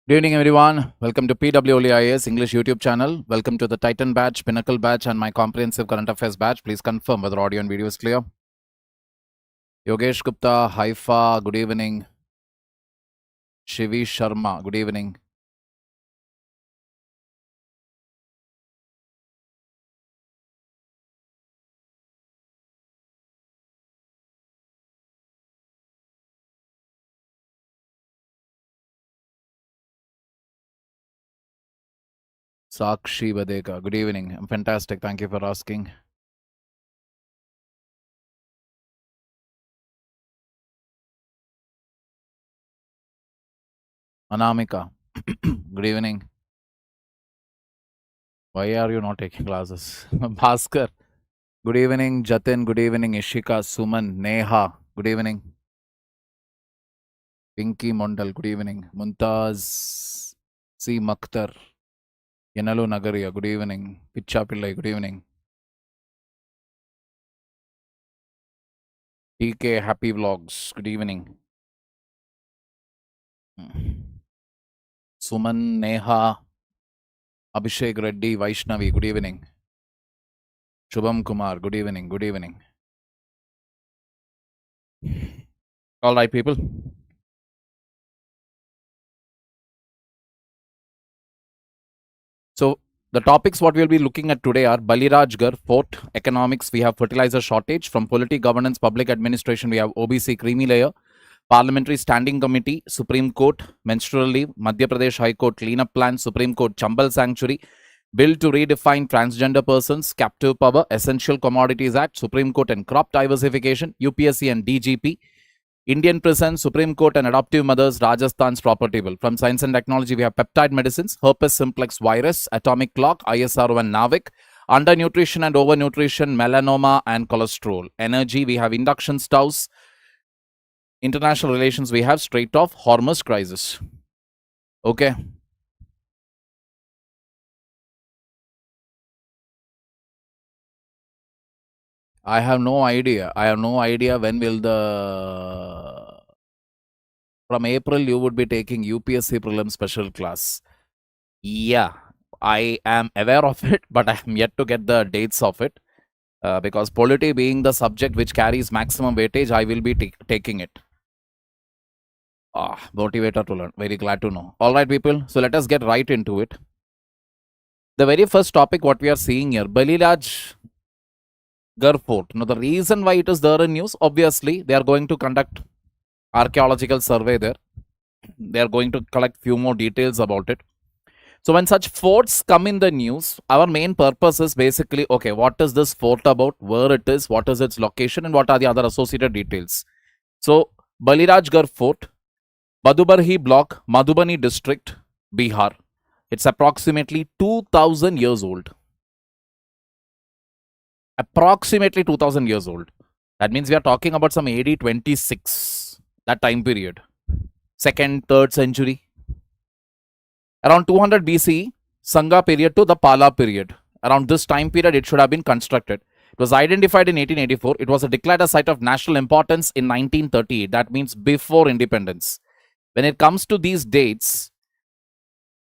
Good evening, everyone. Welcome to PWOLIS English YouTube channel. Welcome to the Titan batch, Pinnacle batch, and my comprehensive current affairs batch. Please confirm whether audio and video is clear. Yogesh Gupta, Haifa, good evening. Shivi Sharma, good evening. Sakshi Vadeka, good evening. I'm fantastic. Thank you for asking. Anamika, good evening. Why are you not taking classes? Bhaskar, good evening. Jatin, good evening. Ishika, Suman, Neha, good evening. Pinky Mondal, good evening. Muntaz, C. Makhtar, Yenalu Nagaria, good evening. Picha Pillai, good evening. TK, happy vlogs, good evening. Suman, Neha, Abhishek Reddy, Vaishnavi, good evening. Shubham Kumar, good evening, good evening. All right, people. So, the topics what we'll be looking at today are Balirajgarh, Fort, Economics, we have fertilizer shortage, from polity, governance, public administration, we have OBC, creamy layer, Parliamentary Standing Committee, Supreme Court, menstrual leave, Madhya Pradesh High Court, cleanup plan, Supreme Court, Chambal sanctuary, bill to redefine transgender persons, captive power, Essential Commodities Act, Supreme Court and crop diversification, UPSC and DGP, Indian prison, Supreme Court and adoptive mothers, Rajasthan's property bill. From science and technology, we have peptide medicines, herpes simplex virus, atomic clock, ISRO and Navic, undernutrition and overnutrition, melanoma and cholesterol. Energy, we have induction stoves. International relations, we have Strait of Hormuz crisis. Okay. I have no idea. When will the... From April, you would be taking UPSC Prelims special class. Yeah, I am aware of it, but I am yet to get the dates of it. Because polity being the subject which carries maximum weightage, I will be taking it. Motivator to learn. Very glad to know. All right, people. So let us get right into it. The very first topic what we are seeing here, Balirajgarh Fort. Now, the reason why it is there in news, obviously, they are going to conduct archaeological survey there. They are going to collect few more details about it. So when such forts come in the news, our main purpose is basically, okay, what is this fort about, where it is, what is its location, and what are the other associated details. So Balirajgarh Fort, Badubarhi block, Madhubani district, Bihar. It's approximately 2000 years old. Approximately 2000 years old. That means we are talking about some AD 26, that time period. 2nd, 3rd century. Around 200 BCE, Sangha period to the Pala period. Around this time period, it should have been constructed. It was identified in 1884. It was declared a site of national importance in 1938. That means before independence. When it comes to these dates,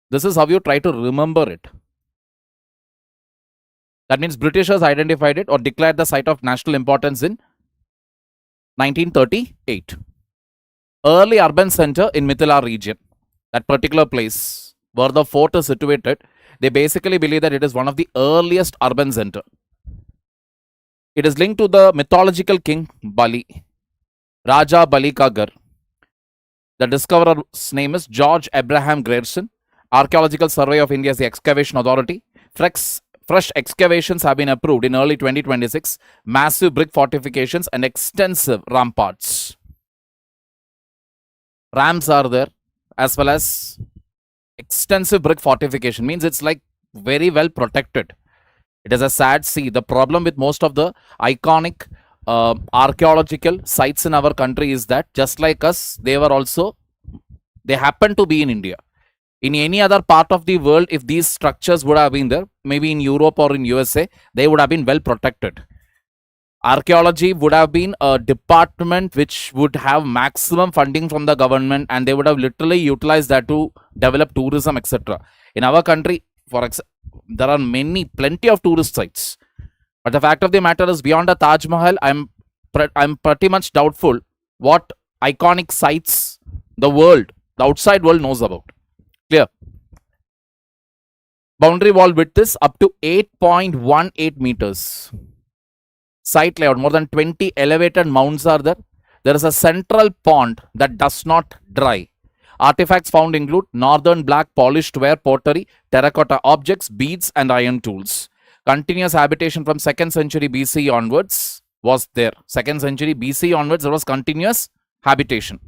this is how you try to remember it. That means Britishers identified it or declared the site of national importance in 1938. Early urban center in Mithila region, that particular place where the fort is situated, they basically believe that it is one of the earliest urban center. It is linked to the mythological king Bali, Raja Balirajgarh. The discoverer's name is George Abraham Grierson. Archaeological Survey of India is the excavation authority. Fresh excavations have been approved in early 2026. Massive brick fortifications and extensive ramparts. Rams are there, as well as extensive brick fortification. Means it's like very well protected. It is a sad see. The problem with most of the iconic archaeological sites in our country is that just like us, they happen to be in India. In any other part of the world, if these structures would have been there, maybe in Europe or in USA, they would have been well protected. Archaeology would have been a department which would have maximum funding from the government, and they would have literally utilized that to develop tourism, etc. In our country, there are plenty of tourist sites, but the fact of the matter is, beyond the Taj Mahal, I'm pretty much doubtful what iconic sites the outside world knows about. Clear? Boundary wall width is up to 8.18 meters. Site layout, more than 20 elevated mounds are there. There is a central pond that does not dry. Artifacts found include northern black polished ware pottery, terracotta objects, beads and iron tools. Continuous habitation from 2nd century BC onwards was there. 2nd century BC onwards, there was continuous habitation.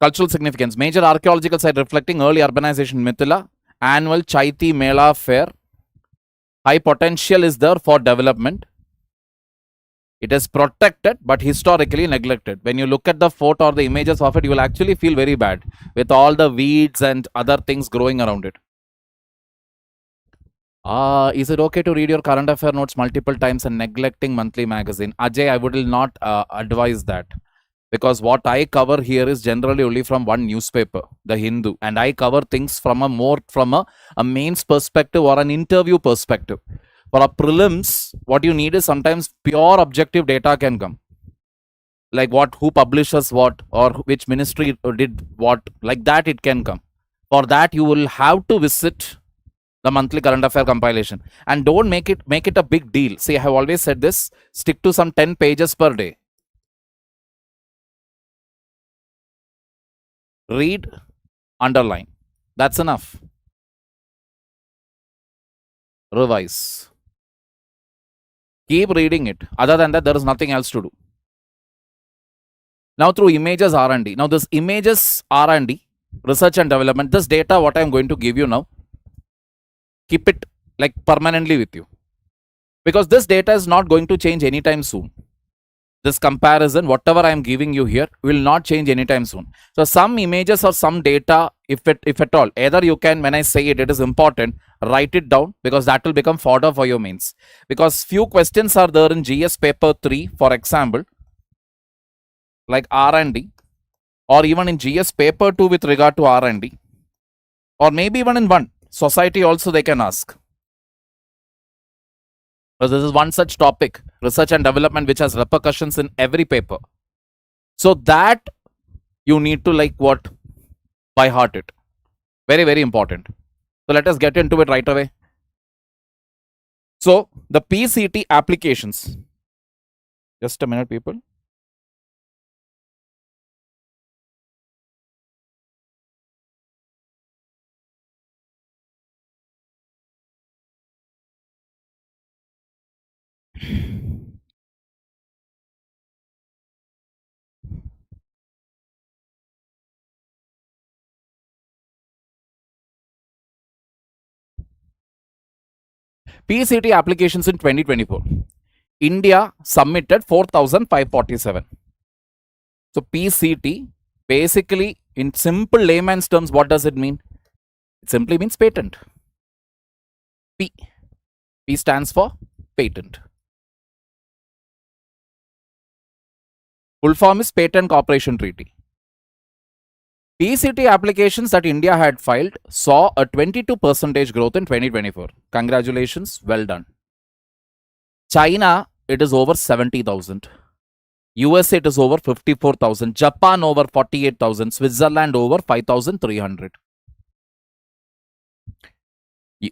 Cultural significance. Major archaeological site reflecting early urbanization in Mithila. Annual Chaiti Mela fair. High potential is there for development. It is protected but historically neglected. When you look at the fort or the images of it, you will actually feel very bad with all the weeds and other things growing around it. Is it okay to read your current affair notes multiple times and neglecting monthly magazine? Ajay, I would not advise that, because what I cover here is generally only from one newspaper, the Hindu, and I cover things from a mains perspective or an interview perspective. For a prelims, what you need is sometimes pure objective data can come, like who publishes what, or which ministry did what, like that it can come. For that, you will have to visit the monthly current affair compilation, and don't make it a big deal. See, I have always said this: stick to some 10 pages per day. Read, underline. That's enough. Revise. Keep reading it. Other than that, there is nothing else to do. Now, through images R&D. Now, this images R&D, research and development, this data, what I am going to give you now, keep it like permanently with you, because this data is not going to change anytime soon. This comparison, whatever I am giving you here, will not change anytime soon. So some images or some data, if at all, either you can, when I say it is important, write it down, because that will become fodder for your mains. Because few questions are there in GS paper 3, for example, like R&D, or even in GS paper 2 with regard to R&D, or maybe even in one society also they can ask. Because this is one such topic, research and development, which has repercussions in every paper. So that you need to by heart it. Very, very important. So let us get into it right away. So the PCT applications. Just a minute, people. PCT applications in 2024. India submitted 4,547. So PCT, basically in simple layman's terms, what does it mean? It simply means patent. P stands for patent. Full form is Patent Cooperation Treaty. PCT applications that India had filed saw a 22% growth in 2024. Congratulations, well done. China, it is over 70,000. USA, it is over 54,000. Japan, over 48,000. Switzerland, over 5,300.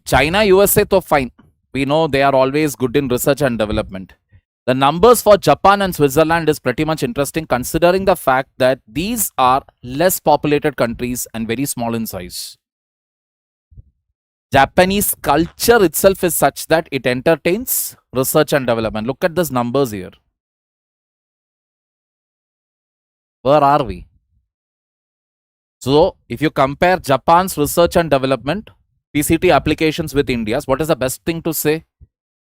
China, USA, so fine. We know they are always good in research and development. The numbers for Japan and Switzerland is pretty much interesting, considering the fact that these are less populated countries and very small in size. Japanese culture itself is such that it entertains research and development. Look at these numbers here. Where are we? So, if you compare Japan's research and development, PCT applications with India's, what is the best thing to say?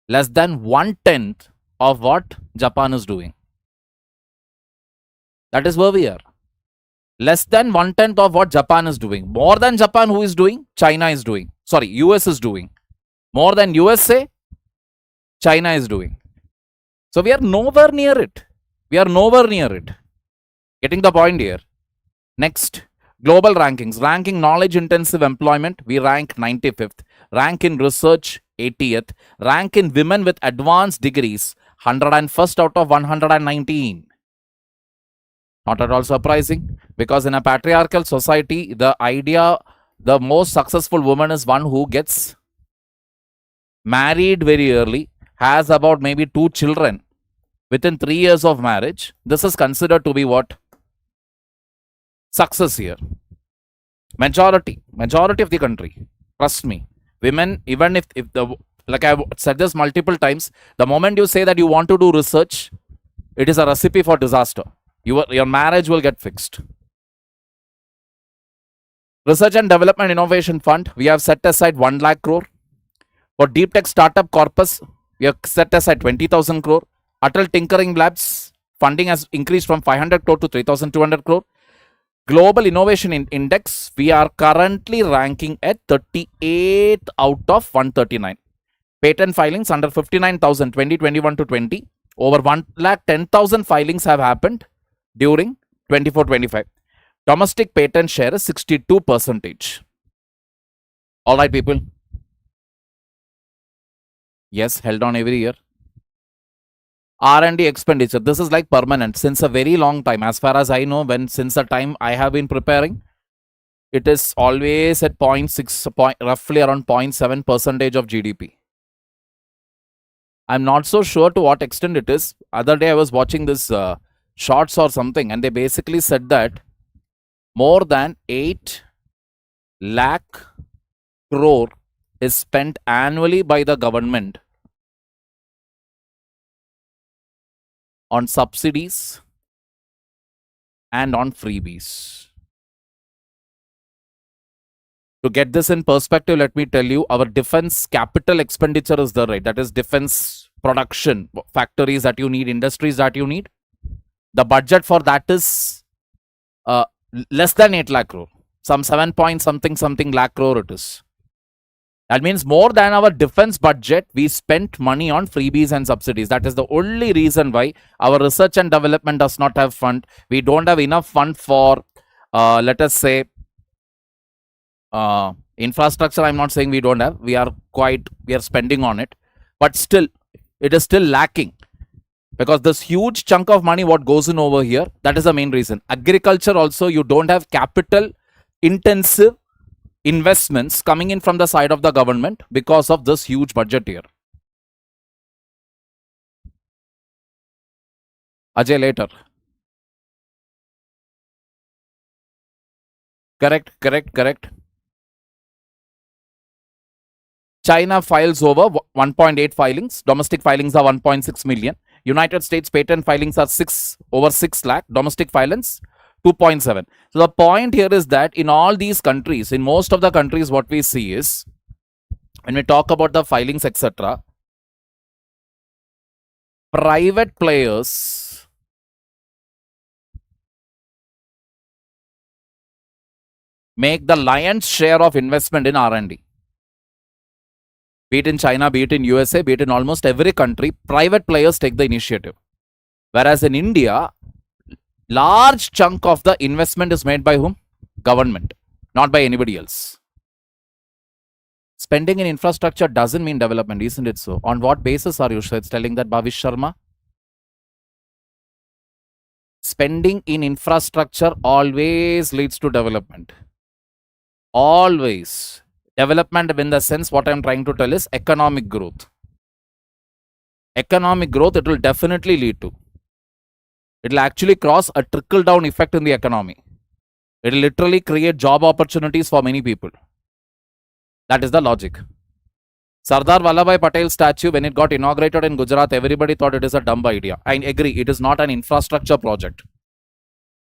Less than 1/10 of what Japan is doing. That is where we are. Less than 1/10 of what Japan is doing. More than Japan, who is doing? China is doing. Sorry, US is doing. More than USA, China is doing. So we are nowhere near it. We are nowhere near it. Getting the point here. Next, global rankings. Ranking knowledge intensive employment, we rank 95th. Rank in research, 80th. Rank in women with advanced degrees, 101st out of 119. Not at all surprising, because in a patriarchal society, the idea the most successful woman is one who gets married very early, has about maybe 2 children within 3 years of marriage. This is considered to be what? Success here. Majority of the country, trust me, women, even if the, like I've said this multiple times, the moment you say that you want to do research, it is a recipe for disaster. Your marriage will get fixed. Research and Development Innovation Fund, we have set aside 1 lakh crore. For Deep Tech Startup Corpus, we have set aside 20,000 crore. Atal Tinkering Labs, funding has increased from 500 crore to 3,200 crore. Global Innovation Index, we are currently ranking at 38th out of 139. Patent filings under 59,000, 2021 to 20. Over 1,10,000 filings have happened during 24-25. Domestic patent share is 62%. All right, people. Yes, held on every year. R&D expenditure, this is like permanent since a very long time. As far as I know, since the time I have been preparing, it is always at 0.6, roughly around 0.7% of GDP. I'm not so sure to what extent it is. Other day I was watching this shorts or something, and they basically said that more than 8 lakh crore is spent annually by the government on subsidies and on freebies. To get this in perspective, let me tell you, our defense capital expenditure is the rate. That is defense production, factories that you need, industries that you need. The budget for that is less than 8 lakh crore. Some 7 point something lakh crore it is. That means more than our defense budget, we spent money on freebies and subsidies. That is the only reason why our research and development does not have fund. We don't have enough fund for, let us say, infrastructure. I'm not saying we don't have. We are spending on it. But still, it is still lacking. Because this huge chunk of money, what goes in over here, that is the main reason. Agriculture also, you don't have capital intensive investments coming in from the side of the government because of this huge budget here. Ajay, later. Correct. China files over 1.8 filings. Domestic filings are 1.6 million. United States patent filings are over 6 lakh. Domestic filings 2.7. So the point here is that in all these countries, in most of the countries, what we see is, when we talk about the filings, etc., private players make the lion's share of investment in R&D. Be it in China, be it in USA, be it in almost every country, private players take the initiative. Whereas in India, large chunk of the investment is made by whom? Government, not by anybody else. Spending in infrastructure doesn't mean development, isn't it so? On what basis are you telling that, Bhavish Sharma? Spending in infrastructure always leads to development. Always. Development in the sense, what I'm trying to tell is economic growth. Economic growth, it will definitely lead to. It will actually cause a trickle-down effect in the economy. It will literally create job opportunities for many people. That is the logic. Sardar Vallabhbhai Patel statue, when it got inaugurated in Gujarat, everybody thought it is a dumb idea. I agree, it is not an infrastructure project.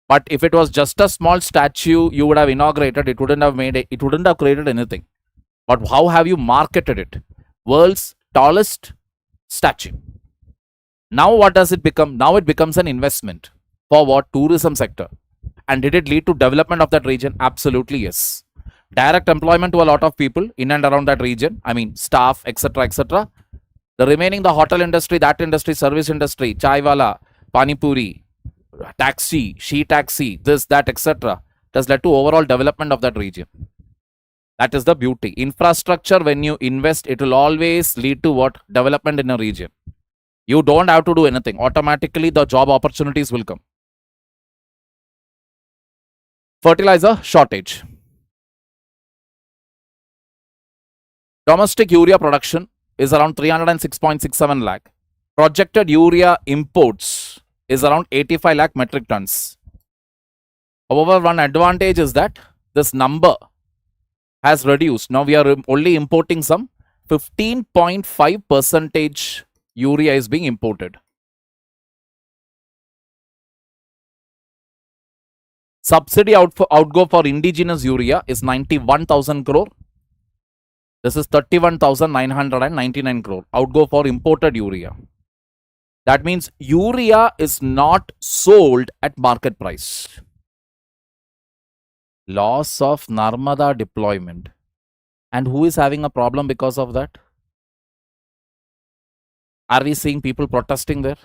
But if it was just a small statue you would have inaugurated, it wouldn't have created anything. But how have you marketed it? World's tallest statue. Now what does it become? Now it becomes an investment. For what? Tourism sector. And did it lead to development of that region? Absolutely yes. Direct employment to a lot of people in and around that region. I mean staff, etc., etc. The remaining, the hotel industry, that industry, service industry, chai wala, pani puri, taxi, she taxi, this, that, etc. It has led to overall development of that region. That is the beauty. Infrastructure, when you invest, it will always lead to what? Development in a region. You don't have to do anything. Automatically, the job opportunities will come. Fertilizer shortage. Domestic urea production is around 306.67 lakh. Projected urea imports is around 85 lakh metric tons. However, one advantage is that this number has reduced. Now we are only importing some 15.5% urea is being imported. Subsidy outgo for indigenous urea is 91,000 crore. This is 31,999 crore. Outgo for imported urea. That means urea is not sold at market price. Loss of Narmada deployment. And who is having a problem because of that? Are we seeing people protesting there?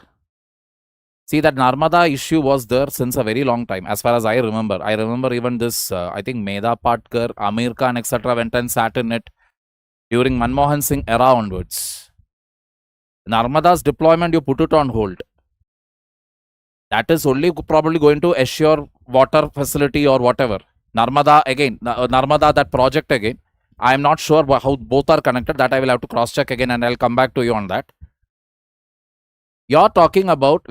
See, that Narmada issue was there since a very long time, as far as I remember. I remember even this, I think Medha Patkar, Amir Khan, etc. went and sat in it during Manmohan Singh era onwards. Narmada's deployment, you put it on hold. That is only probably going to assure water facility or whatever. Narmada again, Narmada, that project again. I am not sure how both are connected. That I will have to cross check again and I'll come back to you on that. We are talking about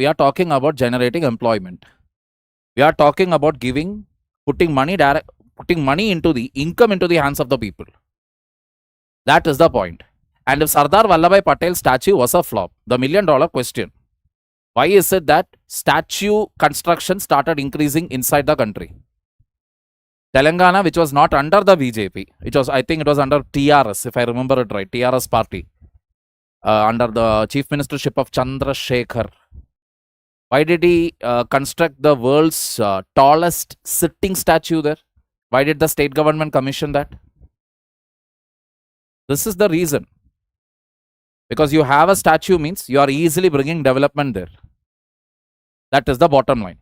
generating employment. We are talking about putting money into the income into the hands of the people. That is the point. And if Sardar Vallabhbhai Patel statue was a flop, the $1 million question, why is it that statue construction started increasing inside the country? Telangana, which was not under the BJP, I think it was under TRS, if I remember it right, TRS party, under the chief ministership of Chandrasekhar. Why did he construct the world's tallest sitting statue there? Why did the state government commission that? This is the reason. Because you have a statue means you are easily bringing development there. That is the bottom line.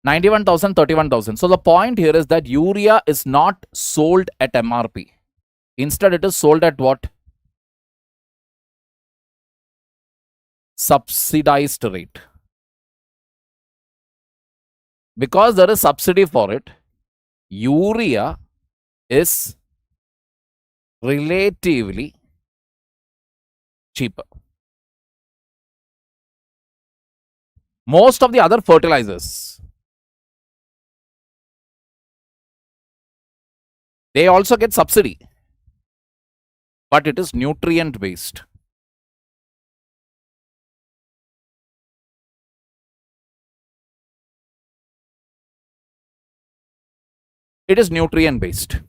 91,000, 31,000. So the point here is that urea is not sold at MRP. Instead, it is sold at what? Subsidized rate. Because there is subsidy for it, urea is relatively cheaper. Most of the other fertilizers, they also get subsidy, but it is nutrient based. It is nutrient based.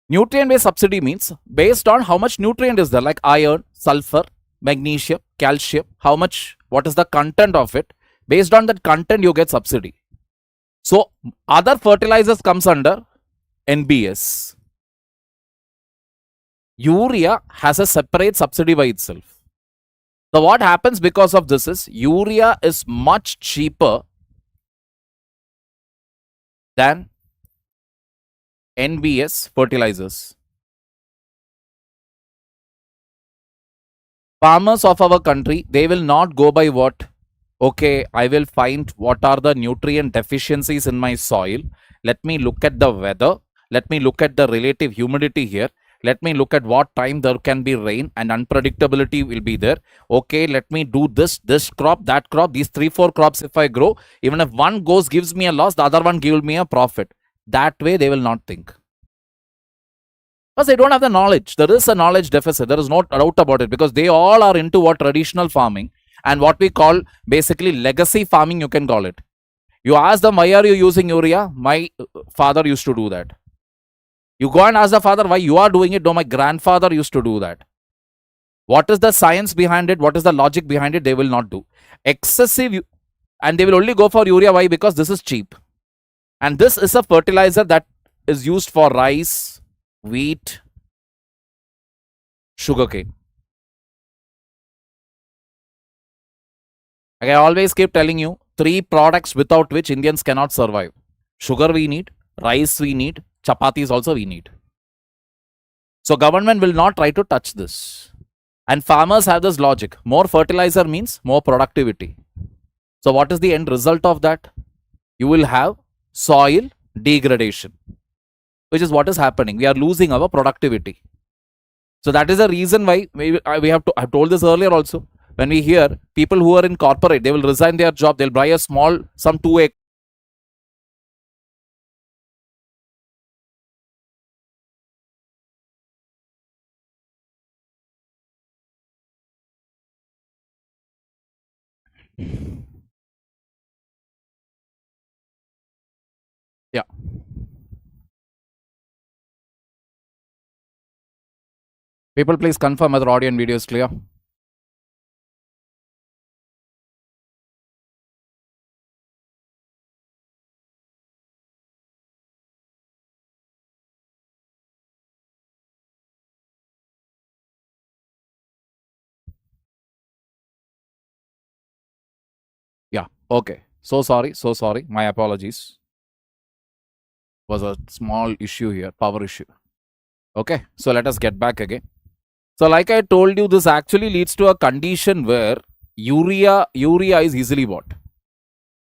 Nutrient based subsidy means based on how much nutrient is there, like iron, sulfur, magnesium, calcium, what is the content of it. Based on that content, you get subsidy. So other fertilizers comes under NBS. Urea has a separate subsidy by itself. So what happens because of this is urea is much cheaper than NBS fertilizers. Farmers of our country, they will not go by what? Okay, I will find what are the nutrient deficiencies in my soil. Let me look at the weather. Let me look at the relative humidity here. Let me look at what time there can be rain and unpredictability will be there. Okay, let me do this crop, that crop, these 3-4 crops if I grow. Even if one gives me a loss, the other one gives me a profit. That way they will not think. Because they don't have the knowledge. There is a knowledge deficit. There is no doubt about it. Because they all are into what traditional farming and what we call basically legacy farming, you can call it. You ask them, why are you using urea? My father used to do that. You go and ask the father why you are doing it. No, my grandfather used to do that. What is the science behind it? What is the logic behind it? They will not do. Excessive, and they will only go for urea. Why? Because this is cheap. And this is a fertilizer that is used for rice, wheat, sugarcane. I always keep telling you 3 products without which Indians cannot survive. Sugar we need, rice we need, chapatis also we need. So government will not try to touch this. And farmers have this logic. More fertilizer means more productivity. So what is the end result of that? You will have soil degradation, which is what is happening. We are losing our productivity. So that is the reason why we have to, I've told this earlier also. When we hear people who are in corporate, they will resign their job, they'll buy a small, some 2 acre. Yeah. People, please confirm whether audio and video is clear. Yeah. Okay. So sorry. My apologies. Was a small issue here, power issue. Okay. So let us get back again. So like I told you, this actually leads to a condition where urea is easily bought.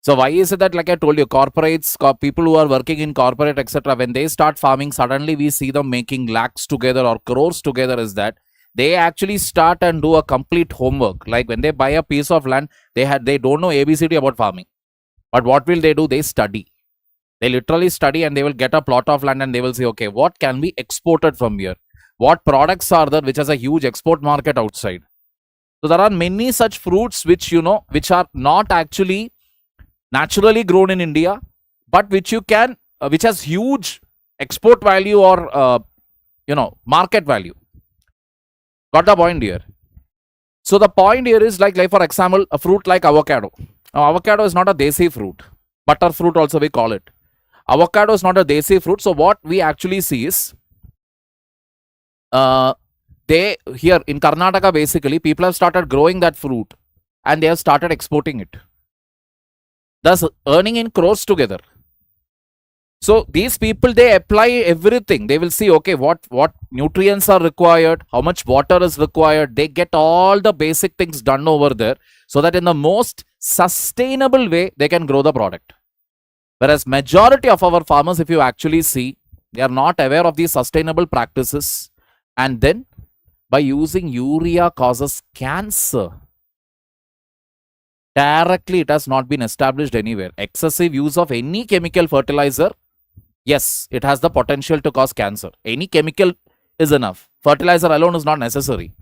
So why is it that, like I told you, corporates, people who are working in corporate, etc., when they start farming, suddenly we see them making lakhs together or crores together, is that they actually start and do a complete homework. Like when they buy a piece of land, they don't know ABCD about farming. But what will they do? They study. They literally study and they will get a plot of land and they will say, okay, what can be exported from here? What products are there which has a huge export market outside? So there are many such fruits which, which are not actually naturally grown in India, but which you can, which has huge export value or, market value. Got the point here? So the point here is like for example, a fruit like avocado. Now, avocado is not a desi fruit. Butter fruit also we call it. Avocado is not a desi fruit. So what we actually see is, they here in Karnataka, basically people have started growing that fruit and they have started exporting it, thus earning in crores together. So these people, they apply everything. They will see, okay, what nutrients are required, how much water is required. They get all the basic things done over there so that in the most sustainable way they can grow the product. Whereas majority of our farmers, if you actually see, they are not aware of these sustainable practices, and then by using urea causes cancer. Directly, it has not been established anywhere. Excessive use of any chemical fertilizer, yes, it has the potential to cause cancer. Any chemical is enough. Fertilizer alone is not necessary.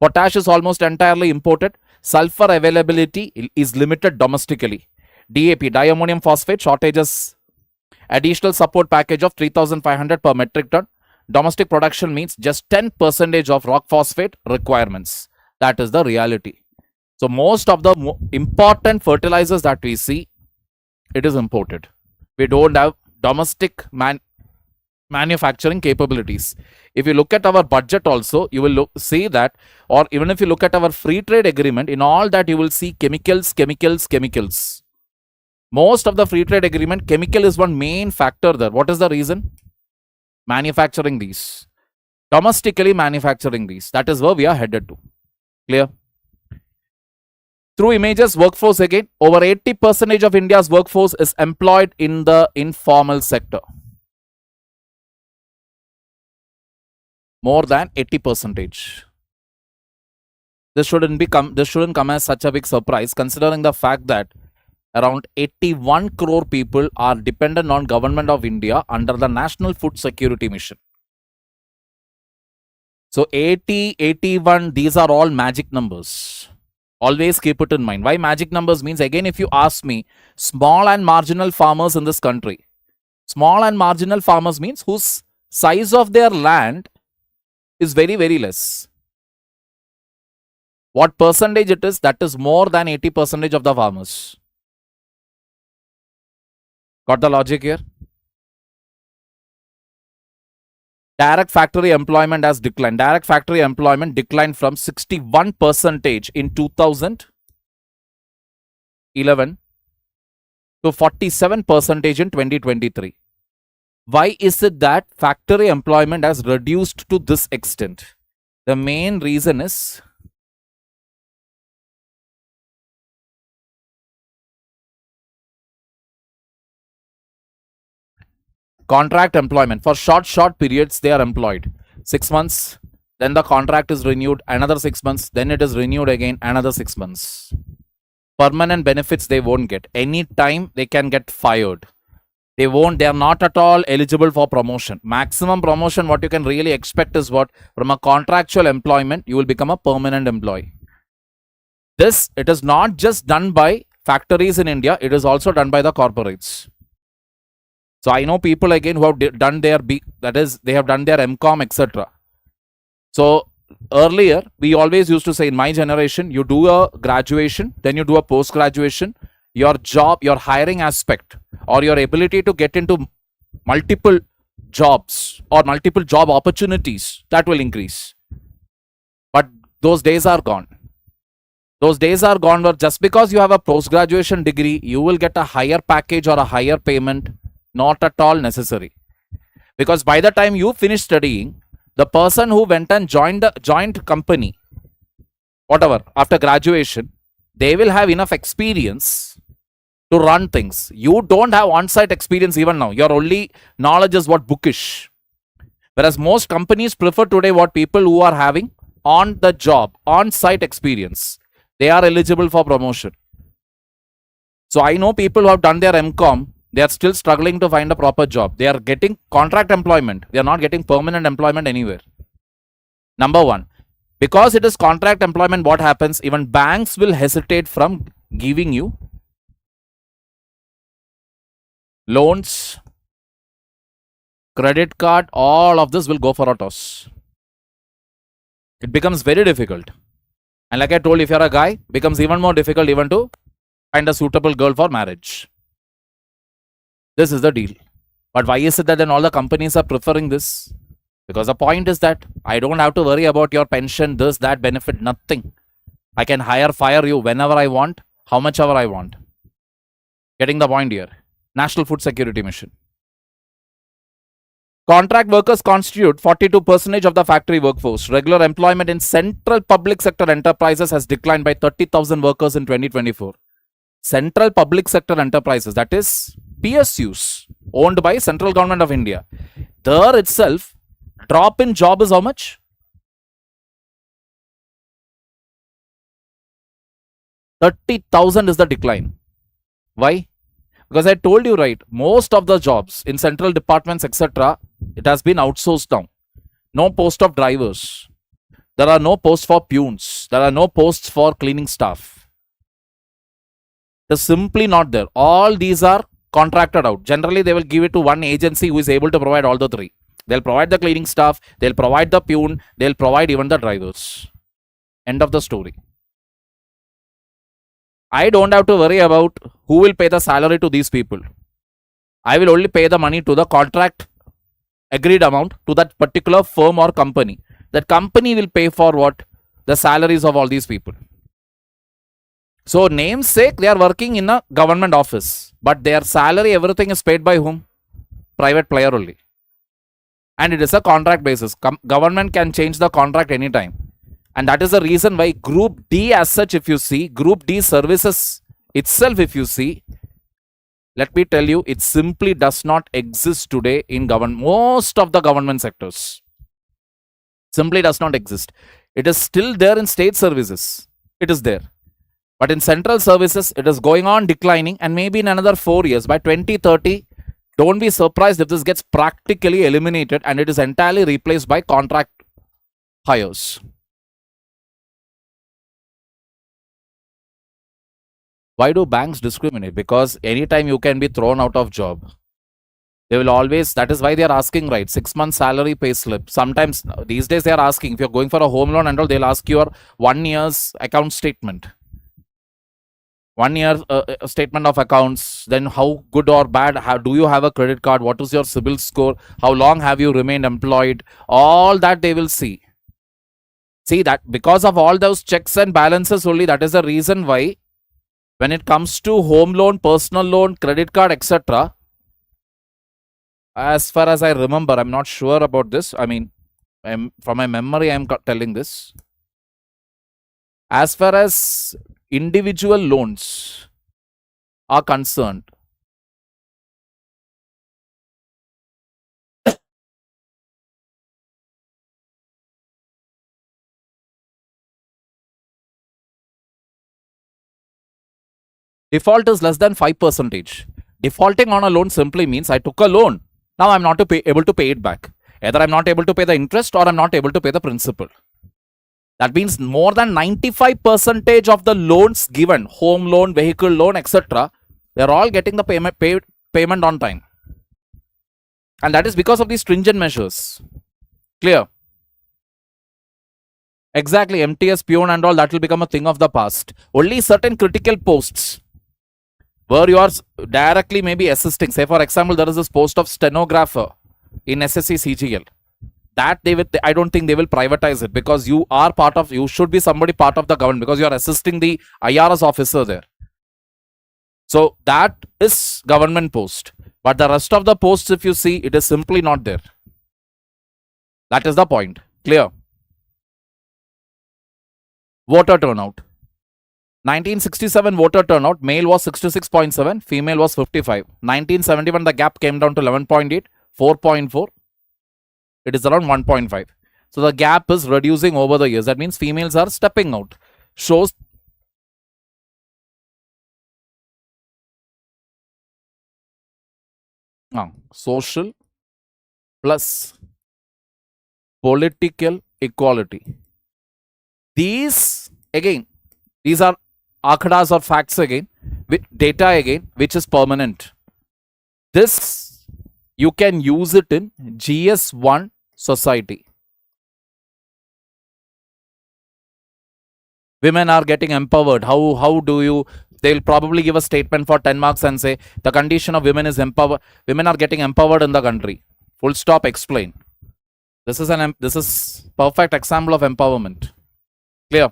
Potash is almost entirely imported. Sulfur availability is limited domestically. DAP, diammonium phosphate, shortages. Additional support package of 3,500 per metric ton. Domestic production means just 10% of rock phosphate requirements. That is the reality. So most of the important fertilizers that we see, it is imported. We don't have domestic manufacturing capabilities. If you look at our budget also, you will see that, or even if you look at our free trade agreement, in all that you will see chemicals. Most of the free trade agreement, chemical is one main factor there. What is the reason? Manufacturing these. Domestically manufacturing these. That is where we are headed to. Clear? Through images, workforce again, over 80% of India's workforce is employed in the informal sector. More than 80%. This shouldn't come as such a big surprise, considering the fact that around 81 crore people are dependent on government of India under the National Food Security Mission. So 80, 81, these are all magic numbers. Always keep it in mind. Why magic numbers means, again, if you ask me, small and marginal farmers in this country. Small and marginal farmers means whose size of their land is very, very less. What percentage it is, that is more than 80% of the farmers. Got the logic here? Direct factory employment has declined. Direct factory employment declined from 61% in 2011 to 47% in 2023. Why is it that factory employment has reduced to this extent? The main reason is contract employment. For short periods, they are employed. 6 months, then the contract is renewed, another 6 months, then it is renewed again, another 6 months. Permanent benefits they won't get. Any time they can get fired. They are not at all eligible for promotion. Maximum promotion, what you can really expect is what? From a contractual employment, you will become a permanent employee. This, it is not just done by factories in India, it is also done by the corporates. So I know people again who have done their they have done their MCOM, etc. So earlier, we always used to say in my generation, you do a graduation, then you do a post-graduation, your job, your hiring aspect, or your ability to get into multiple jobs or multiple job opportunities, that will increase. But those days are gone. Those days are gone where just because you have a post-graduation degree, you will get a higher package or a higher payment. Not at all necessary. Because by the time you finish studying, the person who went and joined company, whatever, after graduation, they will have enough experience to run things. You don't have on-site experience even now. Your only knowledge is what bookish. Whereas most companies prefer today what people who are having on the job, on-site experience. They are eligible for promotion. So I know people who have done their MCOM, they are still struggling to find a proper job. They are getting contract employment. They are not getting permanent employment anywhere. Number one, because it is contract employment, what happens? Even banks will hesitate from giving you loans, credit card, all of this will go for a toss. It becomes very difficult. And like I told, if you're a guy, it becomes even more difficult even to find a suitable girl for marriage. This is the deal. But why is it that then all the companies are preferring this? Because the point is that I don't have to worry about your pension, this, that, benefit, nothing. I can fire you whenever I want, how much ever I want. Getting the point here. National Food Security Mission. Contract workers constitute 42% of the factory workforce. Regular employment in central public sector enterprises has declined by 30,000 workers in 2024. Central public sector enterprises, that is PSUs, owned by central government of India. There itself, drop in job is how much? 30,000 is the decline. Why? Because I told you, right, most of the jobs in central departments, etc., it has been outsourced now. No post of drivers. There are no posts for peons. There are no posts for cleaning staff. It is simply not there. All these are contracted out. Generally, they will give it to one agency who is able to provide all the three. They'll provide the cleaning staff, they'll provide the peon, they'll provide even the drivers. End of the story. I don't have to worry about who will pay the salary to these people. I will only pay the money to the contract agreed amount to that particular firm or company. That company will pay for what? The salaries of all these people. So, namesake, they are working in a government office, but their salary, everything is paid by whom? Private player only. And it is a contract basis. Government can change the contract anytime. And that is the reason why Group D as such, if you see, Group D services itself, if you see, let me tell you, it simply does not exist today in most of the government sectors. Simply does not exist. It is still there in state services. It is there. But in central services, it is going on declining, and maybe in another 4 years, by 2030, don't be surprised if this gets practically eliminated and it is entirely replaced by contract hires. Why do banks discriminate? Because anytime you can be thrown out of job, they will always, that is why they are asking, right, 6 months salary pay slip. Sometimes, these days they are asking, if you're going for a home loan and all, they'll ask your 1 year's account statement. 1 year statement of accounts, then how good or bad, how do you have a credit card, what is your CIBIL score, how long have you remained employed, all that they will see. See that because of all those checks and balances only, that is the reason why when it comes to home loan, personal loan, credit card, etc., as far as I remember, I'm not sure about this. I mean, from my memory, I'm telling this. As far as individual loans are concerned, default is less than 5%. Defaulting on a loan simply means I took a loan. Now I'm not able to pay it back. Either I'm not able to pay the interest or I'm not able to pay the principal. That means more than 95% of the loans given, home loan, vehicle loan, etc., they're all getting the payment on time. And that is because of these stringent measures. Clear? Exactly, MTS, peon and all, that will become a thing of the past. Only certain critical posts where you are directly maybe assisting. Say for example, there is this post of stenographer in SSC CGL. That I don't think they will privatize it, because you should be somebody part of the government, because you are assisting the IRS officer there. So that is government post. But the rest of the posts, if you see, it is simply not there. That is the point. Clear? Voter turnout. 1967 voter turnout, male was 66.7, female was 55. 1971, the gap came down to 11.8, 4.4. It is around 1.5. So the gap is reducing over the years. That means females are stepping out. Shows social plus political equality. These are akhdas or facts again, with data again, which is permanent. This you can use it in GS1 society. Women are getting empowered. How do you? They'll probably give a statement for 10 marks and say the condition of women is empowered. Women are getting empowered in the country. Full stop. Explain. This is perfect example of empowerment. Clear?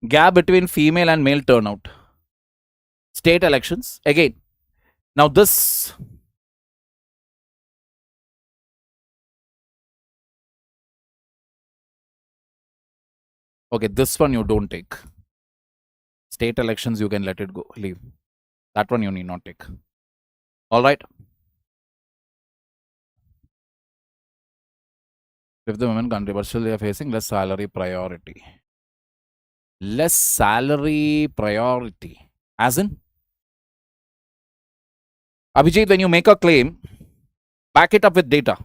Gap between female and male turnout. State elections. Again, now this. Okay, this one you don't take. State elections, you can let it go. Leave. That one you need not take. All right. If the women controversial, they are facing less salary priority. Less salary priority. As in? Abhijit, when you make a claim, back it up with data.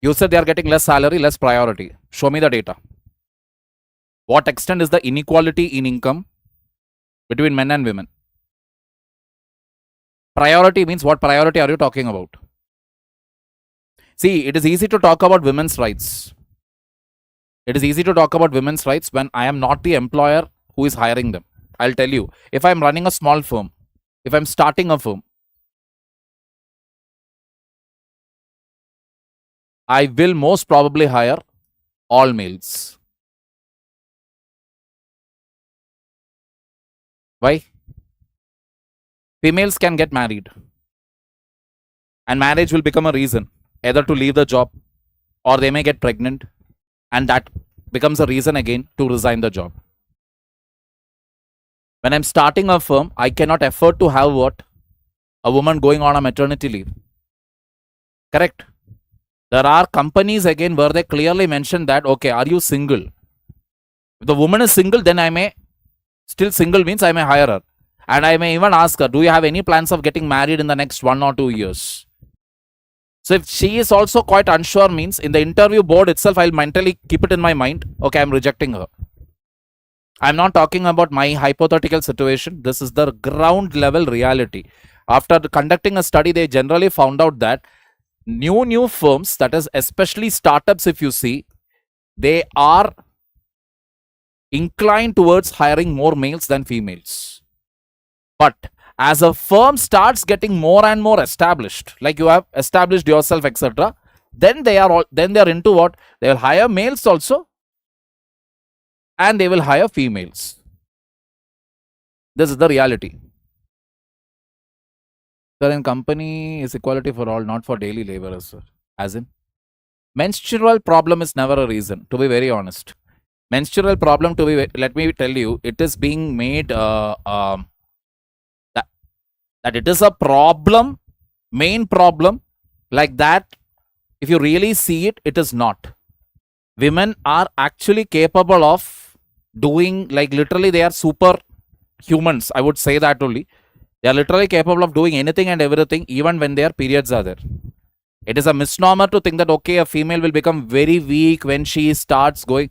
You said they are getting less salary, less priority. Show me the data. What extent is the inequality in income between men and women? Priority means what priority are you talking about? See, it is easy to talk about women's rights. It is easy to talk about women's rights when I am not the employer who is hiring them. I'll tell you, if I'm running a small firm, if I'm starting a firm, I will most probably hire all males. Why? Females can get married, and marriage will become a reason either to leave the job, or they may get pregnant, and that becomes a reason again to resign the job. When I'm starting a firm, I cannot afford to have what? A woman going on a maternity leave. Correct? There are companies again where they clearly mention that, okay, are you single? If the woman is single, then I may, still single means I may hire her. And I may even ask her, do you have any plans of getting married in the next 1 or 2 years? So if she is also quite unsure, means in the interview board itself, I'll mentally keep it in my mind, okay, I'm rejecting her. I'm not talking about my hypothetical situation. This is the ground level reality. After conducting a study, they generally found out that new firms, that is especially startups, if you see, they are inclined towards hiring more males than females. But as a firm starts getting more and more established, like you have established yourself, etc., then they are into what? They will hire males also, and they will hire females. This is the reality. Sir, in company is equality for all, not for daily laborers, sir. As in, menstrual problem is never a reason, to be very honest. Menstrual problem, let me tell you, it is being made that it is a problem, main problem, like that. If you really see it, it is not. Women are actually capable of doing, like, literally they are super humans, I would say that only. They are literally capable of doing anything and everything, even when their periods are there. It is a misnomer to think that, okay, a female will become very weak when she starts going.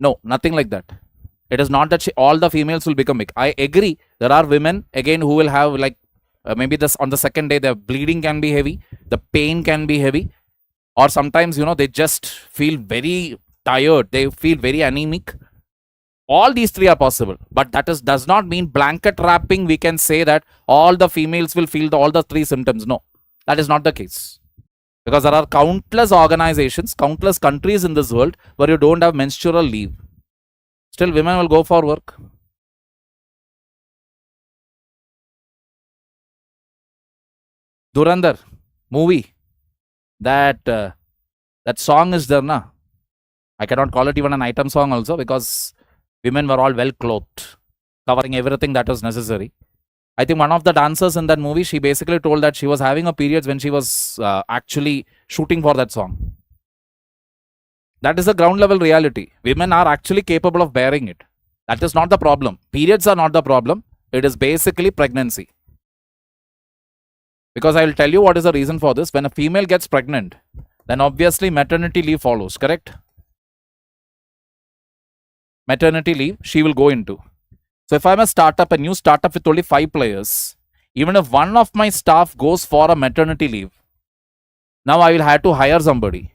No, nothing like that. It is not that all the females will become weak. I agree. There are women, again, who will have, like, maybe this on the second day, the bleeding can be heavy, the pain can be heavy, or sometimes, they just feel very tired, they feel very anemic. All these three are possible, but that does not mean blanket wrapping. We can say that all the females will feel all the three symptoms. No, that is not the case. Because there are countless organizations, countless countries in this world where you don't have menstrual leave. Still, women will go for work. Durandar movie, that song is there, na? I cannot call it even an item song also, because women were all well clothed, covering everything that was necessary. I think one of the dancers in that movie, she basically told that she was having a periods when she was actually shooting for that song. That is the ground level reality. Women are actually capable of bearing it. That is not the problem. Periods are not the problem. It is basically pregnancy. Because I will tell you what is the reason for this. When a female gets pregnant, then obviously maternity leave follows, correct? Maternity leave she will go into. So if I'm a new startup with only 5 players, even if one of my staff goes for a maternity leave, now I will have to hire somebody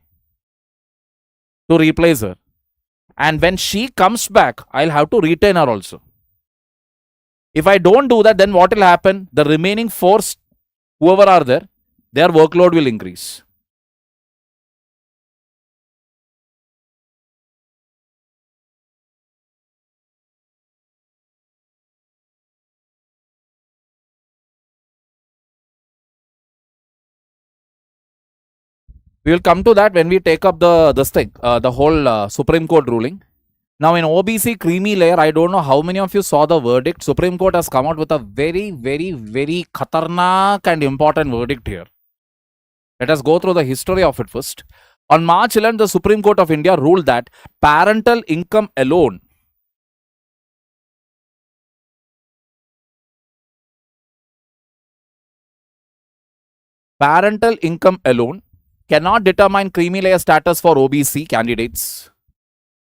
to replace her. And when she comes back, I'll have to retain her also. If I don't do that, then what will happen? The remaining 4, whoever are there, their workload will increase. We will come to that when we take up the whole Supreme Court ruling. Now in OBC creamy layer, I don't know how many of you saw the verdict. Supreme Court has come out with a very, very, very khatarnak and important verdict here. Let us go through the history of it first. On March 11, the Supreme Court of India ruled that parental income alone cannot determine creamy layer status for OBC candidates.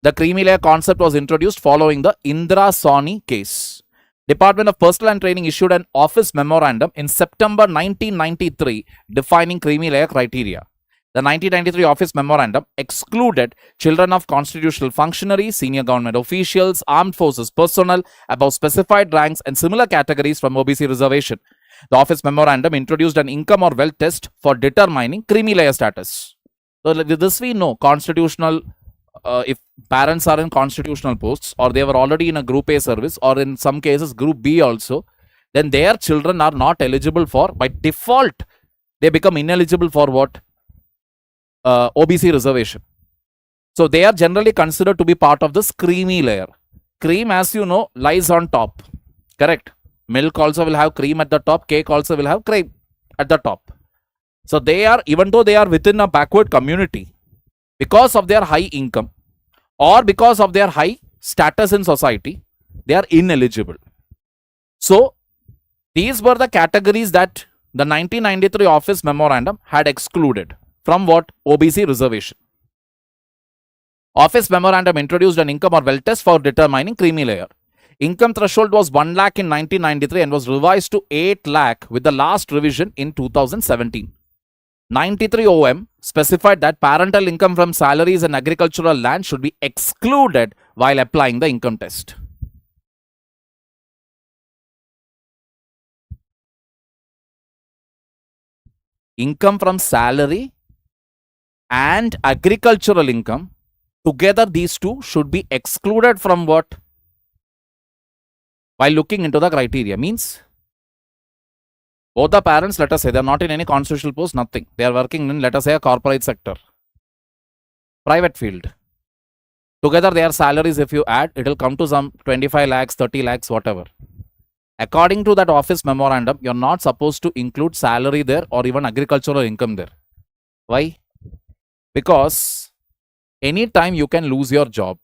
The creamy layer concept was introduced following the Indra Sawhney case. Department of Personnel and Training issued an office memorandum in September 1993 defining creamy layer criteria. The 1993 office memorandum excluded children of constitutional functionaries, senior government officials, armed forces personnel above specified ranks and similar categories from OBC reservation. The office memorandum introduced an income or wealth test for determining creamy layer status. So with this we know constitutional, if parents are in constitutional posts or they were already in a group A service or in some cases group B also, then their children are not eligible for, by default, they become ineligible for what? OBC reservation. So they are generally considered to be part of this creamy layer. Cream, as you know, lies on top, correct? Milk also will have cream at the top, cake also will have cream at the top. So they are, even though they are within a backward community, because of their high income or because of their high status in society, they are ineligible. So these were the categories that the 1993 office memorandum had excluded from what? OBC reservation. Office memorandum introduced an income or wealth test for determining creamy layer. Income threshold was 1 lakh in 1993 and was revised to 8 lakh with the last revision in 2017. 93 OM specified that parental income from salaries and agricultural land should be excluded while applying the income test. Income from salary and agricultural income, together these two should be excluded from what? While looking into the criteria. Means both the parents, let us say, they are not in any constitutional post, nothing. They are working in, let us say, a corporate sector, private field. Together their salaries, if you add, it will come to some 25 lakhs, 30 lakhs, whatever. According to that office memorandum, you're not supposed to include salary there or even agricultural income there. Why? Because anytime you can lose your job,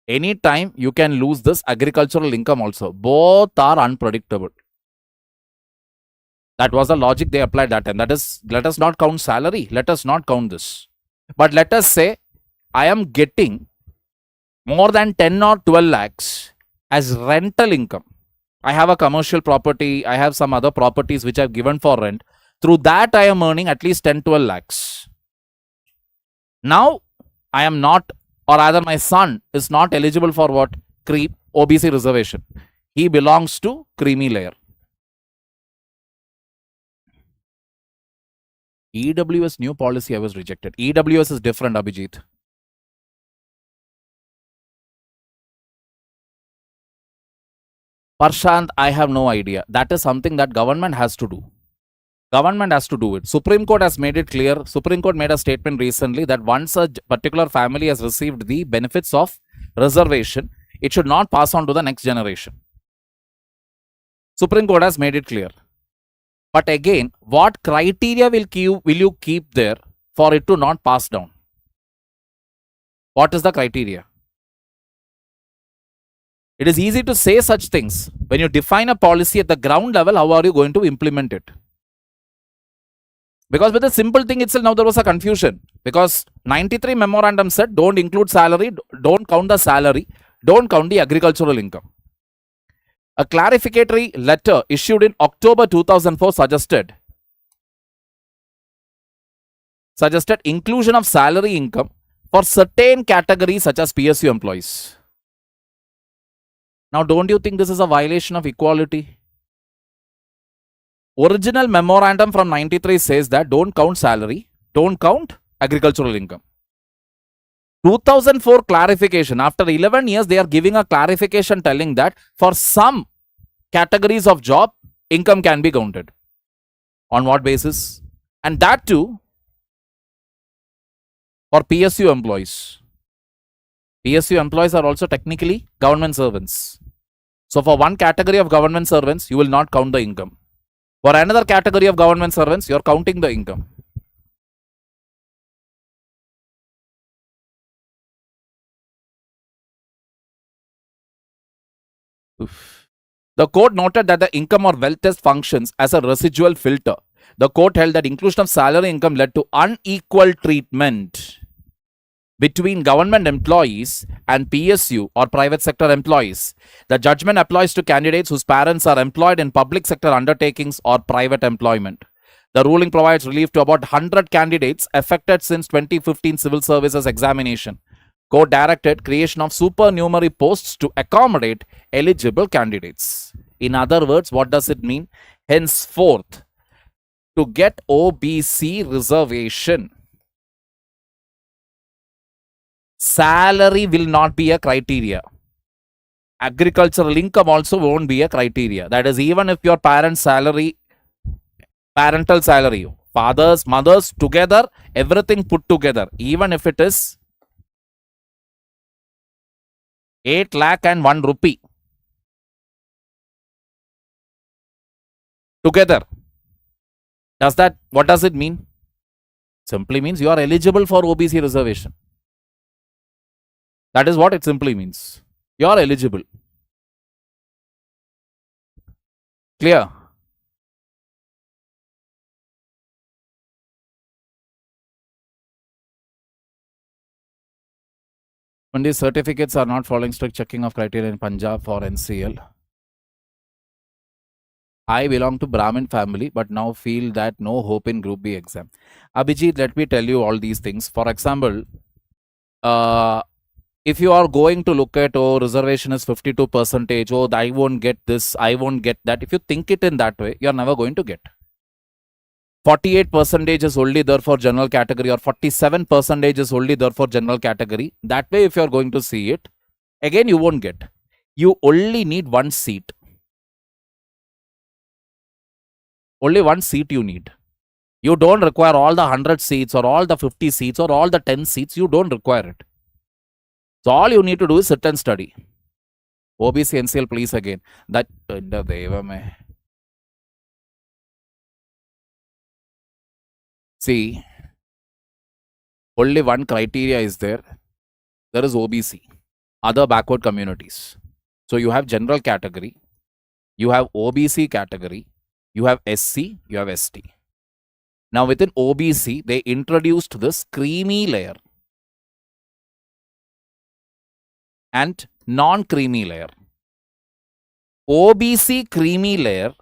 anytime you can lose this agricultural income also. Both are unpredictable. That was the logic they applied that time. That is, let us not count salary. Let us not count this. But let us say I am getting more than 10 or 12 lakhs as rental income. I have a commercial property. I have some other properties which I have given for rent. Through that, I am earning at least 10, 12 lakhs. Now, I am not, or rather my son is not eligible for what? OBC reservation. He belongs to creamy layer. EWS new policy I was rejected. EWS is different, Abhijit. Parshant, I have no idea. That is something that government has to do. Government has to do it. Supreme Court has made it clear. Supreme Court made a statement recently that once a particular family has received the benefits of reservation, it should not pass on to the next generation. Supreme Court has made it clear. But again, what criteria will you keep there for it to not pass down? What is the criteria? It is easy to say such things. When you define a policy at the ground level, how are you going to implement it? Because with a simple thing itself, now there was a confusion. Because 93 memorandum said, don't include salary, don't count the salary, don't count the agricultural income. A clarificatory letter issued in October 2004 suggested inclusion of salary income for certain categories such as PSU employees. Now, don't you think this is a violation of equality? Original memorandum from 93 says that don't count salary, don't count agricultural income. 2004 clarification, after 11 years, they are giving a clarification telling that for some categories of job, income can be counted. On what basis? And that too for PSU employees. PSU employees are also technically government servants. So for one category of government servants, you will not count the income. For another category of government servants, you are counting the income. The court noted that the income or wealth test functions as a residual filter. The court held that inclusion of salary income led to unequal treatment between government employees and PSU or private sector employees. The judgment applies to candidates whose parents are employed in public sector undertakings or private employment. The ruling provides relief to about 100 candidates affected since 2015 civil services examination. Court directed creation of supernumerary posts to accommodate eligible candidates. In other words, what does it mean? Henceforth, to get OBC reservation, salary will not be a criteria. Agricultural income also won't be a criteria. That is, even if your parents' salary, parental salary, fathers, mothers, together, everything put together, even if it is 8 lakh and 1 rupee together. What does it mean? Simply means you are eligible for OBC reservation. That is what it simply means. You are eligible. Clear? When these certificates are not following strict checking of criteria in Punjab for NCL. I belong to Brahmin family, but now feel that no hope in Group B exam. Abhijit, let me tell you all these things. For example, if you are going to look at, oh, reservation is 52%, oh, I won't get this, I won't get that. If you think it in that way, you're never going to get. 48% is only there for general category, or 47% is only there for general category. That way, if you're going to see it, again, you won't get. You only need one seat. Only one seat you need. You don't require all the 100 seats or all the 50 seats or all the 10 seats. You don't require it. So all you need to do is sit and study. OBC NCL, please again. That see, only one criteria is there. There is OBC, other backward communities. So you have general category, you have OBC category, you have SC, you have ST. Now within OBC, they introduced this creamy layer and non-creamy layer. OBC creamy layer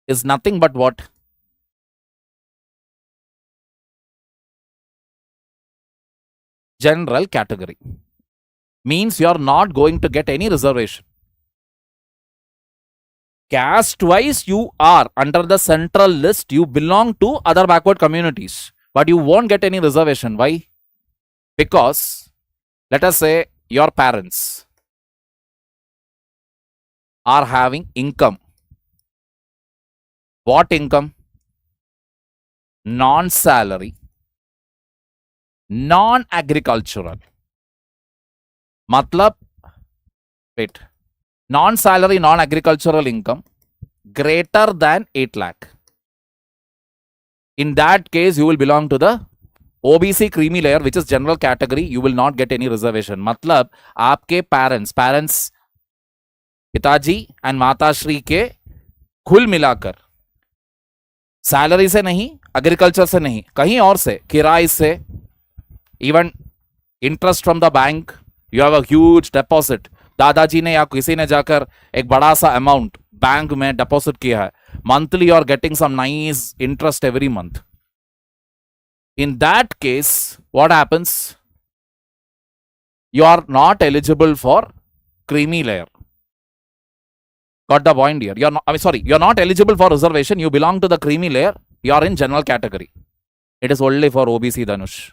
is nothing but what? General category. Means you are not going to get any reservation. Caste wise, you are under the central list, you belong to other backward communities, but you won't get any reservation. Why? Because, let us say, your parents are having income. What income? Non-salary, non-agricultural. Matlab, wait, non-salary, non-agricultural income greater than 8 lakh. In that case, you will belong to the OBC creamy layer, which is general category. You will not get any reservation. Matlab, आपके parents, पिताजी and माताश्री के कुल मिलाकर salary से नहीं, agriculture से नहीं, कहीं और से, किराए से, even interest from the bank, you have a huge deposit, दादाजी ने या किसी ने जाकर एक बड़ा सा अमाउंट बैंक में डेपोजिट किया है, monthly you are getting some nice interest every month. In that case, what happens? You are not eligible for creamy layer. Got the point here? You're not eligible for reservation. You belong to the creamy layer. You are in general category. It is only for OBC, Dhanush.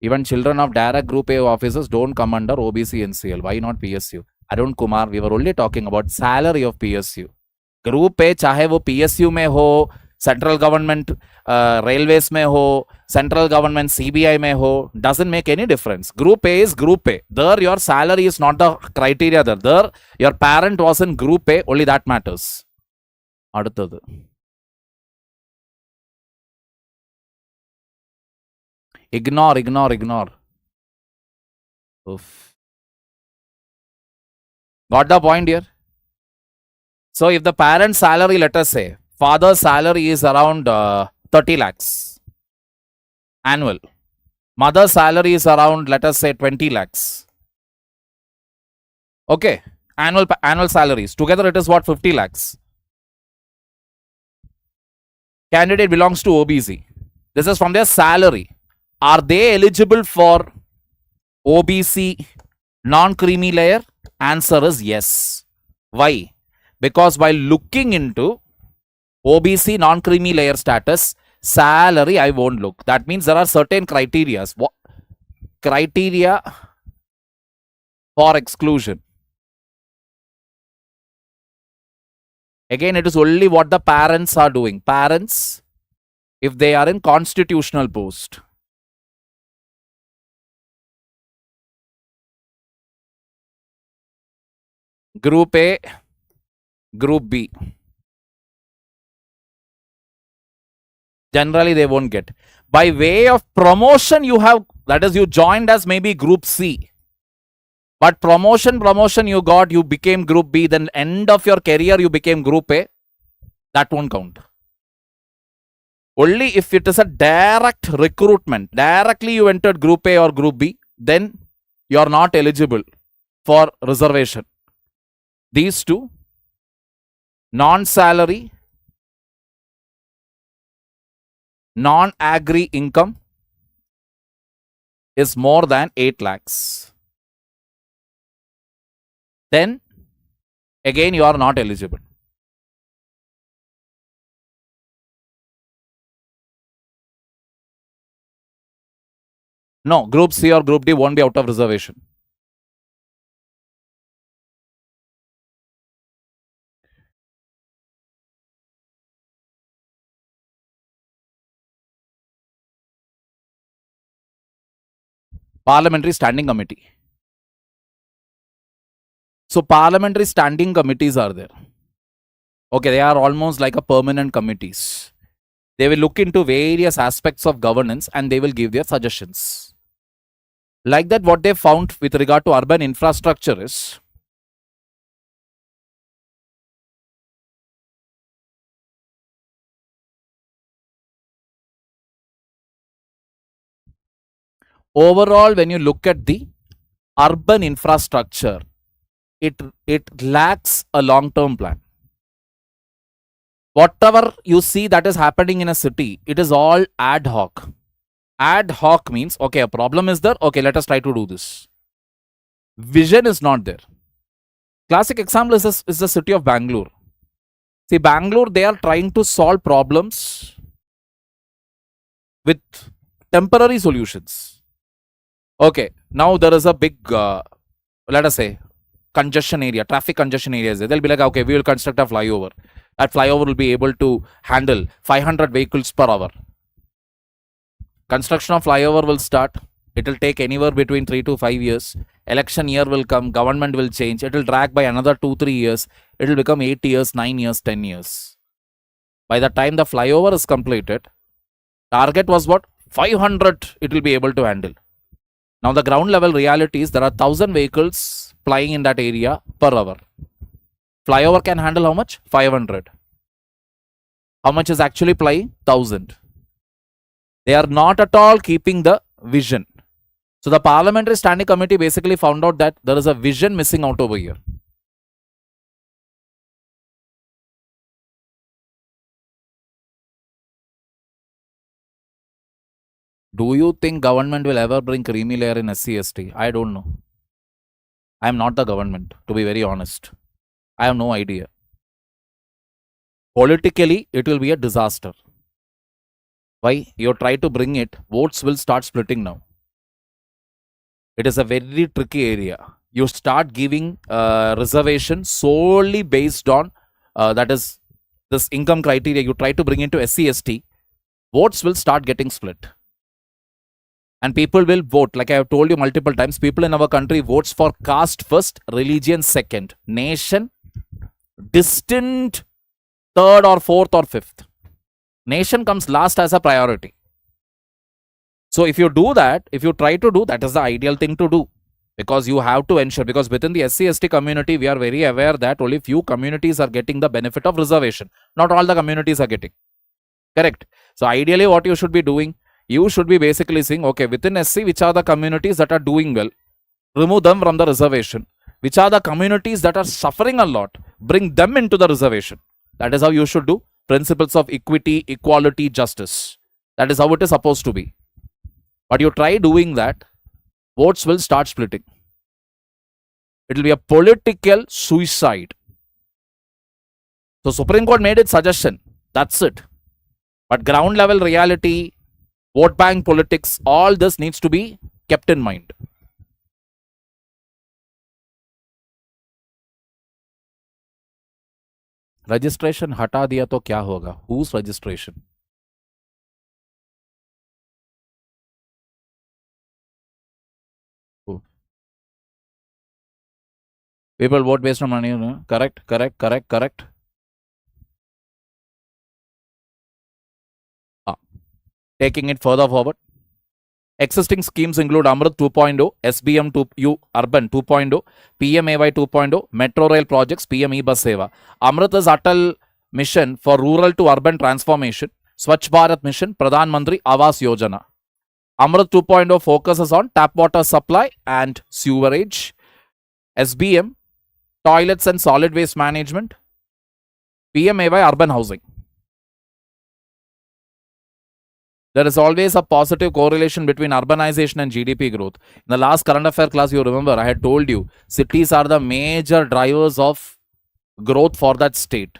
Even children of direct group A officers don't come under OBC NCL. Why not PSU? Arun Kumar, we were only talking about salary of PSU. Group A, चाहे वो PSU में हो, central government railways में हो, central government CBI में हो, doesn't make any difference. Group A is Group A. There your salary is not the criteria there. There your parent was in Group A, only that matters. அடுத்தது ignore. Oof. Got the point here? So if the parent's salary, let us say, father's salary is around 30 lakhs annual. Mother's salary is around, let us say, 20 lakhs. Okay, annual salaries. Together it is what, 50 lakhs. Candidate belongs to OBC. This is from their salary. Are they eligible for OBC non-creamy layer? Answer is yes. Why? Because while looking into OBC non-creamy layer status, salary I won't look. That means there are certain criteria. Criteria for exclusion. Again, it is only what the parents are doing. Parents, if they are in constitutional post. Group A, Group B. Generally, they won't get. By way of promotion, you have, that is, you joined as maybe Group C. But promotion you got, you became Group B. Then end of your career, you became Group A. That won't count. Only if it is a direct recruitment, directly you entered Group A or Group B, then you are not eligible for reservation. These two, non-salary, non-agri income is more than 8 lakhs. Then again you are not eligible. No, Group C or Group D won't be out of reservation. Parliamentary Standing Committee. So parliamentary standing committees are there. Okay, they are almost like a permanent committees. They will look into various aspects of governance and they will give their suggestions. Like that, what they found with regard to urban infrastructure is overall, when you look at the urban infrastructure, it lacks a long-term plan. Whatever you see that is happening in a city, it is all ad hoc. Ad hoc means, okay, a problem is there, okay, let us try to do this. Vision is not there. Classic example is the city of Bangalore. See, Bangalore, they are trying to solve problems with temporary solutions. Okay, now there is a big, let us say, congestion area, traffic congestion areas. They'll be like, okay, we will construct a flyover. That flyover will be able to handle 500 vehicles per hour. Construction of flyover will start. It will take anywhere between 3 to 5 years. Election year will come. Government will change. It will drag by another 2-3 years. It will become 8 years, 9 years, 10 years. By the time the flyover is completed, target was what? 500 it will be able to handle. Now the ground level reality is there are 1000 vehicles plying in that area per hour. Flyover can handle how much? 500. How much is actually plying? 1000. They are not at all keeping the vision. So the Parliamentary Standing Committee basically found out that there is a vision missing out over here. Do you think government will ever bring creamy layer in SC/ST? I don't know. I am not the government, to be very honest. I have no idea. Politically, it will be a disaster. Why? You try to bring it, votes will start splitting now. It is a very tricky area. You start giving reservation solely based on, that is, this income criteria. You try to bring into SC/ST, votes will start getting split. And people will vote. Like I have told you multiple times, people in our country votes for caste first, religion second, nation distant third or fourth or fifth. Nation comes last as a priority. So if you do that, if you try to do, that is the ideal thing to do. Because you have to ensure, because within the SC/ST community, we are very aware that only few communities are getting the benefit of reservation. Not all the communities are getting. Correct. So ideally what you should be doing, you should be basically saying, okay, within SC, which are the communities that are doing well? Remove them from the reservation. Which are the communities that are suffering a lot? Bring them into the reservation. That is how you should do. Principles of equity, equality, justice. That is how it is supposed to be. But you try doing that, votes will start splitting. It will be a political suicide. So Supreme Court made its suggestion. That's it. But ground level reality, vote bank politics, all this needs to be kept in mind. Registration हटा दिया तो क्या होगा? Whose registration? Who? People vote based on money. Correct. Taking it further forward. Existing schemes include Amrit 2.0, SBM 2U Urban 2.0, PMAY 2.0, Metro Rail projects, PM E-Bus Seva. Amrit is Atal mission for rural to urban transformation, Swachh Bharat mission, Pradhan Mantri Awas Yojana. Amrit 2.0 focuses on tap water supply and sewerage. SBM, toilets and solid waste management. PMAY, urban housing. There is always a positive correlation between urbanization and GDP growth. In the last current affair class, you remember, I had told you, cities are the major drivers of growth for that state.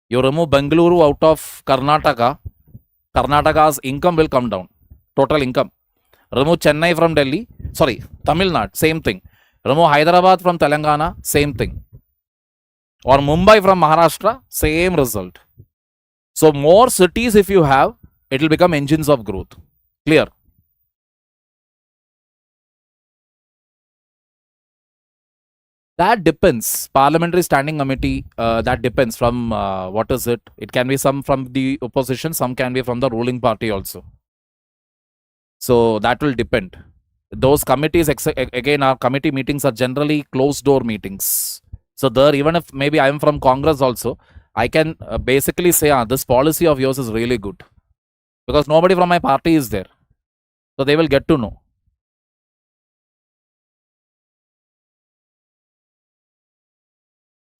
You remove Bengaluru out of Karnataka, Karnataka's income will come down. Total income. Remove Chennai from Delhi, Tamil Nadu, same thing. Remove Hyderabad from Telangana, same thing. Or Mumbai from Maharashtra, same result. So more cities if you have, it will become engines of growth. Clear? That depends. Parliamentary Standing Committee, that depends from, what is it? It can be some from the opposition, some can be from the ruling party also. So that will depend. Those committees, again, our committee meetings are generally closed door meetings. So there, even if maybe I am from Congress also, I can basically say, this policy of yours is really good. Because nobody from my party is there. So they will get to know.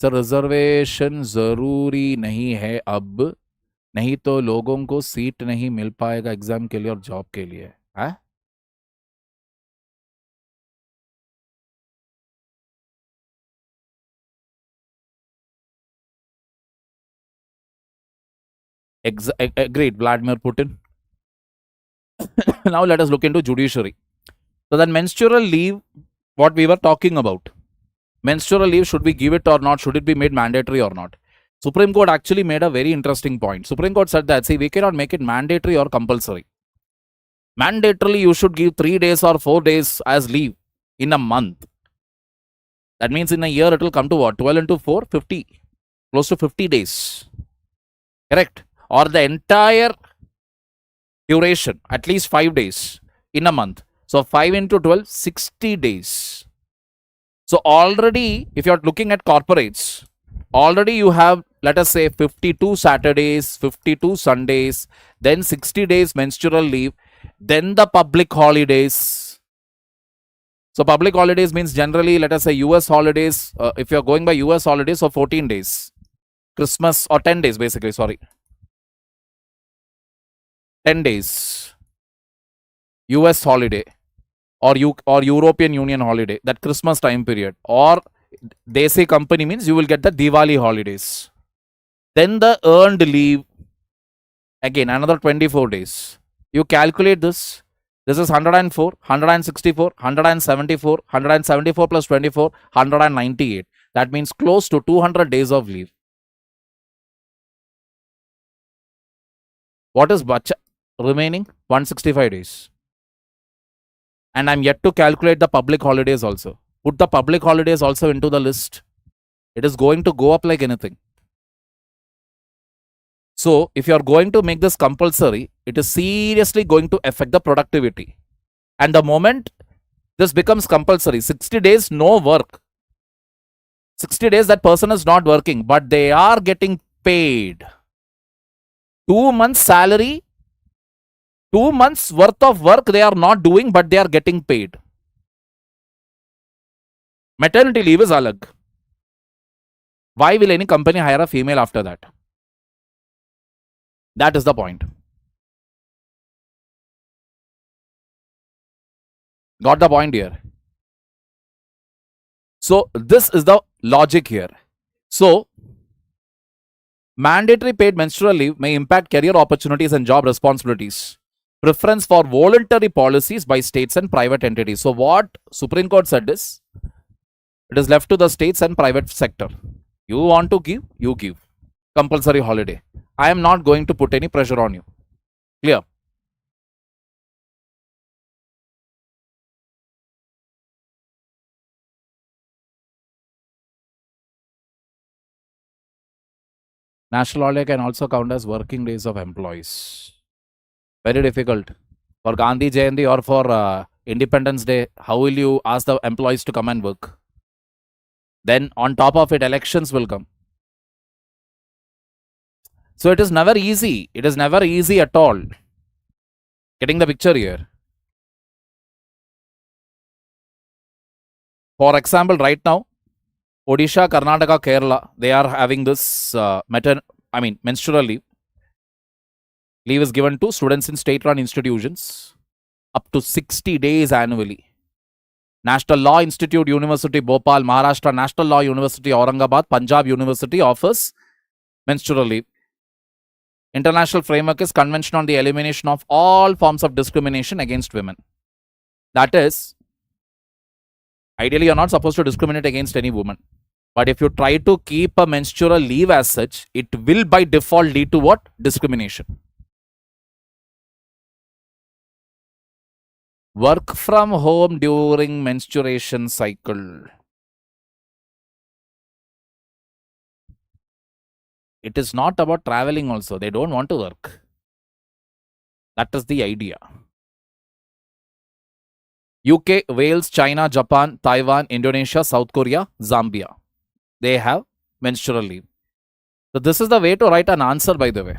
Sir reservation जरूरी नहीं है अब, नहीं तो लोगों को seat नहीं मिल पाएगा एग्जाम के लिए और जॉब के लिए. है? Agreed, Vladimir Putin. Now let us look into judiciary. So then menstrual leave, what we were talking about. Menstrual leave, should we give it or not? Should it be made mandatory or not? Supreme Court actually made a very interesting point. Supreme Court said that, see, we cannot make it mandatory or compulsory. Mandatorily, you should give 3 days or 4 days as leave in a month. That means in a year, it will come to what? 12 into 4, 50. Close to 50 days. Correct? Or the entire duration, at least 5 days in a month. So 5 into 12, 60 days. So already, if you're looking at corporates, already you have, let us say, 52 Saturdays, 52 Sundays, then 60 days menstrual leave, then the public holidays. So public holidays means generally, let us say, US holidays. If you're going by US holidays, so 14 days. Christmas, or 10 days basically, 10 days. US holiday. Or European Union holiday, that Christmas time period. Or they say company means you will get the Diwali holidays. Then the earned leave, again another 24 days. You calculate this. This is 104, 164, 174, 174 plus 24, 198. That means close to 200 days of leave. What is remaining? 165 days. And I'm yet to calculate the public holidays also. Put the public holidays also into the list. It is going to go up like anything. So, if you are going to make this compulsory, it is seriously going to affect the productivity. And the moment this becomes compulsory, 60 days no work. 60 days that person is not working, but they are getting paid. 2 months salary, 2 months worth of work they are not doing, but they are getting paid. Maternity leave is alag. Why will any company hire a female after that? That is the point. Got the point here? So, this is the logic here. So, mandatory paid menstrual leave may impact career opportunities and job responsibilities. Preference for voluntary policies by states and private entities. So what Supreme Court said is, it is left to the states and private sector. You want to give, you give. Compulsory holiday. I am not going to put any pressure on you. Clear? National holiday can also count as working days of employees. Very difficult. For Gandhi Jayanti or for Independence Day, how will you ask the employees to come and work? Then on top of it, elections will come. So it is never easy. It is never easy at all. Getting the picture here. For example, right now, Odisha, Karnataka, Kerala, they are having this menstrual leave. Leave is given to students in state-run institutions up to 60 days annually. National Law Institute, University, Bhopal, Maharashtra, National Law University, Aurangabad, Punjab University offers menstrual leave. International framework is Convention on the Elimination of all forms of discrimination against women. That is, ideally, you're not supposed to discriminate against any woman. But if you try to keep a menstrual leave as such, it will by default lead to what? Discrimination. Work from home during menstruation cycle. It is not about traveling also. They don't want to work. That is the idea. UK, Wales, China, Japan, Taiwan, Indonesia, South Korea, Zambia. They have menstrual leave. So this is the way to write an answer, by the way.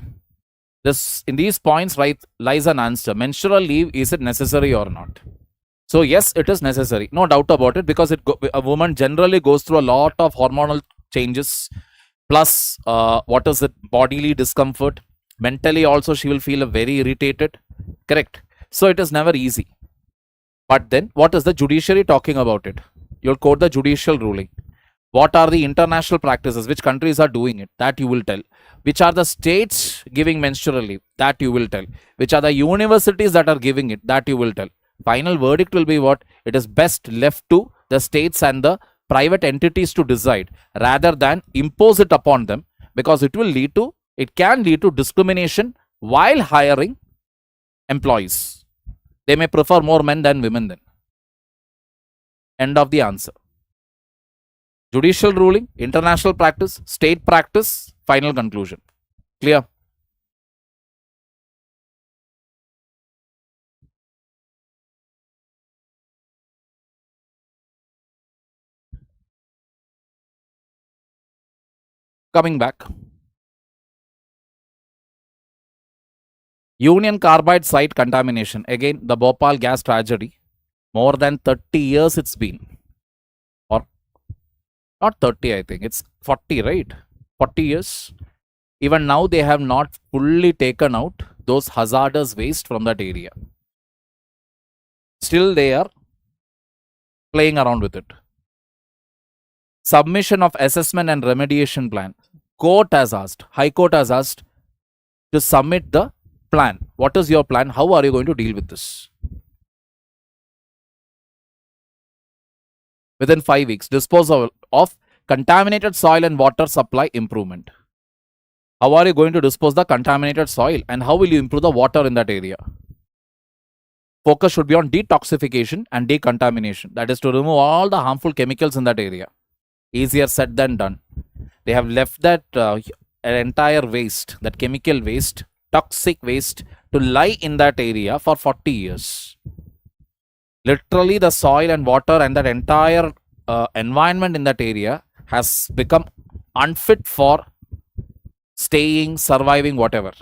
In these points lies an answer. Menstrual leave, is it necessary or not? So yes, it is necessary. No doubt about it, because a woman generally goes through a lot of hormonal changes. Plus, bodily discomfort. Mentally also, she will feel very irritated. Correct. So it is never easy. But then, what is the judiciary talking about it? You'll quote the judicial ruling. What are the international practices? Which countries are doing it? That you will tell. Which are the states giving menstrual leave? That you will tell. Which are the universities that are giving it? That you will tell. Final verdict will be what? It is best left to the states and the private entities to decide, rather than impose it upon them, because it can lead to discrimination while hiring employees. They may prefer more men than women then. End of the answer. Judicial ruling, international practice, state practice, final conclusion. Clear? Coming back. Union Carbide site contamination. Again, the Bhopal gas tragedy. More than 30 years it's been. Or not 30, I think. It's 40, right? 40 years. Even now, they have not fully taken out those hazardous waste from that area. Still, they are playing around with it. Submission of assessment and remediation plan. Court has asked, High Court has asked to submit the plan. What is your plan? How are you going to deal with this? Within 5 weeks, disposal of contaminated soil and water supply improvement. How are you going to dispose the contaminated soil, and how will you improve the water in that area? Focus should be on detoxification and decontamination. That is to remove all the harmful chemicals in that area. Easier said than done. They have left that entire waste, that chemical waste, toxic waste, to lie in that area for 40 years. Literally, the soil and water and that entire environment in that area has become unfit for staying, surviving, whatever.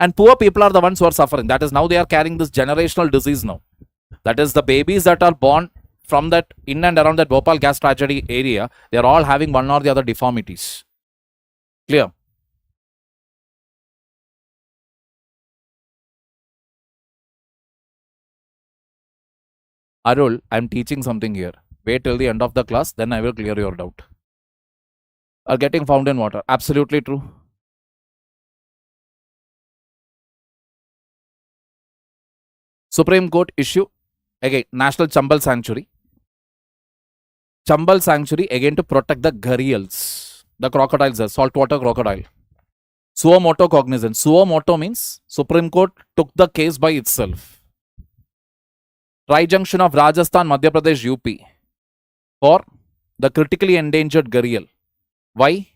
And poor people are the ones who are suffering. That is, now they are carrying this generational disease now. That is, the babies that are born from that in and around that Bhopal gas tragedy area, they are all having one or the other deformities. Clear? Arul, I am teaching something here. Wait till the end of the class, then I will clear your doubt. Are getting fountain water. Absolutely true. Supreme Court issue. Again, National Chambal Sanctuary. Chambal Sanctuary, again, to protect the gharials. The crocodiles, the saltwater crocodile. Suo moto cognizance. Suo moto means Supreme Court took the case by itself. Tri-junction of Rajasthan, Madhya Pradesh, UP for the critically endangered gharial. Why?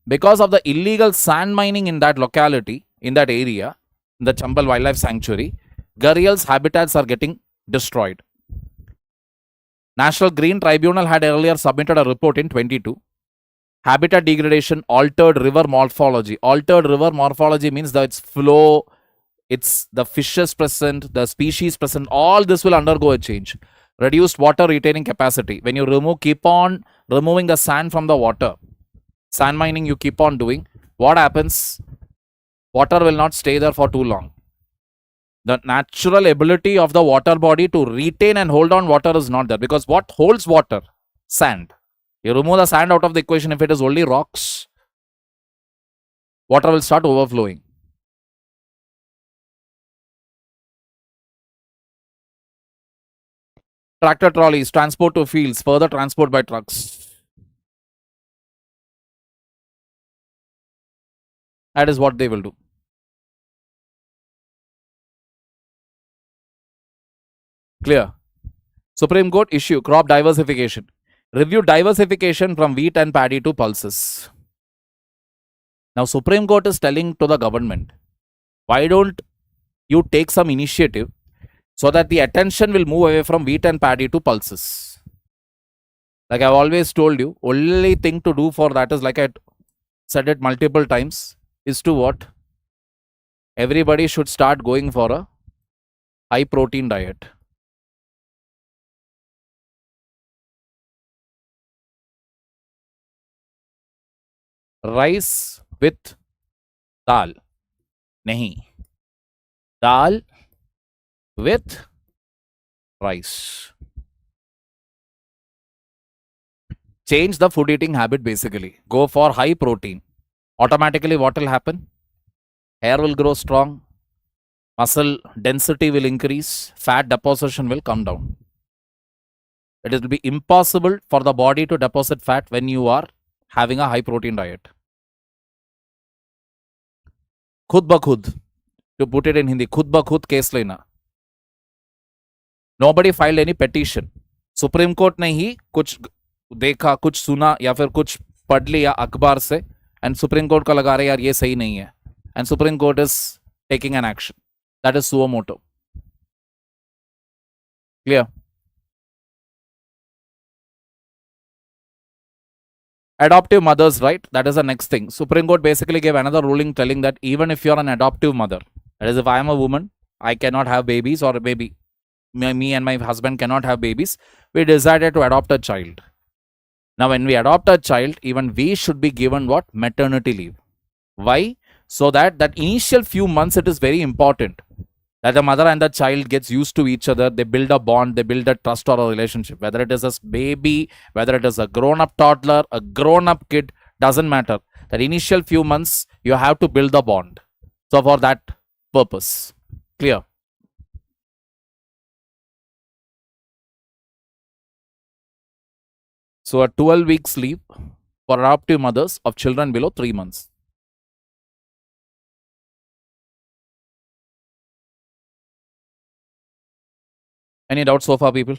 Because of the illegal sand mining in that locality, in that area, in the Chambal Wildlife Sanctuary, gharials' habitats are getting destroyed. National Green Tribunal had earlier submitted a report in 22. Habitat degradation, altered river morphology. Altered river morphology means that its flow, it's the fishes present, the species present, all this will undergo a change. Reduced water retaining capacity. When you keep on removing the sand from the water, sand mining you keep on doing, what happens? Water will not stay there for too long. The natural ability of the water body to retain and hold on water is not there, because what holds water? Sand. You remove the sand out of the equation, if it is only rocks, water will start overflowing. Tractor trolleys, transport to fields, further transport by trucks. That is what they will do. Clear? Supreme Court issue, crop diversification. Review diversification from wheat and paddy to pulses. Now, Supreme Court is telling to the government, why don't you take some initiative so that the attention will move away from wheat and paddy to pulses. Like I've always told you, only thing to do for that is, like I said it multiple times, is to what? Everybody should start going for a high protein diet. Rice with dal. Nahi. Dal with rice. Change the food eating habit basically. Go for high protein. Automatically what will happen? Hair will grow strong. Muscle density will increase. Fat deposition will come down. It will be impossible for the body to deposit fat when you are having a high protein diet. खुद ब खुद, to put it in Hindi, खुद ब खुद case लेना. Nobody filed any petition. Supreme court ने ही कुछ देखा, कुछ सुना या फिर कुछ पढ़ लिया अखबार से, एंड सुप्रीम कोर्ट को लगा रहे यार ये सही नहीं है, and supreme court is taking an action. That is suo motu. Clear? Adoptive mothers, right? That is the next thing. Supreme Court basically gave another ruling telling that even if you're an adoptive mother, that is, if I am a woman, I cannot have babies, or maybe me and my husband cannot have babies, we decided to adopt a child. Now, when we adopt a child, even we should be given what? Maternity leave. Why? So that initial few months, it is very important that the mother and the child gets used to each other. They build a bond, they build a trust or a relationship. Whether it is a baby, whether it is a grown-up toddler, a grown-up kid, doesn't matter. That initial few months, you have to build the bond. So for that purpose. Clear? So a 12 weeks leave for adoptive mothers of children below 3 months. Any doubts so far, people?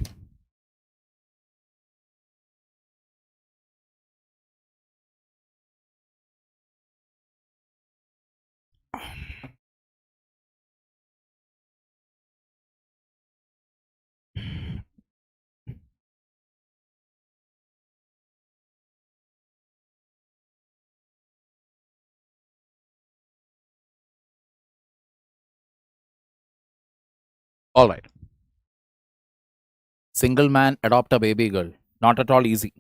All right. Single man adopt a baby girl. Not at all easy.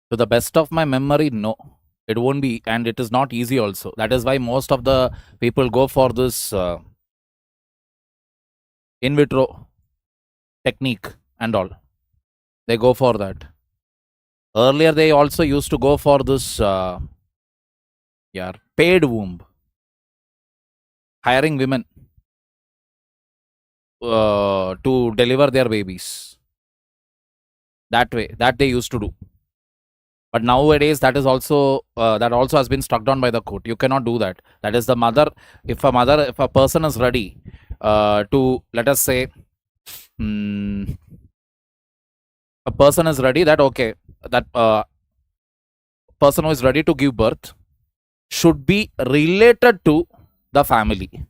To the best of my memory, no. It won't be, and it is not easy also. That is why most of the people go for this in vitro technique and all. They go for that. Earlier, they also used to go for this paid womb. Hiring women to deliver their babies. That way, that they used to do. But nowadays, that also has been struck down by the court. You cannot do that. That is the mother. If a person is ready to, let us say, a person is ready that, okay, that person who is ready to give birth should be related to the family.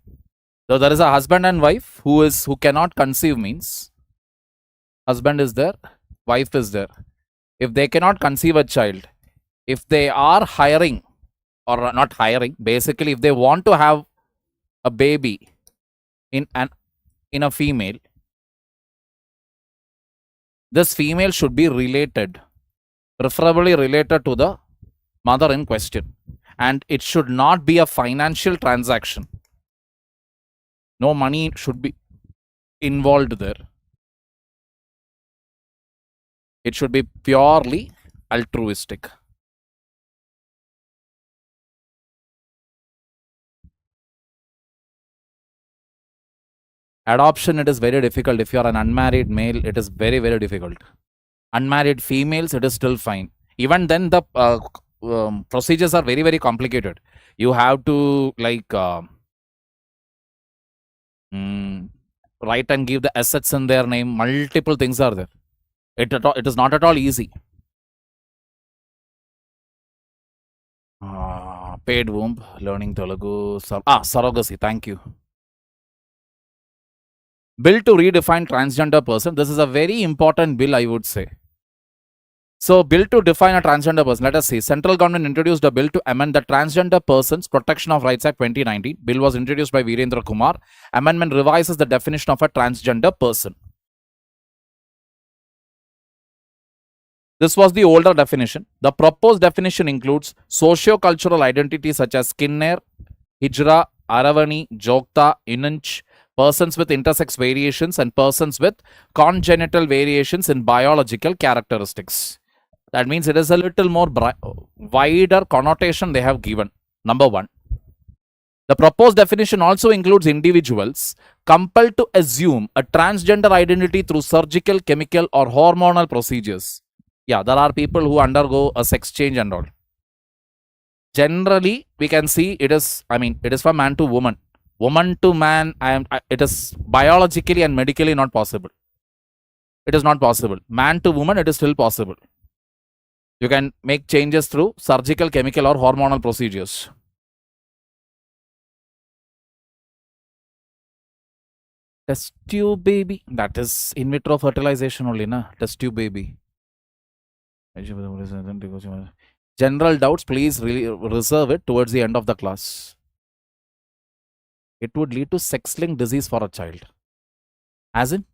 So there is a husband and wife who cannot conceive, means husband is there, wife is there. if they cannot conceive a child, if they are hiring or not hiring, basically if they want to have a baby in a female, this female should be related, preferably related to the mother in question, and it should not be a financial transaction. No money should be involved there. It should be purely altruistic. Adoption, it is very difficult. If you are an unmarried male, it is very, very difficult. Unmarried females, it is still fine. Even then, the procedures are very, very complicated. You have to write and give the assets in their name. Multiple things are there. It is not at all easy. Paid womb, learning Telugu. Surrogacy. Thank you. Bill to redefine transgender person. This is a very important bill, I would say. So, bill to define a transgender person. Let us see. Central government introduced a bill to amend the Transgender Persons Protection of Rights Act 2019. Bill was introduced by Virendra Kumar. Amendment revises the definition of a transgender person. This was the older definition. The proposed definition includes socio-cultural identities such as Skinner, Hijra, Aravani, Jokta, Inunch, persons with intersex variations, and persons with congenital variations in biological characteristics. That means it is a little more wider connotation they have given. Number one. The proposed definition also includes individuals compelled to assume a transgender identity through surgical, chemical, or hormonal procedures. Yeah, there are people who undergo a sex change and all. Generally, we can see it is from man to woman. Woman to man, it is biologically and medically not possible. It is not possible. Man to woman, it is still possible. You can make changes through surgical, chemical, or hormonal procedures. Test tube baby. That is in vitro fertilization only, na? Test tube baby. General doubts, please reserve it towards the end of the class. It would lead to sex-linked disease for a child. As in?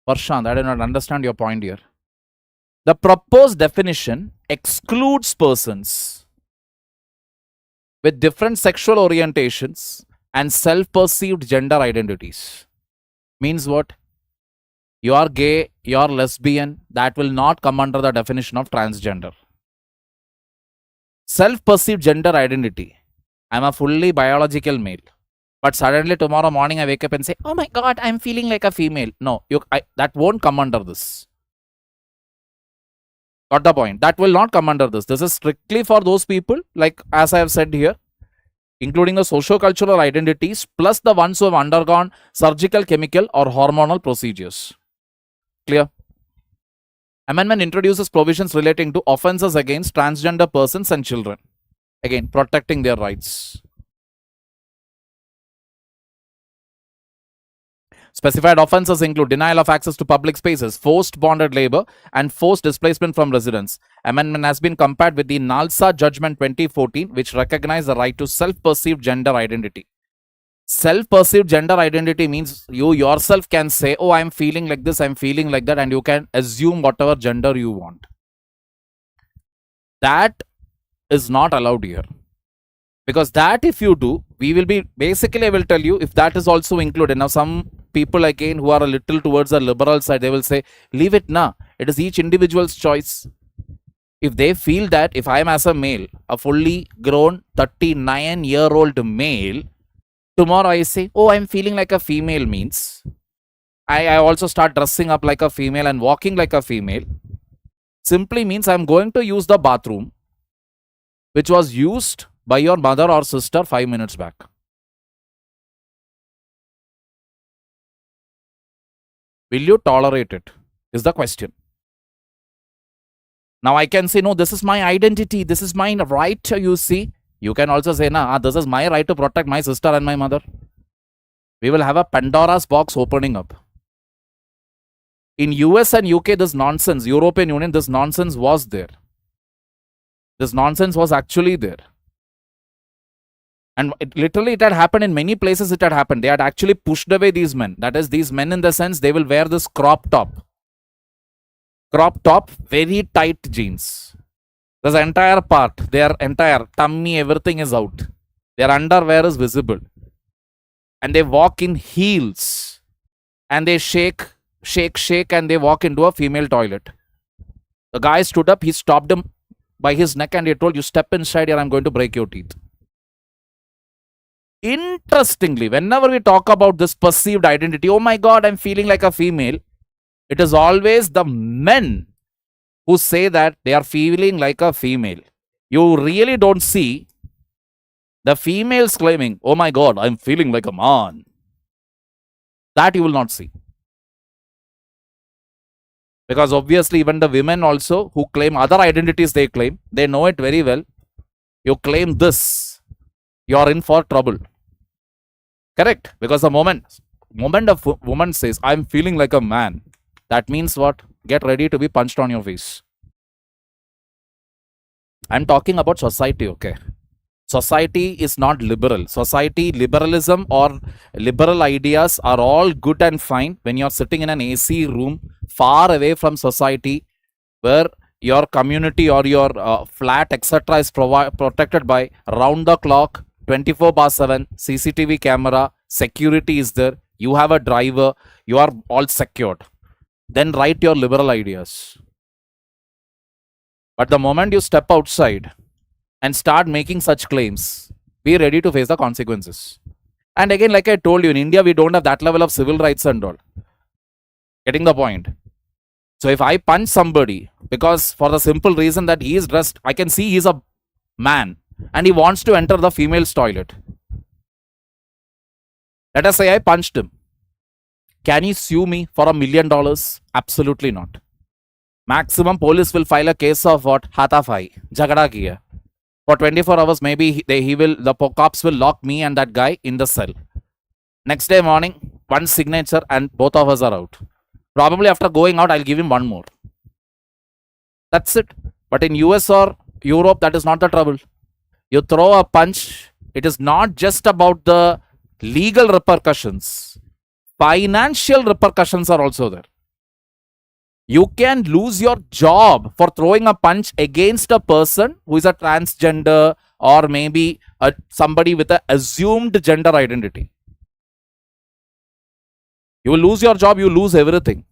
Parshant, I do not understand your point here. The proposed definition excludes persons with different sexual orientations and self-perceived gender identities. Means what? You are gay, you are lesbian, that will not come under the definition of transgender. Self-perceived gender identity. I'm a fully biological male. But suddenly tomorrow morning I wake up and say, oh my God, I'm feeling like a female. No, that won't come under this. Got the point? That will not come under this. This is strictly for those people, like as I have said here, including the socio-cultural identities plus the ones who have undergone surgical, chemical, or hormonal procedures. Clear? Amendment introduces provisions relating to offences against transgender persons and children. Again, protecting their rights. Specified offences include denial of access to public spaces, forced bonded labour, and forced displacement from residence. Amendment has been compared with the NALSA Judgment 2014, which recognized the right to self-perceived gender identity. Self-perceived gender identity means you yourself can say, oh, I'm feeling like this, I'm feeling like that, and you can assume whatever gender you want. That is not allowed here. Because that if you do, we will be, basically I will tell you, if that is also included. Now some people again who are a little towards the liberal side, they will say, leave it now. It is each individual's choice. If they feel that if I am as a male, a fully grown 39-year-old male, tomorrow I say, oh, I'm feeling like a female means, I also start dressing up like a female and walking like a female, simply means I'm going to use the bathroom, which was used by your mother or sister 5 minutes back. Will you tolerate it? Is the question. Now I can say, no, this is my identity, this is my right, you see. You can also say, nah, this is my right to protect my sister and my mother. We will have a Pandora's box opening up. In US and UK, this nonsense, European Union, this nonsense was there. This nonsense was actually there. And literally it had happened in many places. It had happened. They had actually pushed away these men. That is, these men in the sense they will wear this crop top, very tight jeans. This entire part, their entire tummy, everything is out. Their underwear is visible. And they walk in heels. And they shake, and they walk into a female toilet. The guy stood up, he stopped him by his neck and he told, you step inside here, I'm going to break your teeth. Interestingly, whenever we talk about this perceived identity, oh my God, I'm feeling like a female, it is always the men who say that they are feeling like a female. You really don't see the females claiming, oh my God, I'm feeling like a man. That you will not see. Because obviously even the women also who claim other identities they claim, they know it very well. You claim this, you're in for trouble. Correct? Because the moment a woman says, I'm feeling like a man, that means what? Get ready to be punched on your face. I'm talking about society, okay? Society is not liberal. Society, liberalism or liberal ideas are all good and fine when you're sitting in an AC room far away from society where your community or your flat, etc. is protected by round-the-clock, 24/7 CCTV camera, security is there, you have a driver, you are all secured. Then write your liberal ideas. But the moment you step outside and start making such claims, be ready to face the consequences. And again, like I told you, in India, we don't have that level of civil rights and all. Getting the point? So if I punch somebody, because for the simple reason that he is dressed, I can see he's a man and he wants to enter the female's toilet. Let us say I punched him. Can he sue me for $1 million? Absolutely not. Maximum police will file a case of what? Hatafai, jagada kiya. For 24 hours, maybe the cops will lock me and that guy in the cell. Next day morning, one signature and both of us are out. Probably after going out, I'll give him one more. That's it. But in US or Europe, that is not the trouble. You throw a punch, it is not just about the legal repercussions. Financial repercussions are also there. You can lose your job for throwing a punch against a person who is a transgender or maybe somebody with an assumed gender identity. You will lose your job, you lose everything.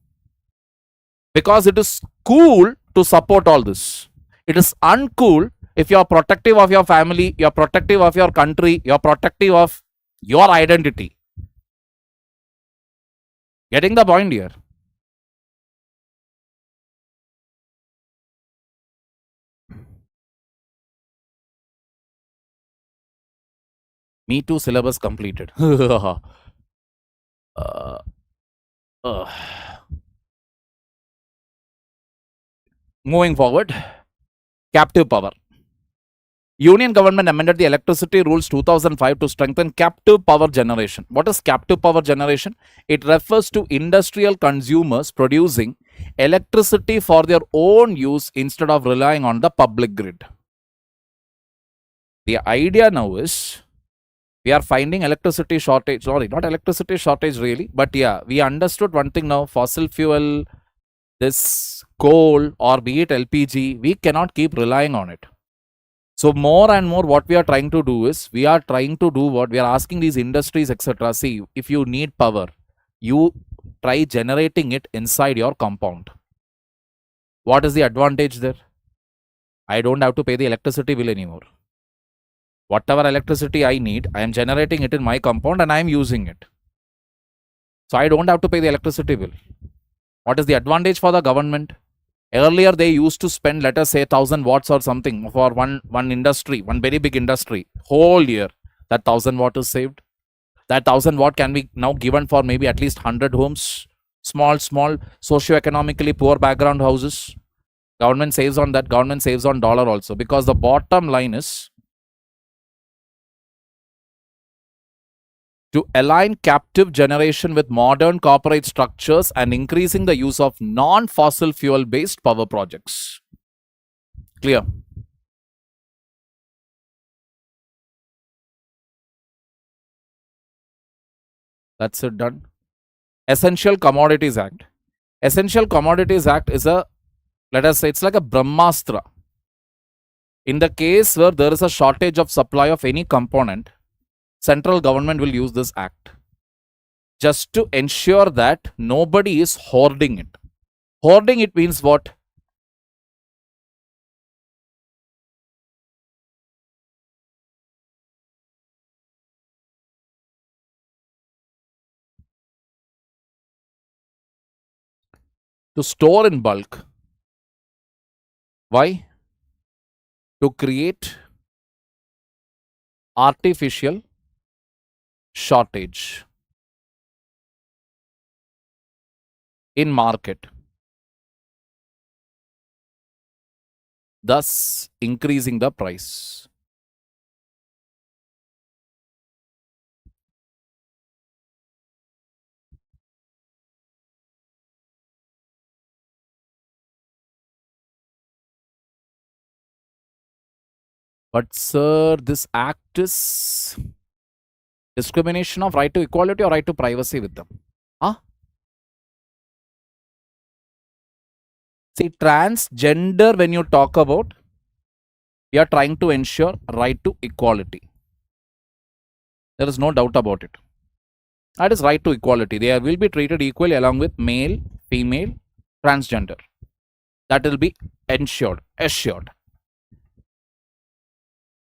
Because it is cool to support all this. It is uncool if you are protective of your family, you are protective of your country, you are protective of your identity. Getting the point here? Me too, syllabus completed. Moving forward, captive power. Union government amended the electricity rules 2005 to strengthen captive power generation. What is captive power generation? It refers to industrial consumers producing electricity for their own use instead of relying on the public grid. The idea now is we are finding electricity shortage. Sorry, not electricity shortage really, but yeah, we understood one thing now. Fossil fuel, this coal or be it LPG, we cannot keep relying on it. So more and more what we are trying to do is, we are asking these industries, etc. See, if you need power, you try generating it inside your compound. What is the advantage there? I don't have to pay the electricity bill anymore. Whatever electricity I need, I am generating it in my compound and I am using it. So I don't have to pay the electricity bill. What is the advantage for the government? Earlier, they used to spend, let us say, 1,000 watts or something for one industry, one very big industry. Whole year, that 1,000 watt is saved. That 1,000 watt can be now given for maybe at least 100 homes. Small, socio-economically poor background houses. Government saves on that. Government saves on dollar also. Because the bottom line is, to align captive generation with modern corporate structures and increasing the use of non-fossil fuel based power projects. Clear? That's it, done. Essential Commodities Act. Essential Commodities Act is a, let us say, it's like a Brahmastra. In the case where there is a shortage of supply of any component, central government will use this act just to ensure that nobody is hoarding it. Hoarding it means what? To store in bulk. Why? To create artificial shortage in market, thus increasing the price. But sir, this act is discrimination of right to equality or right to privacy with them. Huh? See, transgender, when you talk about, we are trying to ensure right to equality. There is no doubt about it. That is right to equality. They will be treated equally along with male, female, transgender. That will be ensured, assured.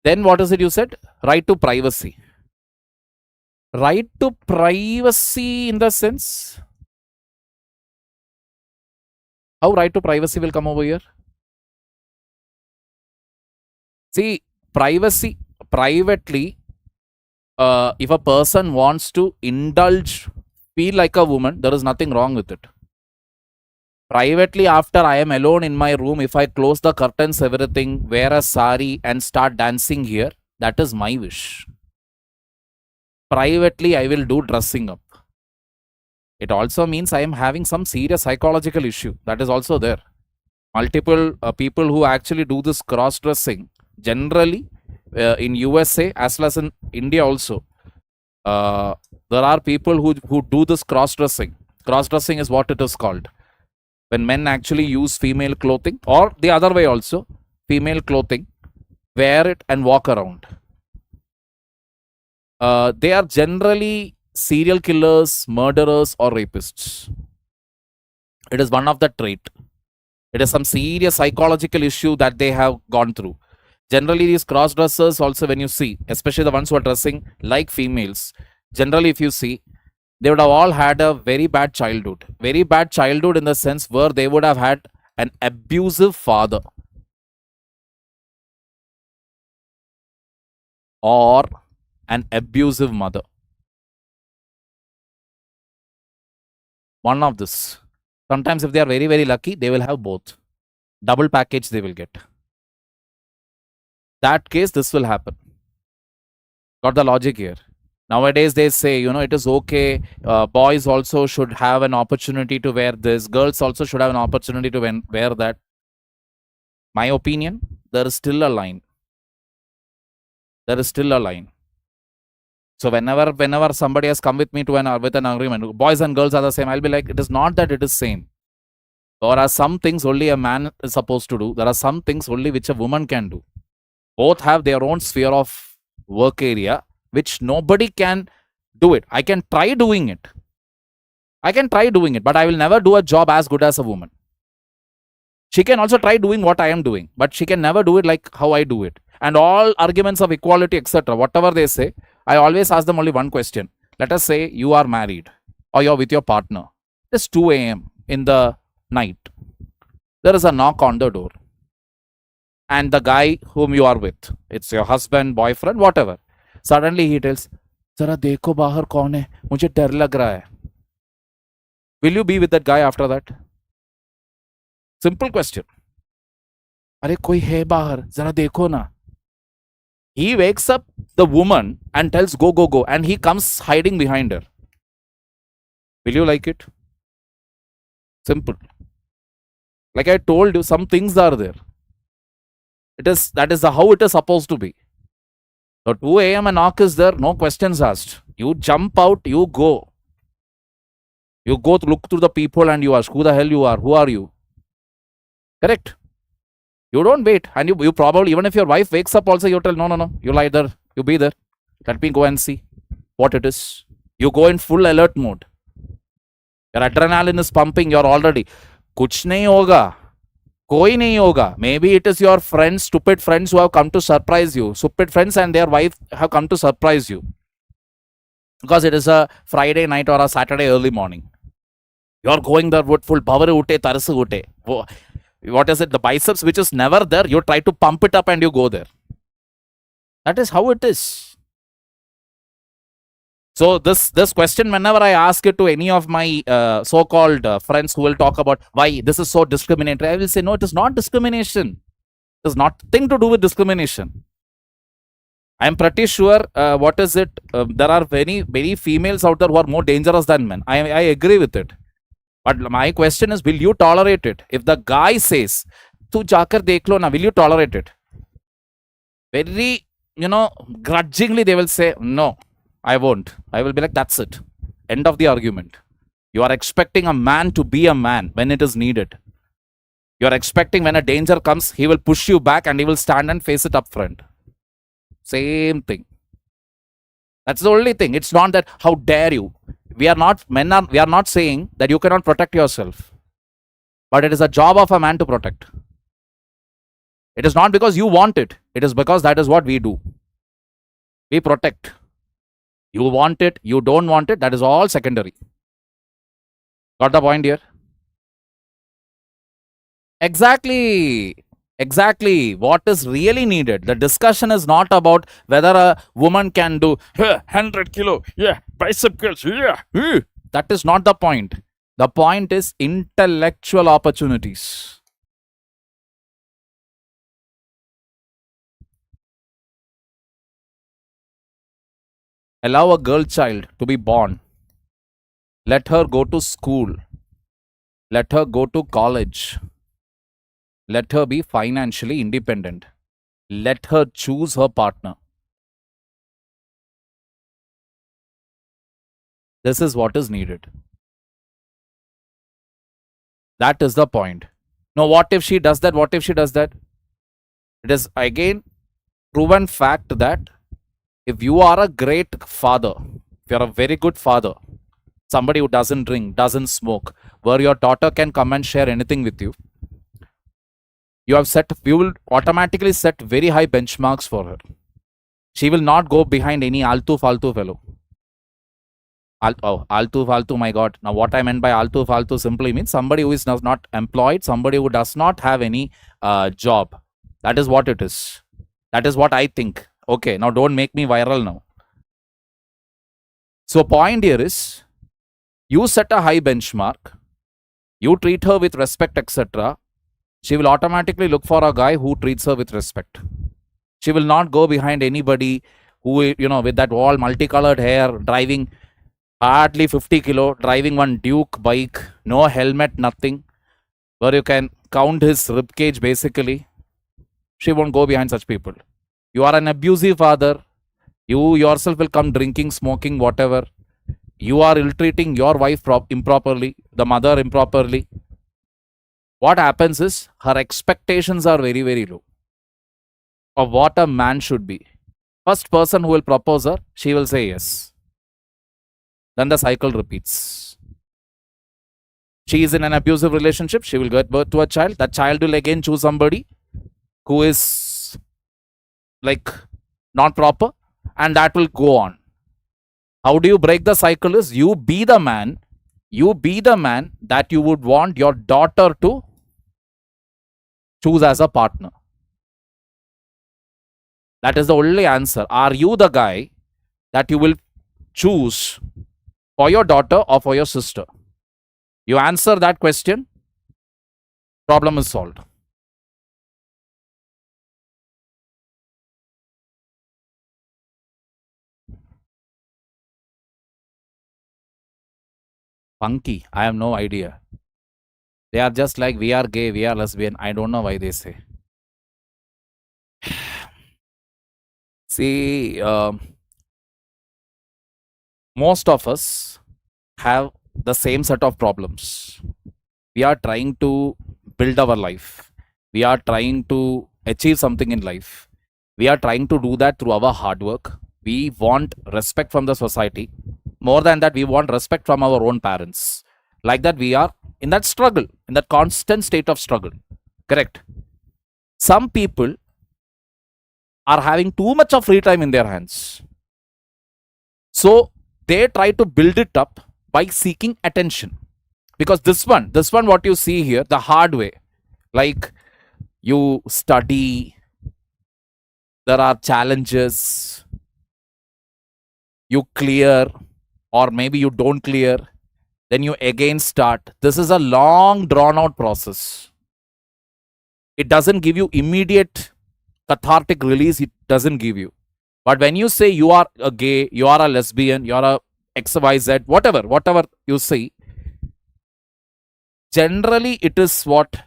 Then what is it you said? Right to privacy. Right to privacy in the sense, how right to privacy will come over here? See, privacy, privately, if a person wants to indulge, feel like a woman, there is nothing wrong with it. Privately, after I am alone in my room, if I close the curtains, everything, wear a sari and start dancing here, that is my wish. Privately, I will do dressing up. It also means I am having some serious psychological issue. That is also there. Multiple people who actually do this cross-dressing, generally in USA as well as in India also, there are people who do this cross-dressing. Cross-dressing is what it is called. When men actually use female clothing, or the other way also, female clothing, wear it and walk around. They are generally serial killers, murderers, or rapists. It is one of the trait. It is some serious psychological issue that they have gone through. Generally, these cross-dressers also, when you see, especially the ones who are dressing like females, generally if you see, they would have all had a very bad childhood. Very bad childhood in the sense where they would have had an abusive father or an abusive mother. One of this. Sometimes if they are very, very lucky, they will have both. Double package they will get. That case, this will happen. Got the logic here? Nowadays, they say, it is okay. Boys also should have an opportunity to wear this. Girls also should have an opportunity to wear that. My opinion, there is still a line. There is still a line. So whenever somebody has come with me to with an agreement, boys and girls are the same, I'll be like, it is not that it is same. There are some things only a man is supposed to do. There are some things only which a woman can do. Both have their own sphere of work area, which nobody can do it. I can try doing it. But I will never do a job as good as a woman. She can also try doing what I am doing, but she can never do it like how I do it. And all arguments of equality, etc., whatever they say, I always ask them only one question. Let us say you are married or you're with your partner. It's 2 a.m. in the night. There is a knock on the door. And the guy whom you are with, it's your husband, boyfriend, whatever. Suddenly he tells, "Zara dekho bahar kaun hai? Mujhe डर लग रहा है." Will you be with that guy after that? Simple question. अरे कोई है बाहर, जरा देखो ना. He wakes up the woman and tells, go, go, go. And he comes hiding behind her. Will you like it? Simple. Like I told you, some things are there. That is how it is supposed to be. So 2 a.m. a knock is there, no questions asked. You jump out, you go. You go to look through the people and you ask, who the hell you are? Who are you? Correct? You don't wait. And you probably, even if your wife wakes up also, you tell, no. You lie there. You be there. Let me go and see what it is. You go in full alert mode. Your adrenaline is pumping. You're already, kuch nahi hoga. Koi nahi hoga. Maybe it is your friends, stupid friends who have come to surprise you. Stupid friends and their wife have come to surprise you. Because it is a Friday night or a Saturday early morning. You're going there with full power ute, tarasu ute. What is it? The biceps which is never there, you try to pump it up and you go there. That is how it is. So this question, whenever I ask it to any of my so-called friends who will talk about why this is so discriminatory, I will say, no, it is not discrimination. It has nothing to do with discrimination. I am pretty sure, what is it? There are many females out there who are more dangerous than men. I agree with it. But my question is, will you tolerate it? If the guy says, tu jaakar dekh lo na, will you tolerate it? Very, grudgingly they will say, no, I won't. I will be like, that's it. End of the argument. You are expecting a man to be a man when it is needed. You are expecting when a danger comes, he will push you back and he will stand and face it up front. Same thing. That's the only thing. It's not that, how dare you? We are not saying that you cannot protect yourself. But it is a job of a man to protect. It is not because you want it. It is because that is what we do. We protect. You want it, you don't want it, that is all secondary. Got the point here? Exactly. What is really needed. The discussion is not about whether a woman can do 100 kilo, bicep curls, That is not the point. The point is intellectual opportunities. Allow a girl child to be born. Let her go to school. Let her go to college. Let her be financially independent. Let her choose her partner. This is what is needed. That is the point. Now, what if she does that? What if she does that? It is again proven fact that if you are a great father, if you are a very good father, somebody who doesn't drink, doesn't smoke, where your daughter can come and share anything with you, you will automatically set very high benchmarks for her. She will not go behind any altu faltu fellow. Altu faltu, my God. Now, what I meant by altu faltu simply means somebody who is not employed, somebody who does not have any job. That is what it is. That is what I think. Okay, now don't make me viral now. So, point here is, you set a high benchmark, you treat her with respect, etc. She will automatically look for a guy who treats her with respect. She will not go behind anybody who, with that all multicolored hair, driving hardly 50 kilo, driving one Duke bike, no helmet, nothing, where you can count his ribcage basically. She won't go behind such people. You are an abusive father. You yourself will come drinking, smoking, whatever. You are ill-treating your wife improperly, the mother improperly. What happens is, her expectations are very, very low of what a man should be. First person who will propose her, she will say yes. Then the cycle repeats. She is in an abusive relationship. She will give birth to a child. That child will again choose somebody who is like not proper, and that will go on. How do you break the cycle? Is you be the man that you would want your daughter to choose as a partner. That is the only answer. Are you the guy that you will choose for your daughter or for your sister? You answer that question, problem is solved. Punky. I have no idea. They are just like, we are gay, we are lesbian. I don't know why they say. See, most of us have the same set of problems. We are trying to build our life. We are trying to achieve something in life. We are trying to do that through our hard work. We want respect from the society. More than that, we want respect from our own parents. Like that, we are in that struggle, in that constant state of struggle. Correct. Some people are having too much of free time in their hands. So they try to build it up by seeking attention. Because this one, what you see here, the hard way, like you study, there are challenges, you clear, or maybe you don't clear, then you again start. This is a long drawn out process. It doesn't give you immediate cathartic release, it doesn't give you. But when you say you are a gay, you are a lesbian, you are a XYZ, whatever you say, generally it is what?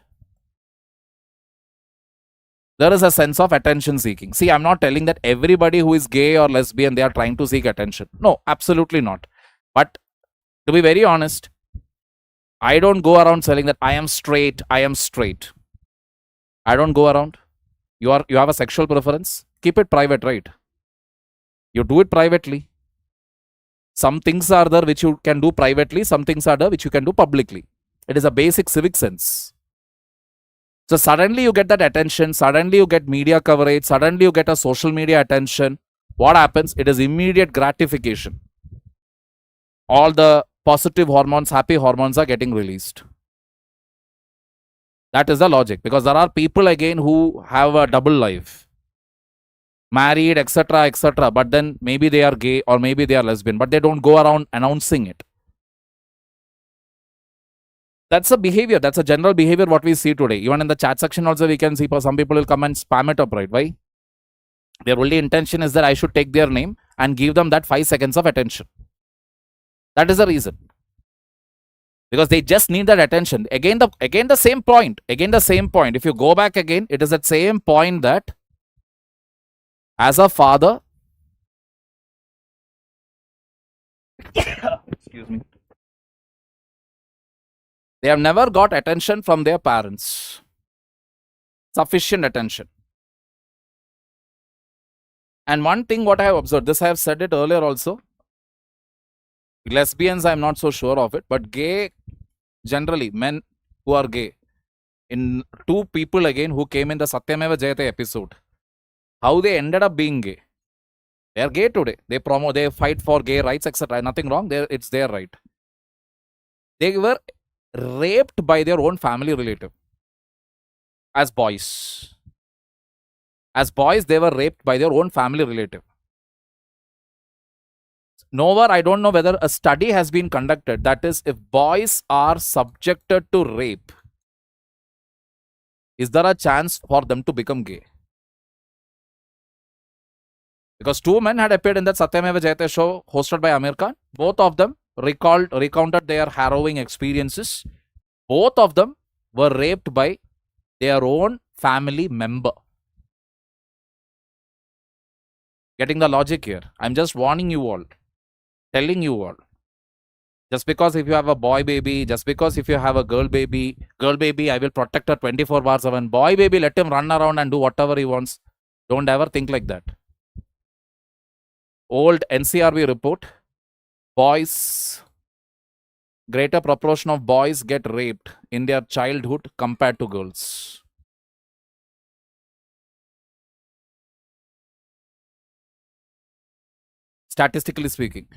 There is a sense of attention seeking. See, I'm not telling that everybody who is gay or lesbian, they are trying to seek attention. No, absolutely not. But to be very honest, I don't go around saying that I am straight, I am straight. I don't go around. You have a sexual preference, keep it private, right? You do it privately. Some things are there which you can do privately, some things are there which you can do publicly. It is a basic civic sense. So suddenly you get that attention, suddenly you get media coverage, suddenly you get a social media attention. What happens? It is immediate gratification. All the positive hormones, happy hormones are getting released. That is the logic, because there are people again who have a double life, married, etc., but then maybe they are gay or maybe they are lesbian, but they don't go around announcing it. That's a behavior, that's a general behavior what we see today. Even in the chat section also we can see some people will come and spam it up, right? Why? Their only intention is that I should take their name and give them that 5 seconds of attention. That is the reason. Because they just need that attention. Again the same point. If you go back again, it is that same point that as a father, excuse me, they have never got attention from their parents. Sufficient attention. And one thing what I have observed, this I have said it earlier also, lesbians I am not so sure of it, but gay, generally men who are gay, in two people again who came in the Satyameva Jayate episode, how they ended up being gay. They are gay today. They fight for gay rights, etc. Nothing wrong. It's their right. They were raped by their own family relative as boys. As boys, they were raped by their own family relative. Nowhere, I don't know whether a study has been conducted, that is, if boys are subjected to rape, is there a chance for them to become gay? Because two men had appeared in that Satyameva Jayate show hosted by Amir Khan. Both of them recounted their harrowing experiences. Both of them were raped by their own family member. Getting the logic here? I'm just warning you all, telling you all. Just because if you have a boy baby, just because if you have a girl baby, I will protect her 24 hours. Boy baby, let him run around and do whatever he wants. Don't ever think like that. Old NCRB report, boys, greater proportion of boys get raped in their childhood compared to girls. Statistically speaking.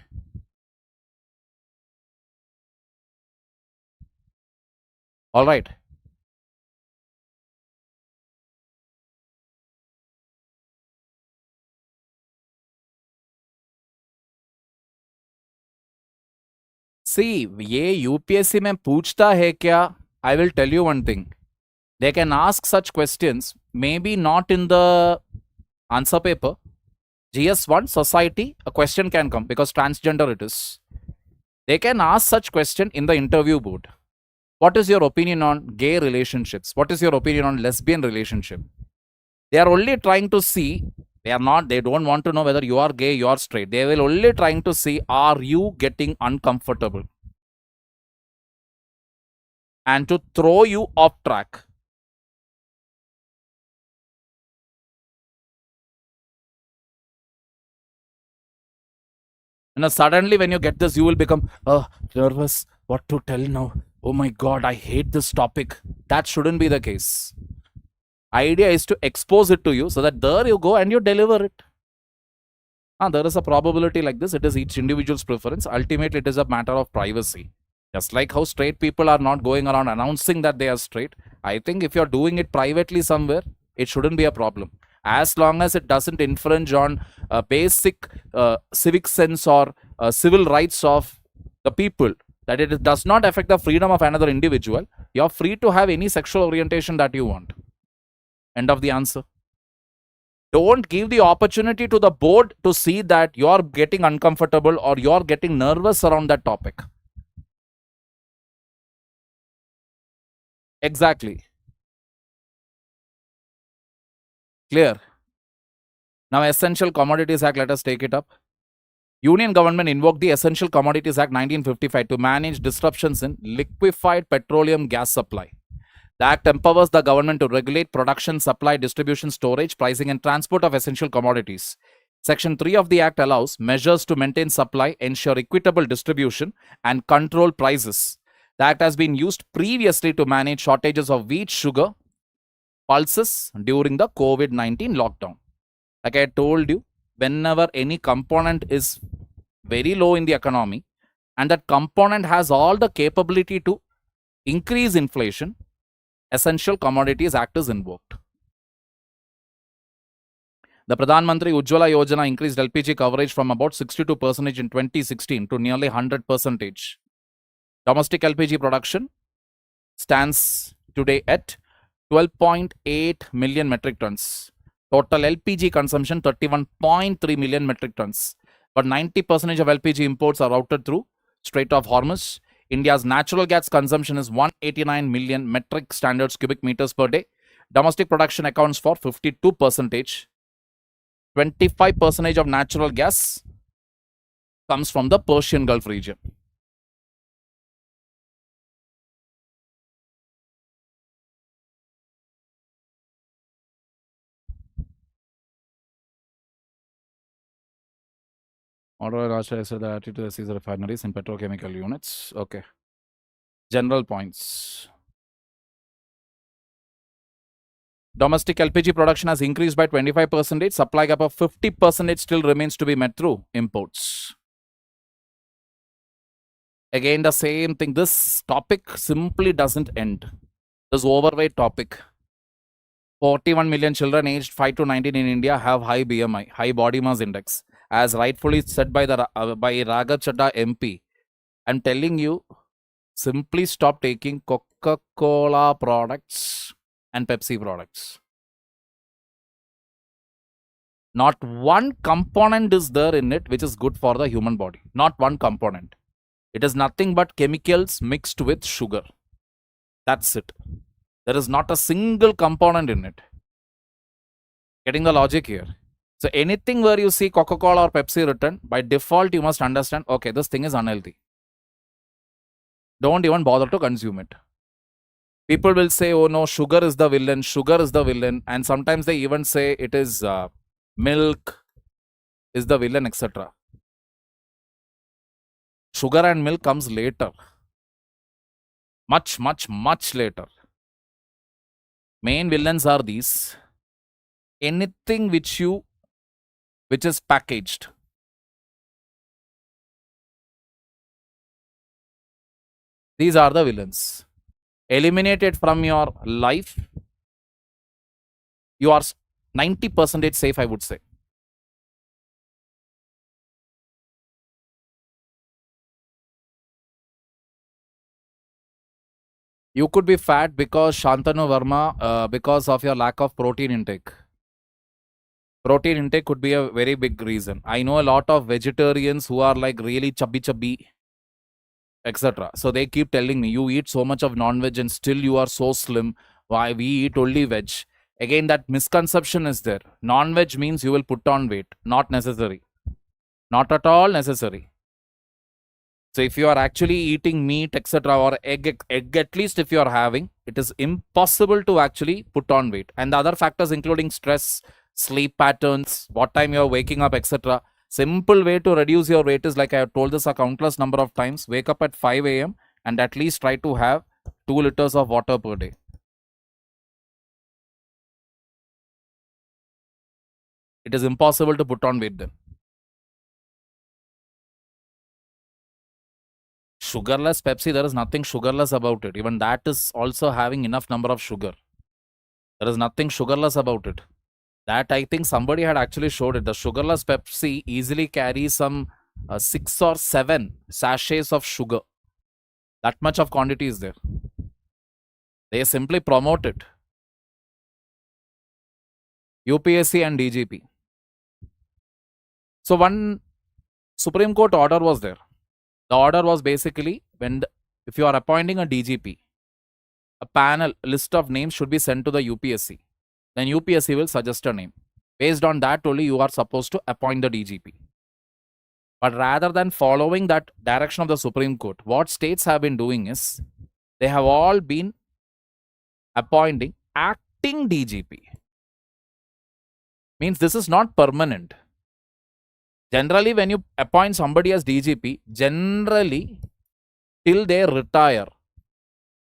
All right. See, ये UPSC में पूछता है क्या? I will tell you one thing. They can ask such questions, maybe not in the answer paper. GS1, society, a question can come because transgender it is. They can ask such question in the interview board. What is your opinion on gay relationships? What is your opinion on lesbian relationship? They are only trying to see, they don't want to know whether you are gay, you are straight. They will only trying to see, are you getting uncomfortable? And to throw you off track. And suddenly when you get this, you will become nervous. What to tell now? Oh my God, I hate this topic. That shouldn't be the case. Idea is to expose it to you so that there you go and you deliver it. There is a probability like this. It is each individual's preference. Ultimately, it is a matter of privacy. Just like how straight people are not going around announcing that they are straight. I think if you're doing it privately somewhere, it shouldn't be a problem. As long as it doesn't infringe on basic civic sense or civil rights of the people, that it does not affect the freedom of another individual, you're free to have any sexual orientation that you want. End of the answer. Don't give the opportunity to the board to see that you're getting uncomfortable or you're getting nervous around that topic. Exactly. Clear. Now, Essential Commodities Act, let us take it up. Union government invoked the Essential Commodities Act 1955 to manage disruptions in liquefied petroleum gas supply. The Act empowers the government to regulate production, supply, distribution, storage, pricing, and transport of essential commodities. Section 3 of the Act allows measures to maintain supply, ensure equitable distribution, and control prices. The Act has been used previously to manage shortages of wheat, sugar, pulses during the COVID-19 lockdown. Like I told you, whenever any component is very low in the economy and that component has all the capability to increase inflation, Essential Commodities Act is invoked. The Pradhan Mantri Ujjwala Yojana increased LPG coverage from about 62% in 2016 to nearly 100%. Domestic LPG production stands today at 12.8 million metric tons. Total LPG consumption 31.3 million metric tons. But 90% of LPG imports are routed through Strait of Hormuz. India's natural gas consumption is 189 million metric standard cubic meters per day. Domestic production accounts for 52%. 25% of natural gas comes from the Persian Gulf region. Order Rajasthan the attitude to the refineries and petrochemical units. Okay. General points. Domestic LPG production has increased by 25%. Supply gap of 50% still remains to be met through imports. Again, the same thing. This topic simply doesn't end. This overweight topic. 41 million children aged 5 to 19 in India have high BMI, high body mass index, as rightfully said by Raghav Chadha MP. I'm telling you, simply stop taking Coca-Cola products and Pepsi products. Not one component is there in it which is good for the human body. Not one component. It is nothing but chemicals mixed with sugar. That's it. There is not a single component in it. Getting the logic here. So anything where you see Coca-Cola or Pepsi written, by default you must understand, okay, this thing is unhealthy. Don't even bother to consume it. People will say, oh no, sugar is the villain, sugar is the villain. And sometimes they even say it is milk is the villain, etc. Sugar and milk comes later. Much, much, much later. Main villains are these. Anything which is packaged. These are the villains. Eliminate it from your life. You are 90% safe, I would say. You could be fat because Shantanu Verma, because of your lack of protein intake. Protein intake could be a very big reason. I know a lot of vegetarians who are like really chubby. etc. So they keep telling me, you eat so much of non-veg and still you are so slim. Why we eat only veg? Again, that misconception is there. Non-veg means you will put on weight. Not necessary. Not at all necessary. So if you are actually eating meat, etc., or egg at least if you are having, it is impossible to actually put on weight. And the other factors including stress, sleep patterns, what time you are waking up, etc. Simple way to reduce your weight is, like I have told this a countless number of times, wake up at 5 a.m. and at least try to have 2 liters of water per day. It is impossible to put on weight then. Sugarless Pepsi, there is nothing sugarless about it. Even that is also having enough number of sugar. There is nothing sugarless about it. That I think somebody had actually showed it. The sugarless Pepsi easily carries some 6 or 7 sachets of sugar. That much of quantity is there. They simply promote it. UPSC and DGP. So one Supreme Court order was there. The order was basically, if you are appointing a DGP, a panel list of names should be sent to the UPSC. Then UPSC will suggest a name. Based on that only you are supposed to appoint the DGP. But rather than following that direction of the Supreme Court, what states have been doing is, they have all been appointing acting DGP. Means this is not permanent. Generally, when you appoint somebody as DGP, generally till they retire,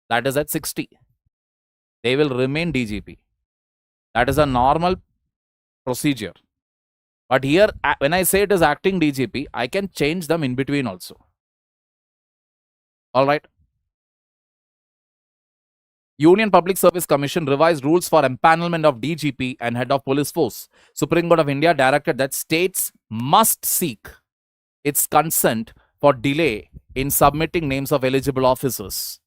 that is at 60, they will remain DGP. That is a normal procedure. But here, when I say it is acting DGP, I can change them in between also. All right. Union Public Service Commission revised rules for empanelment of DGP and head of police force. Supreme Court of India directed that states must seek its consent for delay in submitting names of eligible officers.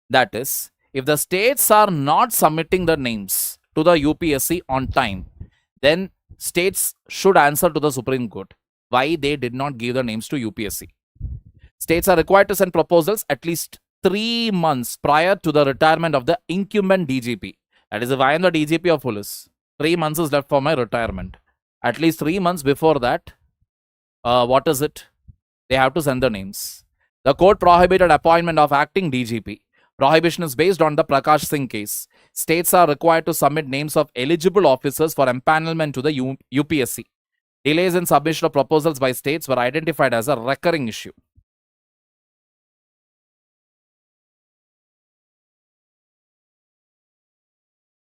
That is, if the states are not submitting the names to the UPSC on time, then states should answer to the Supreme Court why they did not give the names to UPSC. States are required to send proposals at least 3 months prior to the retirement of the incumbent DGP. That is, if I am the DGP of police, 3 months is left for my retirement. At least 3 months before that, they have to send the names. The court prohibited appointment of acting DGP. Prohibition is based on the Prakash Singh case. States are required to submit names of eligible officers for empanelment to the UPSC. Delays in submission of proposals by states were identified as a recurring issue.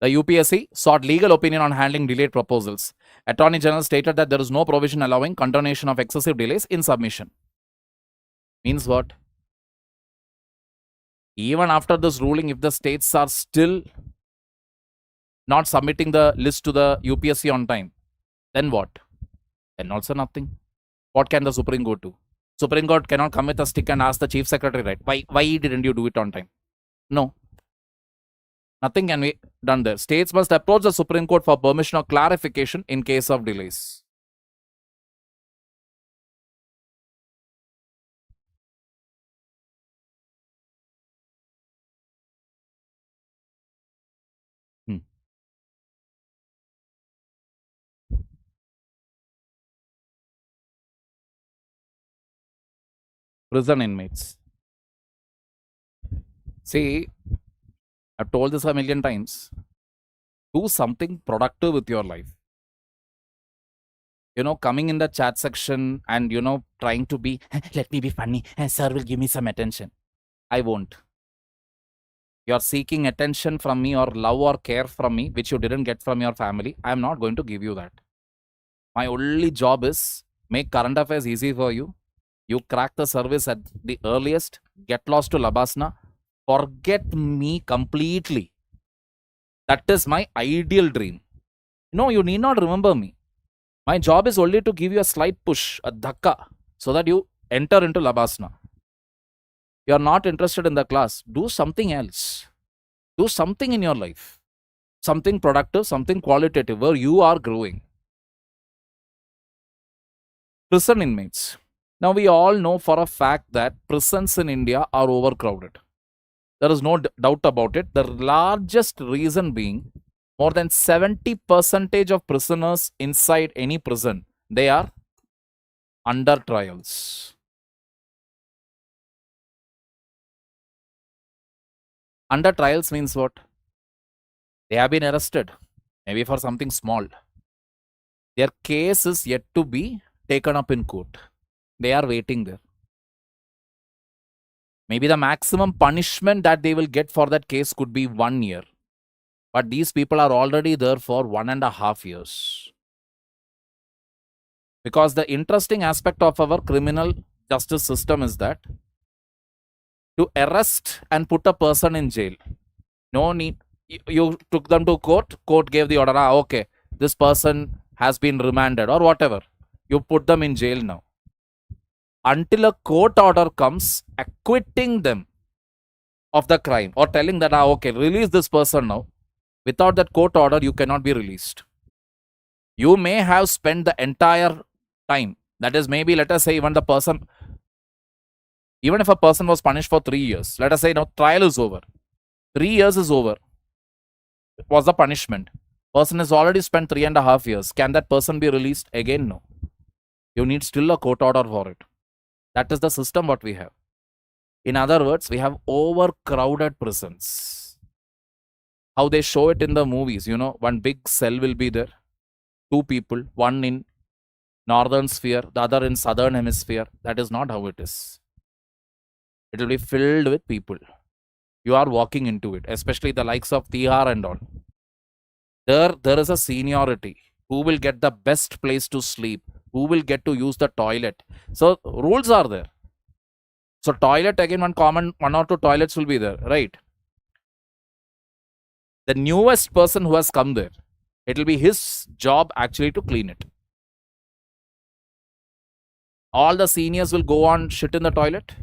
The UPSC sought legal opinion on handling delayed proposals. Attorney General stated that there is no provision allowing continuation of excessive delays in submission. Means what? Even after this ruling, if the states are still not submitting the list to the UPSC on time, then what? Then also nothing. What can the Supreme Court do? Supreme Court cannot come with a stick and ask the Chief Secretary, right? Why didn't you do it on time? No. Nothing can be done there. States must approach the Supreme Court for permission or clarification in case of delays. Prison inmates. See, I've told this a million times. Do something productive with your life. Coming in the chat section and, trying to be, let me be funny, sir will give me some attention. I won't. You're seeking attention from me or love or care from me, which you didn't get from your family. I'm not going to give you that. My only job is make current affairs easy for you. You crack the service at the earliest, get lost to Labasna, forget me completely. That is my ideal dream. No, you need not remember me. My job is only to give you a slight push, a dhakka, so that you enter into Labasna. You are not interested in the class. Do something else. Do something in your life. Something productive, something qualitative, where you are growing. Prison inmates. Now, we all know for a fact that prisons in India are overcrowded. There is no doubt about it. The largest reason being more than 70% of prisoners inside any prison, they are under trials. Under trials means what? They have been arrested, maybe for something small. Their case is yet to be taken up in court. They are waiting there. Maybe the maximum punishment that they will get for that case could be 1 year. But these people are already there for 1.5 years. Because the interesting aspect of our criminal justice system is that to arrest and put a person in jail, no need. You took them to court, court gave the order, okay, this person has been remanded or whatever. You put them in jail now. Until a court order comes acquitting them of the crime or telling that, okay, release this person now. Without that court order, you cannot be released. You may have spent the entire time. That is, maybe, let us say, even if a person was punished for 3 years, let us say now trial is over. 3 years is over. It was the punishment. Person has already spent 3.5 years. Can that person be released? Again, no. You need still a court order for it. That is the system what we have. In other words, we have overcrowded prisons. How they show it in the movies, one big cell will be there. 2 people, one in northern sphere, the other in southern hemisphere. That is not how it is. It will be filled with people. You are walking into it, especially the likes of Tihar and all. There is a seniority. Who will get the best place to sleep? Who will get to use the toilet? So rules are there. So toilet, again, one or two toilets will be there, right? The newest person who has come there, it will be his job actually to clean it. All the seniors will go on shit in the toilet.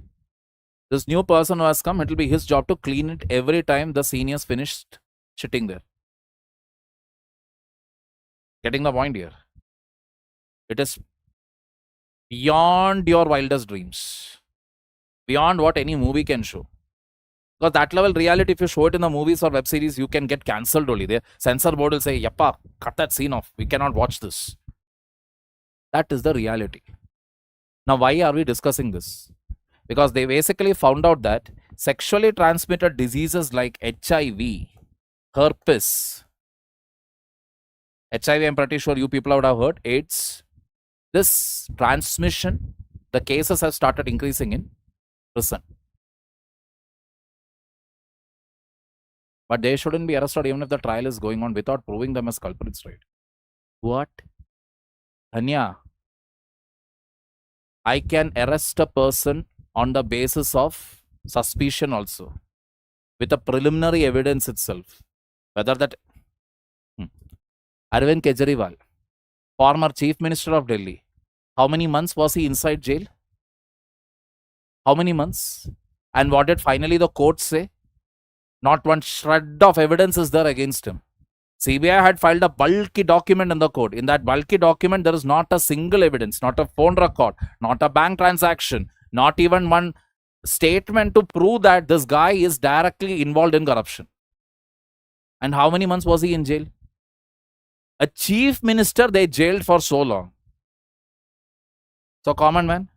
This new person who has come, it will be his job to clean it every time the seniors finished shitting there. Getting the point here? It is beyond your wildest dreams. Beyond what any movie can show. Because that level reality, if you show it in the movies or web series, you can get cancelled only. The censor board will say, yappa, cut that scene off. We cannot watch this. That is the reality. Now, why are we discussing this? Because they basically found out that sexually transmitted diseases like HIV, herpes, HIV, I'm pretty sure you people would have heard, AIDS, this transmission, the cases have started increasing in prison. But they shouldn't be arrested even if the trial is going on without proving them as culprits, right? What? Anya, I can arrest a person on the basis of suspicion also, with a preliminary evidence itself. Whether that Arvind Kejriwal, former Chief Minister of Delhi, how many months was he inside jail? How many months? And what did finally the court say? Not one shred of evidence is there against him. CBI had filed a bulky document in the court. In that bulky document, there is not a single evidence, not a phone record, not a bank transaction, not even one statement to prove that this guy is directly involved in corruption. And how many months was he in jail? A chief minister they jailed for so long. So common man.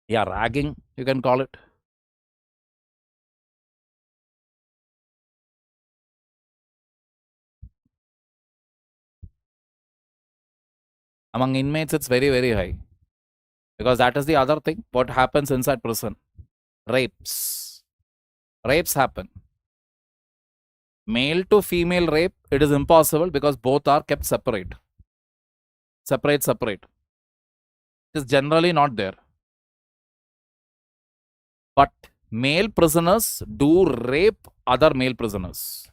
Yeah, ragging, you can call it. Among inmates, it's very, very high. Because that is the other thing. What happens inside prison? Rapes. Rapes happen. Male to female rape, it is impossible because both are kept separate. Separate. It is generally not there. But male prisoners do rape other male prisoners.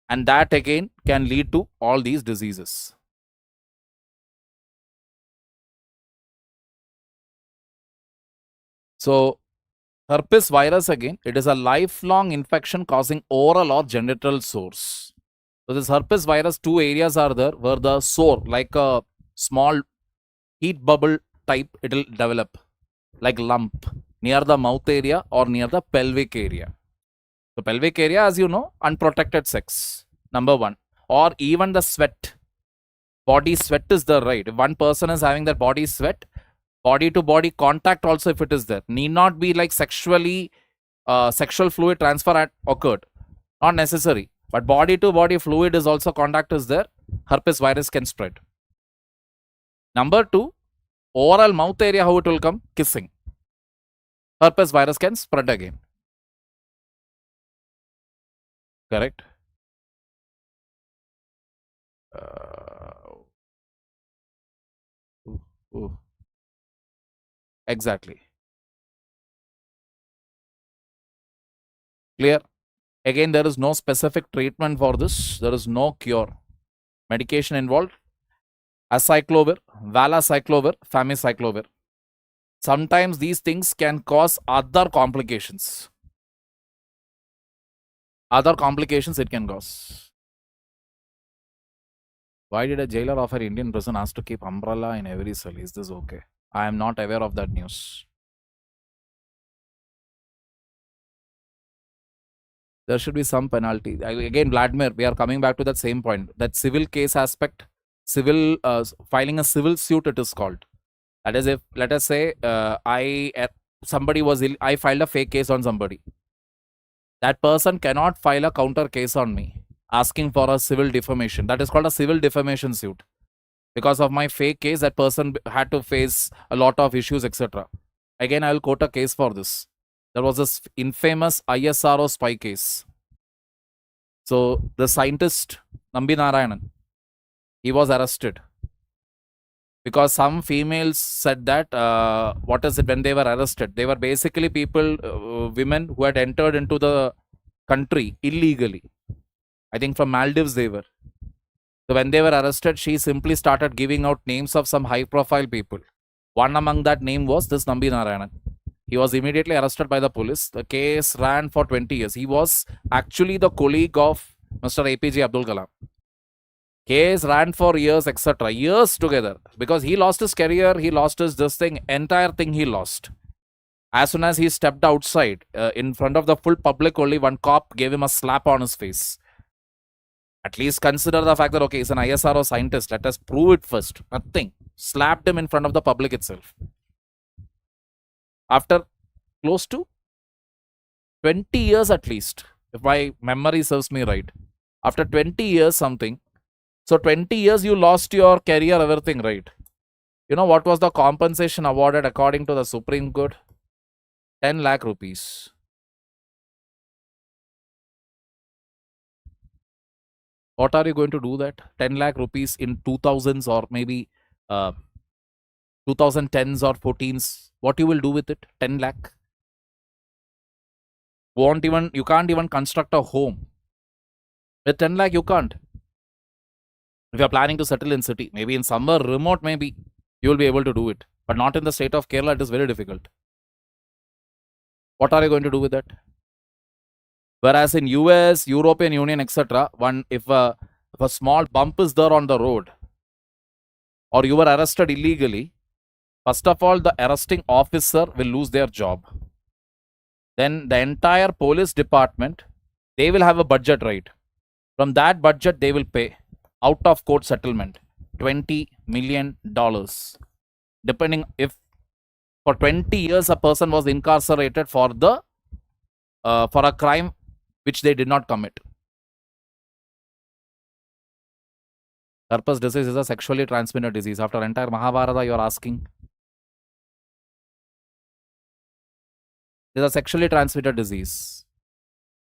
And that again can lead to all these diseases. So herpes virus again, it is a lifelong infection causing oral or genital sores. So this herpes virus, two areas are there where the sore, like a small heat bubble type, it will develop like lump near the mouth area or near the pelvic area. So pelvic area, as you know, unprotected sex, number one. Or even the sweat. Body sweat is there, right? If one person is having that body sweat, body to body contact also, if it is there, need not be like sexual fluid transfer occurred. Not necessary. But body to body fluid is also contact is there. Herpes virus can spread. Number two, oral mouth area, how it will come? Kissing. Herpes virus can spread again. Correct? Exactly. Clear? Again, there is no specific treatment for this. There is no cure. Medication involved. Acyclovir, valacyclovir, famiciclovir. Sometimes these things can cause other complications. Other complications it can cause. Why did a jailer of an Indian prison ask to keep umbrella in every cell? Is this okay? I am not aware of that news. There should be some penalty. Again, Vladimir, we are coming back to that same point. That civil case aspect, civil filing a civil suit, it is called. That is, if let us say I filed a fake case on somebody. That person cannot file a counter case on me asking for a civil defamation. That is called a civil defamation suit. Because of my fake case, that person had to face a lot of issues, etc. Again, I will quote a case for this. There was this infamous ISRO spy case. So the scientist Nambi Narayanan, he was arrested because some females said that when they were arrested, they were basically women who had entered into the country illegally. I think from Maldives they were. So when they were arrested, she simply started giving out names of some high profile people. One among that name was this Nambi Narayanan. He was immediately arrested by the police. The case ran for 20 years. He was actually the colleague of Mr. APJ Abdul Kalam. Case ran for years, etc. Years together. Because he lost his career, he lost his entire thing he lost. As soon as he stepped outside, in front of the full public, only one cop gave him a slap on his face. At least consider the fact that, okay, he's an ISRO scientist. Let us prove it first. Nothing. Slapped him in front of the public itself. After close to 20 years at least, if my memory serves me right. After 20 years something. So 20 years you lost your career, everything, right? You know what was the compensation awarded according to the Supreme Court? 10 lakh rupees. What are you going to do that? 10 lakh rupees in 2000s or maybe 2010s or 14s. What you will do with it? 10 lakh. You can't even construct a home. With 10 lakh, you can't. If you're planning to settle in city, maybe in somewhere remote, maybe you will be able to do it. But not in the state of Kerala, it is very difficult. What are you going to do with that? Whereas in US, European Union, etc., if a small bump is there on the road, or you were arrested illegally, first of all, the arresting officer will lose their job. Then the entire police department, they will have a budget, right? From that budget, they will pay out of court settlement $20 million. Depending if for 20 years a person was incarcerated for a crime which they did not commit. Herpes disease is a sexually transmitted disease. After entire Mahabharata, you are asking. It is a sexually transmitted disease.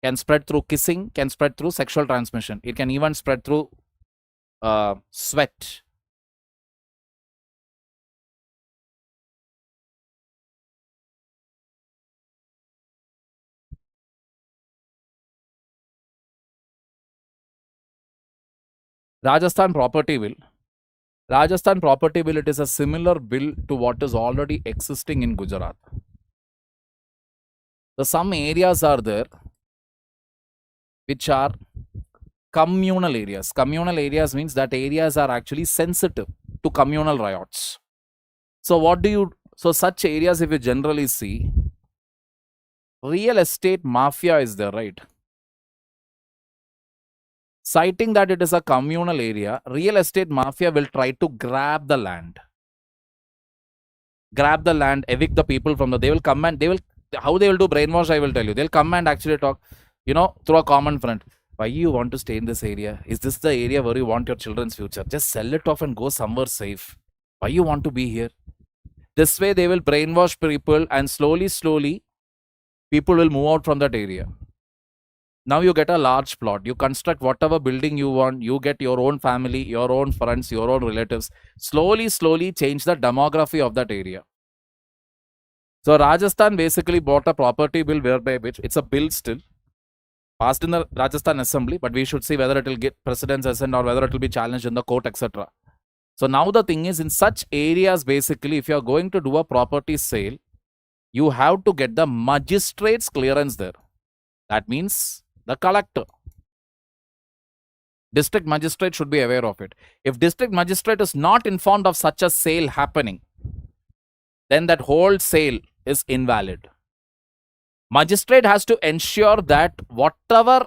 Can spread through kissing, can spread through sexual transmission. It can even spread through sweat. Rajasthan property bill. Rajasthan property bill, it is a similar bill to what is already existing in Gujarat. So some areas are there which are communal areas. Communal areas means that areas are actually sensitive to communal riots. So such areas, if you generally see, real estate mafia is there, right? Citing that it is a communal area, real estate mafia will try to grab the land, evict the people from they will come and how they will do brainwash, I will tell you. They'll come and actually talk, through a common front. Why you want to stay in this area? Is this the area where you want your children's future? Just sell it off and go somewhere safe. Why you want to be here? This way they will brainwash people, and slowly, people will move out from that area. Now you get a large plot. You construct whatever building you want. You get your own family, your own friends, your own relatives. Slowly change the demography of that area. So Rajasthan basically bought a property bill whereby which it's a bill still passed in the Rajasthan Assembly, but we should see whether it will get precedence assent or whether it will be challenged in the court, etc. So now the thing is, in such areas, basically, if you are going to do a property sale, you have to get the magistrate's clearance there. That means the collector. District magistrate should be aware of it. If district magistrate is not informed of such a sale happening, then that whole sale is invalid. Magistrate has to ensure that whatever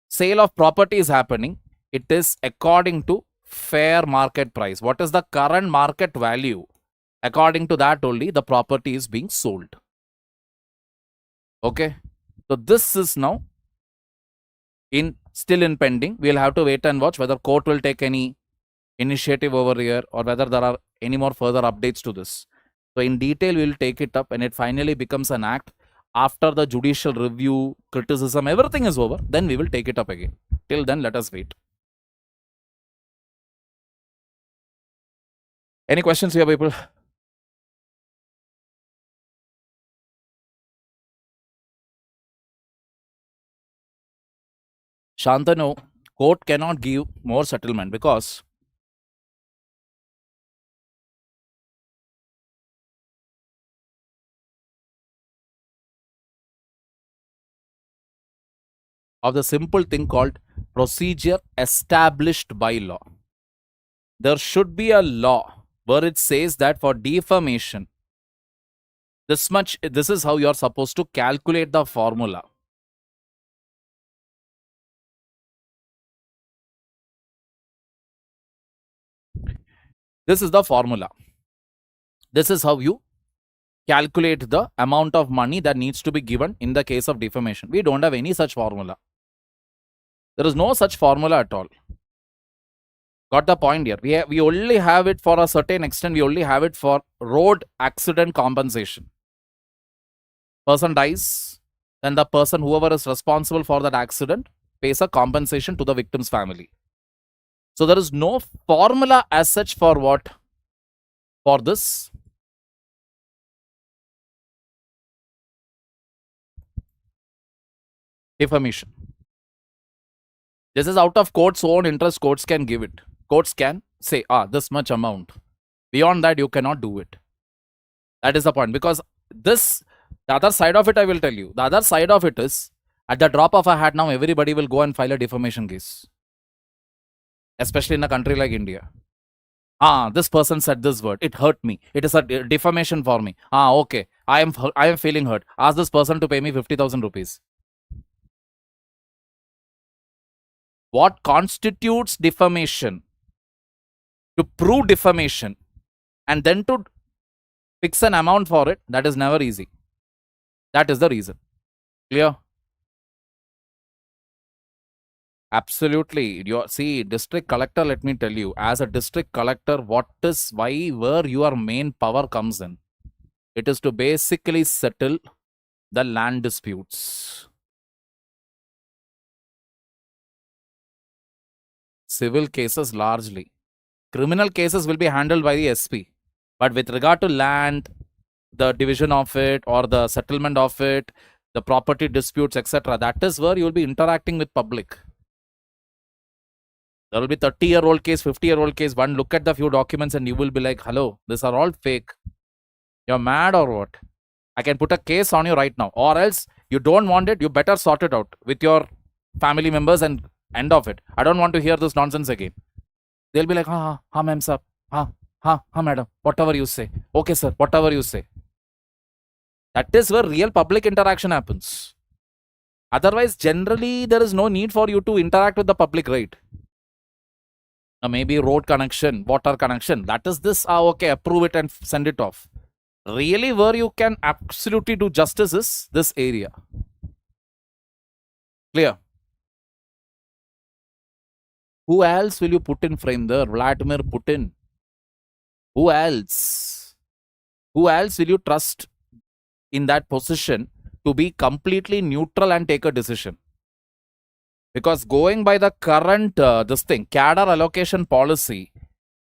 sale of property is happening, it is according to fair market price. What is the current market value? According to that only the property is being sold. Okay. So this is now still in pending. We'll have to wait and watch whether court will take any initiative over here or whether there are any more further updates to this. So in detail, we'll take it up and it finally becomes an act. After the judicial review, criticism, everything is over, then we will take it up again. Till then, let us wait. Any questions here, people? Shantanu, court cannot give more settlement because of the simple thing called procedure established by law. There should be a law where it says that for defamation, this is how you are supposed to calculate the formula. This is the formula. This is how you calculate the amount of money that needs to be given in the case of defamation. We don't have any such formula. There is no such formula at all. Got the point here? We only have it for a certain extent. We only have it for road accident compensation. Person dies, then the person, whoever is responsible for that accident, pays a compensation to the victim's family. So there is no formula as such for what? For this. Defamation. This is out of court's own interest. Courts can give it. Courts can say, this much amount. Beyond that, you cannot do it. That is the point. Because this, the other side of it, I will tell you. The other side of it is, at the drop of a hat, now everybody will go and file a defamation case. Especially in a country like India. This person said this word. It hurt me. It is a defamation for me. Okay. I am feeling hurt. Ask this person to pay me 50,000 rupees. What constitutes defamation? To prove defamation and then to fix an amount for it, that is never easy. That is the reason. Clear? Absolutely. See, district collector, let me tell you, as a district collector, where your main power comes in? It is to basically settle the land disputes. Civil cases largely. Criminal cases will be handled by the SP. But with regard to land, the division of it or the settlement of it, the property disputes, etc., that is where you will be interacting with public. There will be 30-year-old case, 50-year-old case. One look at the few documents and you will be like, hello, these are all fake. You're mad or what? I can put a case on you right now. Or else You don't want it, you better sort it out with your family members and end of it. I don't want to hear this nonsense again. They'll be like, ha, ma'am, sir. Ha, madam. Whatever you say. Okay, sir. Whatever you say. That is where real public interaction happens. Otherwise, generally, there is no need for you to interact with the public, right? Maybe road connection, water connection. That is this. Okay, approve it and send it off. Really, where you can absolutely do justice is this area. Clear? Who else will you put in frame there? Vladimir Putin. Who else? Who else will you trust in that position to be completely neutral and take a decision? Because going by the current cadre allocation policy,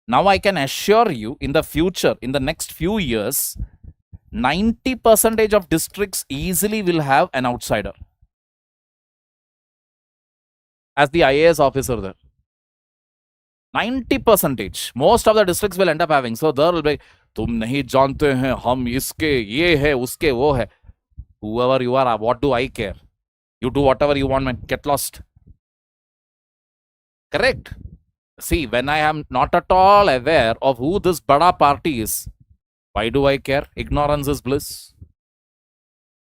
now I can assure you in the future, in the next few years, 90% of districts easily will have an outsider as the IAS officer there. 90%. Most of the districts will end up having. So there will be, तुम नहीं जानते हैं हम इसके ये है उसके वो है. Whoever you are, what do I care? You do whatever you want, man. Get lost. Correct. See, when I am not at all aware of who this bada party is, why do I care? Ignorance is bliss.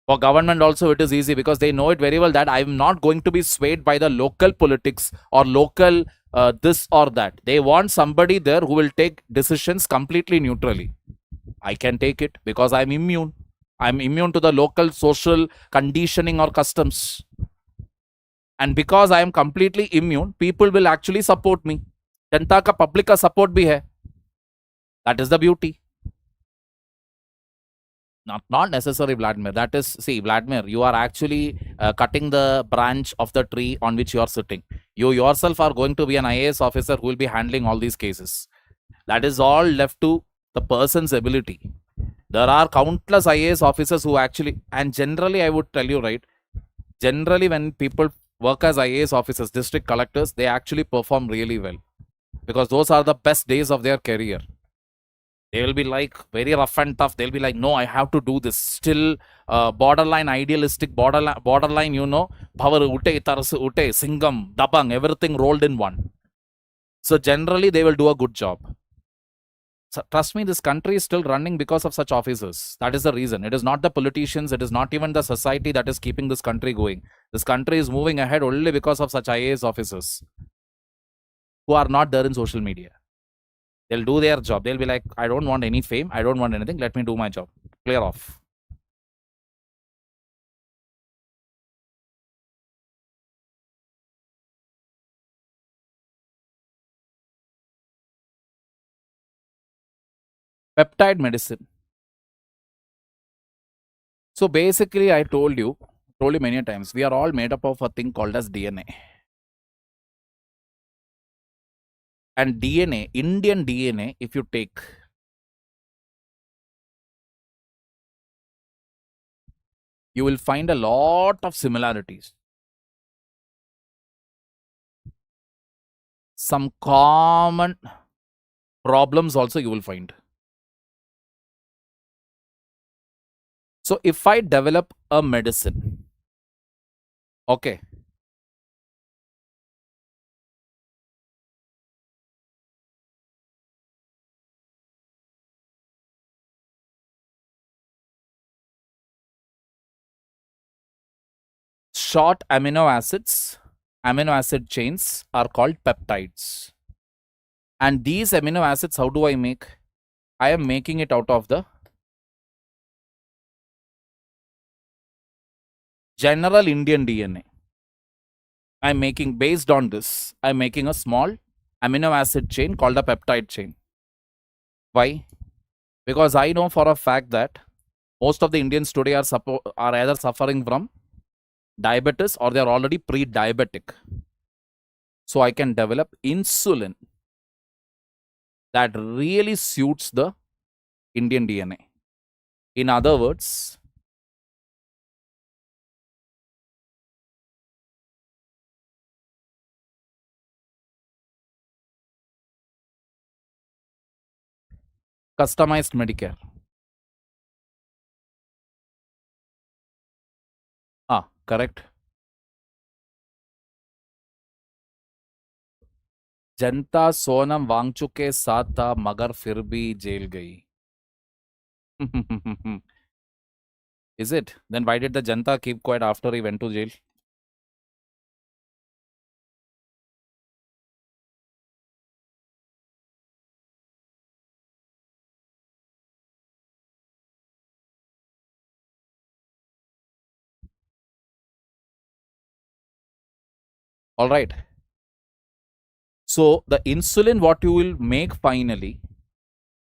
For government also it is easy because they know it very well that I am not going to be swayed by the local politics or local this or that. They want somebody there who will take decisions completely neutrally. I can take it because I'm immune. I'm immune to the local social conditioning or customs. And because I am completely immune, people will actually support me. जनता का public का support भी है. That is the beauty. Not necessary, Vladimir. That is, see, Vladimir, you are actually cutting the branch of the tree on which you are sitting. You yourself are going to be an IAS officer who will be handling all these cases. That is all left to the person's ability. There are countless IAS officers who actually, and generally I would tell you, right, generally when people work as IAS officers, district collectors, they actually perform really well because those are the best days of their career. They will be like very rough and tough. They'll be like, no, I have to do this. Still borderline idealistic, borderline, you know, power ute, taras ute, singam, dabang, everything rolled in one. So generally they will do a good job. So, trust me, this country is still running because of such officers. That is the reason. It is not the politicians. It is not even the society that is keeping this country going. This country is moving ahead only because of such IAS officers who are not there in social media. They'll do their job. They'll be like, I don't want any fame. I don't want anything. Let me do my job. Clear off. Peptide medicine. So basically, I told you many times, we are all made up of a thing called as DNA. And DNA, Indian DNA, if you take, you will find a lot of similarities. Some common problems also you will find. So if I develop a medicine, okay, short amino acid chains are called peptides. And these amino acids, how do I make? I am making it out of the general Indian DNA. I'm making, based on this, I'm making a small amino acid chain called a peptide chain. Why? Because I know for a fact that most of the Indians today are either suffering from diabetes or they are already pre-diabetic. So I can develop insulin that really suits the Indian DNA. In other words, customized Medicare. correct? जनता सोनम वांग चुके साथ था मगर फिर भी jail गई. Is it? Then why did the Janta keep quiet after he went to jail? All right. So the insulin what you will make finally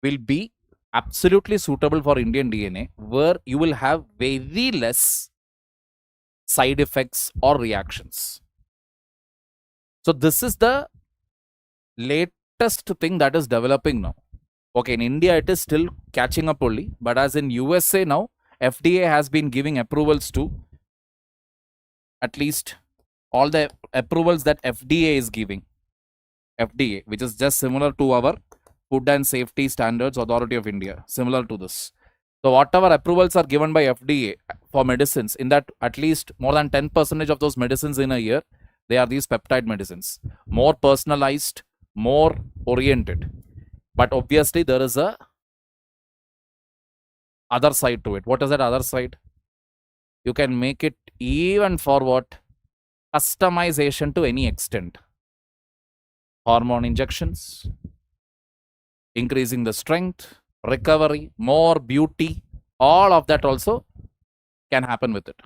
will be absolutely suitable for Indian DNA, where you will have very less side effects or reactions. So this is the latest thing that is developing now. Okay, in India it is still catching up only, but as in USA now, FDA has been giving approvals to at least all the approvals that FDA is giving. FDA, which is just similar to our Food and Safety Standards Authority of India, similar to this. So whatever approvals are given by FDA for medicines, in that at least more than 10% of those medicines in a year, they are these peptide medicines. More personalized, more oriented. But obviously there is a other side to it. What is that other side? You can make it even for what? Customization to any extent. Hormone injections, increasing the strength, recovery, more beauty, all of that also can happen with it.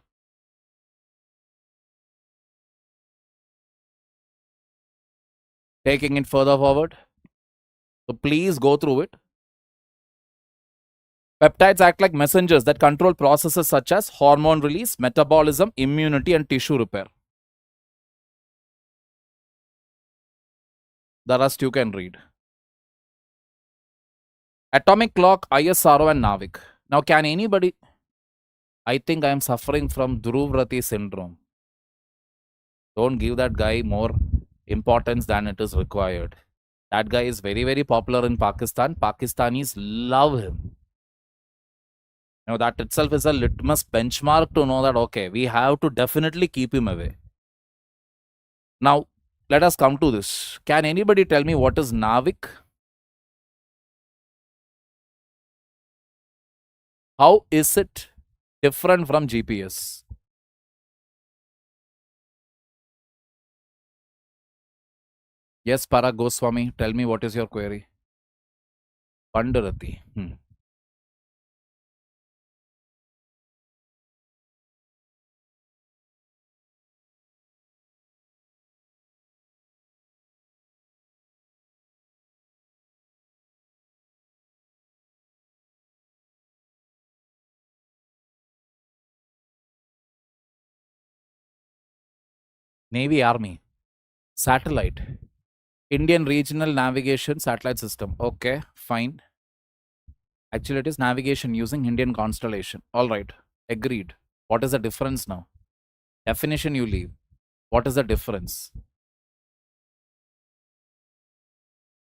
Taking it further forward. So please go through it. Peptides act like messengers that control processes such as hormone release, metabolism, immunity, and tissue repair. The rest you can read. Atomic clock, ISRO, and Navic. Now, can anybody? I think I am suffering from Dhruvrati syndrome. Don't give that guy more importance than it is required. That guy is very, very popular in Pakistan. Pakistanis love him. Now, that itself is a litmus benchmark to know that, okay, we have to definitely keep him away. Now, let us come to this. Can anybody tell me what is Navic? How is it different from GPS? Yes, Parag Goswami, tell me what is your query? Pandarati. Navy Army. Satellite. Indian Regional Navigation Satellite System. Okay, fine. Actually, it is navigation using Indian constellation. All right, agreed. What is the difference now? Definition you leave. What is the difference?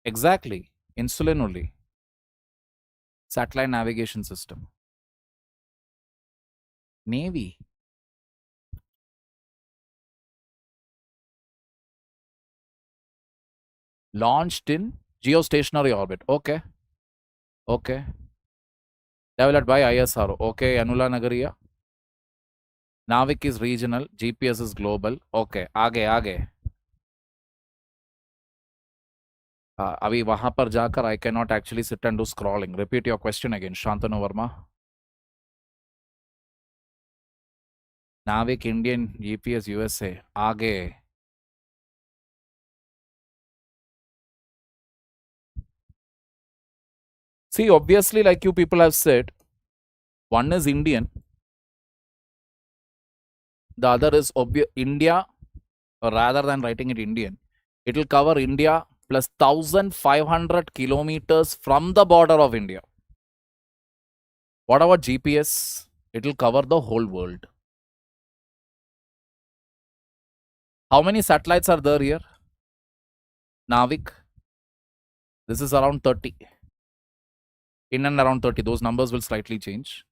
Exactly. Insulin only. Satellite navigation system. Navy. Launched in geostationary orbit. Okay. Okay. Developed by ISRO. Okay. Anula Nagariya. Navic is regional. GPS is global. Okay. आगे. अभी वहां पर जाकर I cannot actually sit and do scrolling. Repeat your question again, Shantanu Verma. Navic Indian GPS USA. आगे. See, obviously, like you people have said, one is Indian, the other is India, or rather than writing it Indian, it will cover India plus 1,500 kilometers from the border of India. What about GPS? It will cover the whole world. How many satellites are there here? Navic. This is around 30. In and around 30. Those numbers will slightly change.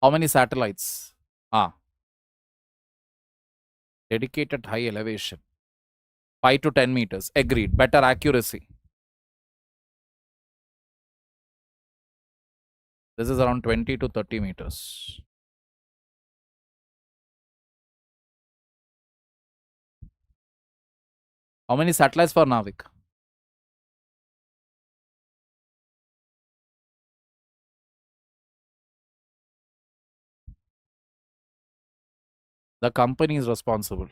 How many satellites? Dedicated high elevation. 5 to 10 meters. Agreed. Better accuracy. This is around 20 to 30 meters. How many satellites for Navic? The company is responsible.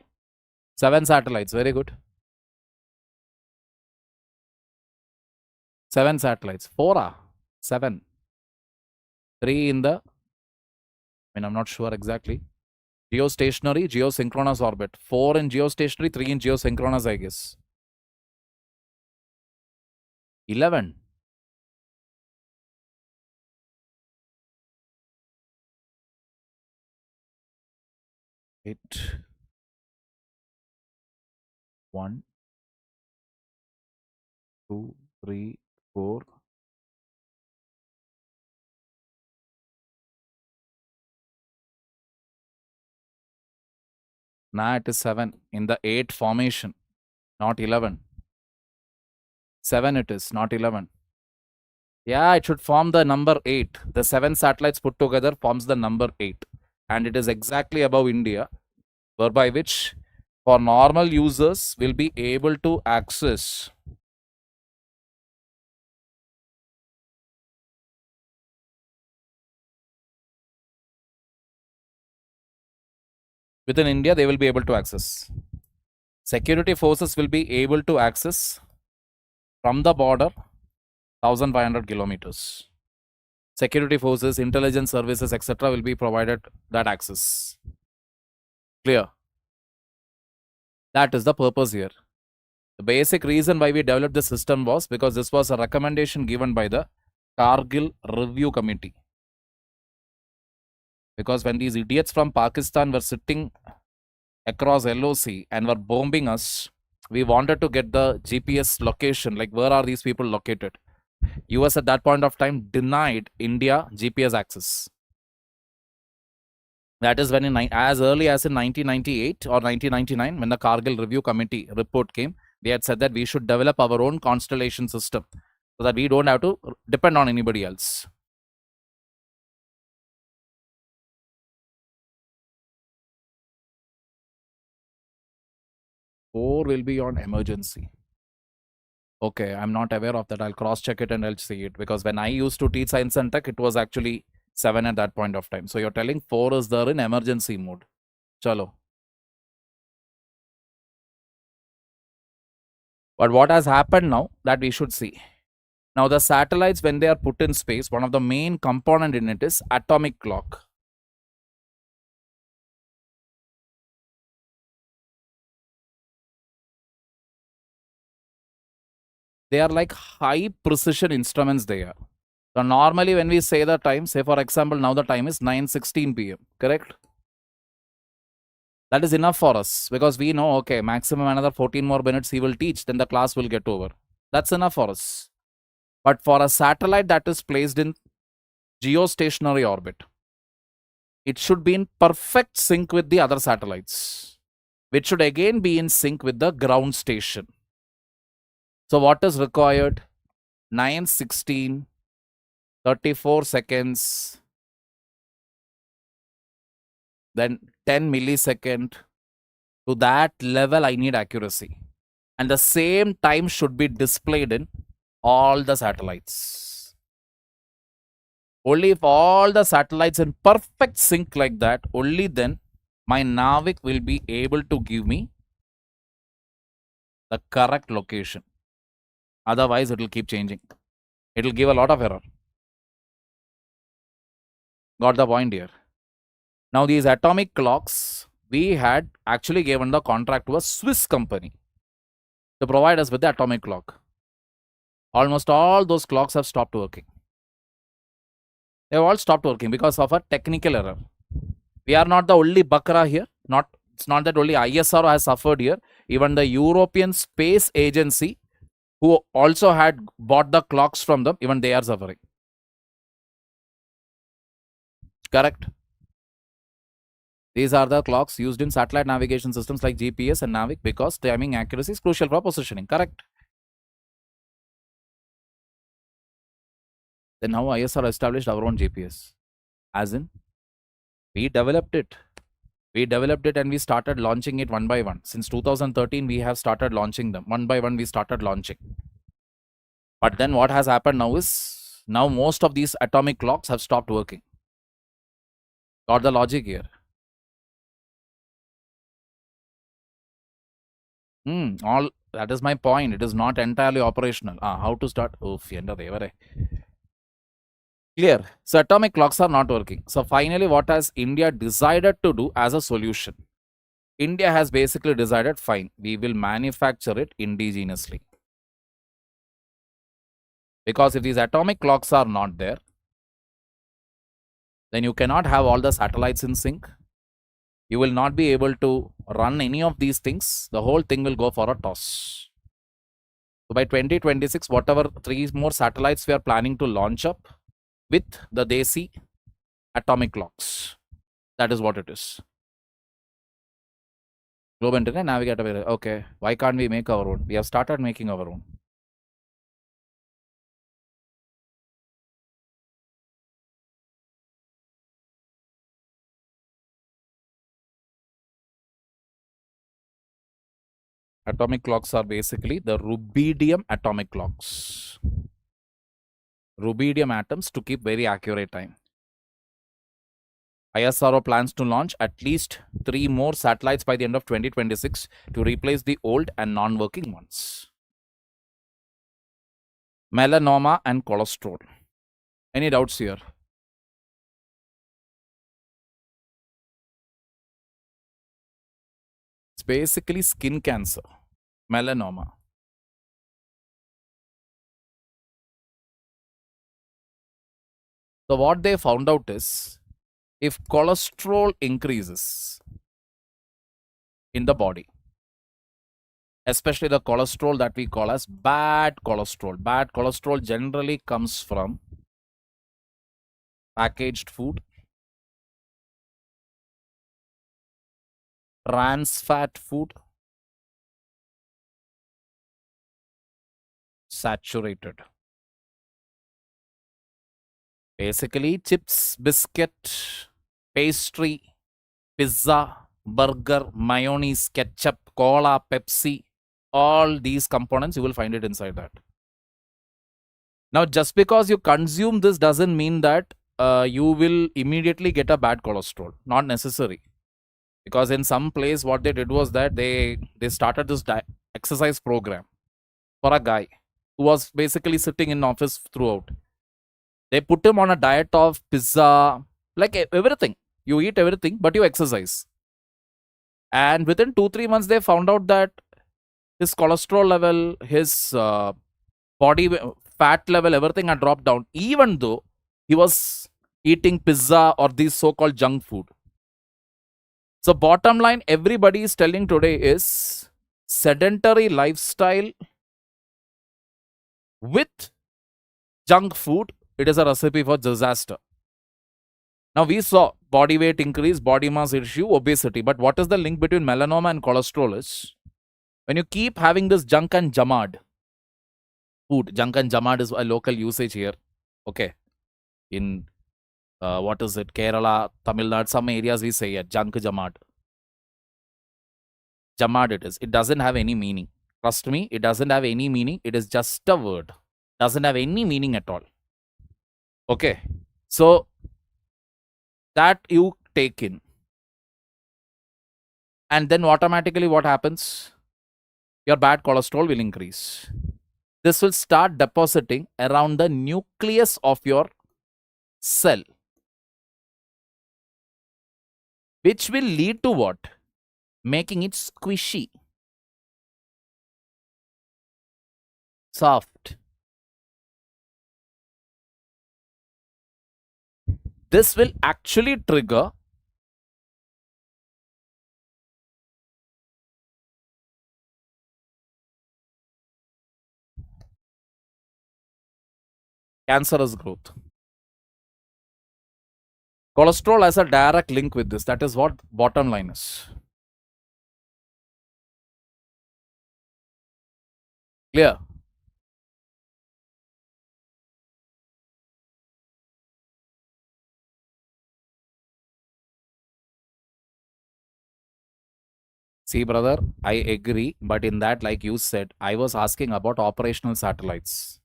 7 satellites. Very good. 7 satellites. 4 7. 3 in the, I'm not sure exactly. Geostationary, geosynchronous orbit. 4 in geostationary, 3 in geosynchronous, I guess. 11. 8. 1, 2, 3, 4. Nah, it is 7 in the 8 formation, not 11. 7 it is, not 11. Yeah, it should form the number 8. The 7 satellites put together forms the number 8. And it is exactly above India, whereby which for normal users will be able to access within India, they will be able to access. Security forces will be able to access from the border 1500 kilometers. Security forces, intelligence services, etc. will be provided that access. Clear? That is the purpose here. The basic reason why we developed the system was because this was a recommendation given by the Kargil Review Committee. Because when these idiots from Pakistan were sitting across LOC and were bombing us, we wanted to get the GPS location, like where are these people located. US at that point of time denied India GPS access. That is when as early as in 1998 or 1999, when the Kargil Review Committee report came, they had said that we should develop our own constellation system so that we don't have to depend on anybody else. Four will be on emergency. Okay, I'm not aware of that. I'll cross-check it and I'll see it. Because when I used to teach science and tech, it was actually 7 at that point of time. So you're telling 4 is there in emergency mode. Chalo. But what has happened now, that we should see. Now the satellites, when they are put in space, one of the main component in it is atomic clock. They are like high precision instruments they are. So normally when we say the time, say for example, now the time is 9:16 p.m. Correct? That is enough for us because we know, okay, maximum another 14 more minutes he will teach, then the class will get over. That's enough for us. But for a satellite that is placed in geostationary orbit, it should be in perfect sync with the other satellites, which should again be in sync with the ground station. So what is required? 9:16, 34 seconds, then 10 millisecond. To that level, I need accuracy. And the same time should be displayed in all the satellites. Only if all the satellites in perfect sync like that, only then my Navic will be able to give me the correct location. Otherwise, it will keep changing. It will give a lot of error. Got the point here? Now, these atomic clocks, we had actually given the contract to a Swiss company to provide us with the atomic clock. Almost all those clocks have stopped working. They have all stopped working because of a technical error. We are not the only Bakra here. It's not that only ISRO has suffered here. Even the European Space Agency, who also had bought the clocks from them, even they are suffering. Correct? These are the clocks used in satellite navigation systems like GPS and Navic because timing accuracy is crucial for positioning. Correct. Then how ISR established our own GPS? As in, we developed it. We developed it and we started launching it one by one. Since 2013, we have started launching them. One by one, we started launching. But then what has happened now is, now most of these atomic clocks have stopped working. Got the logic here? All that is my point. It is not entirely operational. How to start? Clear. So atomic clocks are not working. So finally, what has India decided to do as a solution? India has basically decided, fine, we will manufacture it indigenously. Because if these atomic clocks are not there, then you cannot have all the satellites in sync. You will not be able to run any of these things. The whole thing will go for a toss. So by 2026, whatever 3 more satellites we are planning to launch up with the Desi atomic clocks. That is what it is. Globe Internet Navigator. Okay, why can't we make our own? We have started making our own. Atomic clocks are basically the rubidium atomic clocks. Rubidium atoms to keep very accurate time. ISRO plans to launch at least 3 more satellites by the end of 2026 to replace the old and non-working ones. Melanoma and cholesterol. Any doubts here? It's basically skin cancer. Melanoma. So what they found out is, if cholesterol increases in the body, especially the cholesterol that we call as bad cholesterol generally comes from packaged food, trans fat food, saturated. Basically, chips, biscuit, pastry, pizza, burger, mayonnaise, ketchup, cola, Pepsi, all these components, you will find it inside that. Now, just because you consume this doesn't mean that you will immediately get a bad cholesterol. Not necessary. Because in some place, what they did was that they started this exercise program for a guy who was basically sitting in office throughout. They put him on a diet of pizza, like everything. You eat everything, but you exercise. And within 2-3 months, they found out that his cholesterol level, his body fat level, everything had dropped down, even though he was eating pizza or these so-called junk food. So bottom line, everybody is telling today is sedentary lifestyle with junk food. It is a recipe for disaster. Now we saw body weight increase, body mass issue, obesity. But what is the link between melanoma and cholesterol is, when you keep having this junk and jamad food, junk and jamad is a local usage here. Okay. In what is it? Kerala, Tamil Nadu, some areas we say it, junk jamad. Jamad it is. It doesn't have any meaning. Trust me, it doesn't have any meaning. It is just a word. Doesn't have any meaning at all. Okay. So that you take in. And then automatically what happens? Your bad cholesterol will increase. This will start depositing around the nucleus of your cell, which will lead to what? Making it squishy, soft. This will actually trigger cancerous growth. Cholesterol has a direct link with this. That is what bottom line is. Clear? See, brother, I agree. But in that, like you said, I was asking about operational satellites.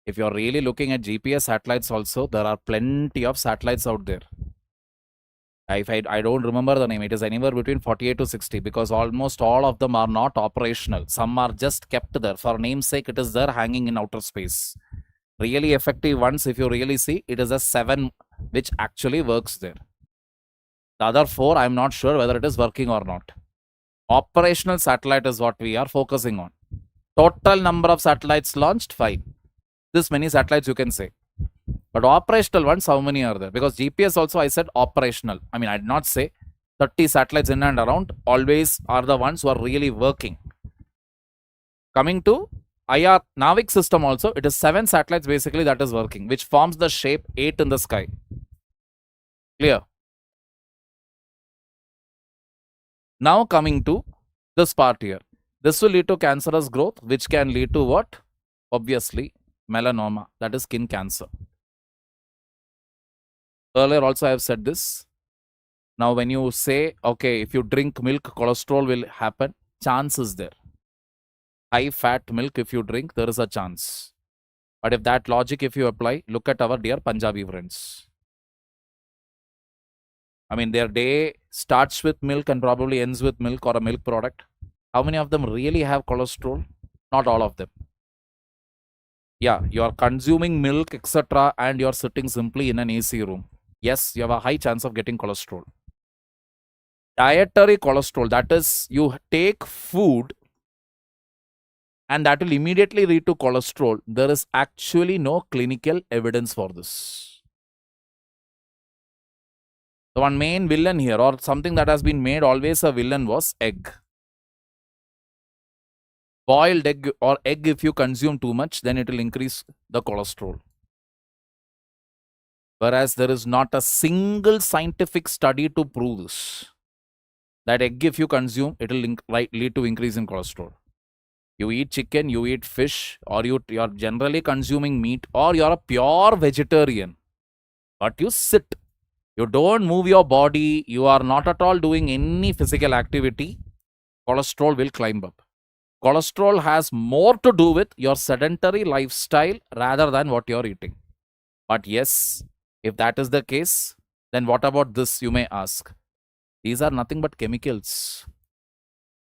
If you're really looking at GPS satellites also, there are plenty of satellites out there. I don't remember the name. It is anywhere between 48 to 60 because almost all of them are not operational. Some are just kept there. For namesake, it is there hanging in outer space. Really effective ones, if you really see, it is a 7 which actually works there. The other 4, I'm not sure whether it is working or not. Operational satellite is what we are focusing on. Total number of satellites launched, 5. This many satellites you can say. But operational ones, how many are there? Because GPS also I said operational. I mean, I did not say 30 satellites in and around always are the ones who are really working. Coming to IR Navic system also, it is 7 satellites basically that is working, which forms the shape 8 in the sky. Clear? Now coming to this part here. This will lead to cancerous growth, which can lead to what? Obviously, melanoma, that is skin cancer. Earlier also I have said this. Now when you say, okay, if you drink milk, cholesterol will happen, chance is there. High fat milk if you drink, there is a chance. But if that logic, if you apply, look at our dear Punjabi friends. I mean, their day starts with milk and probably ends with milk or a milk product. How many of them really have cholesterol? Not all of them. Yeah, you are consuming milk, etc. and you are sitting simply in an AC room. Yes, you have a high chance of getting cholesterol. Dietary cholesterol, that is, you take food and that will immediately lead to cholesterol. There is actually no clinical evidence for this. The one main villain here, or something that has been made always a villain, was egg. Boiled egg or egg, if you consume too much, then it will increase the cholesterol. Whereas there is not a single scientific study to prove this. That egg, if you consume, it will lead to increase in cholesterol. You eat chicken, you eat fish, or you are generally consuming meat, or you are a pure vegetarian. But you sit. You don't move your body. You are not at all doing any physical activity. Cholesterol will climb up. Cholesterol has more to do with your sedentary lifestyle rather than what you're eating. But yes, if that is the case, then what about this, you may ask? These are nothing but chemicals.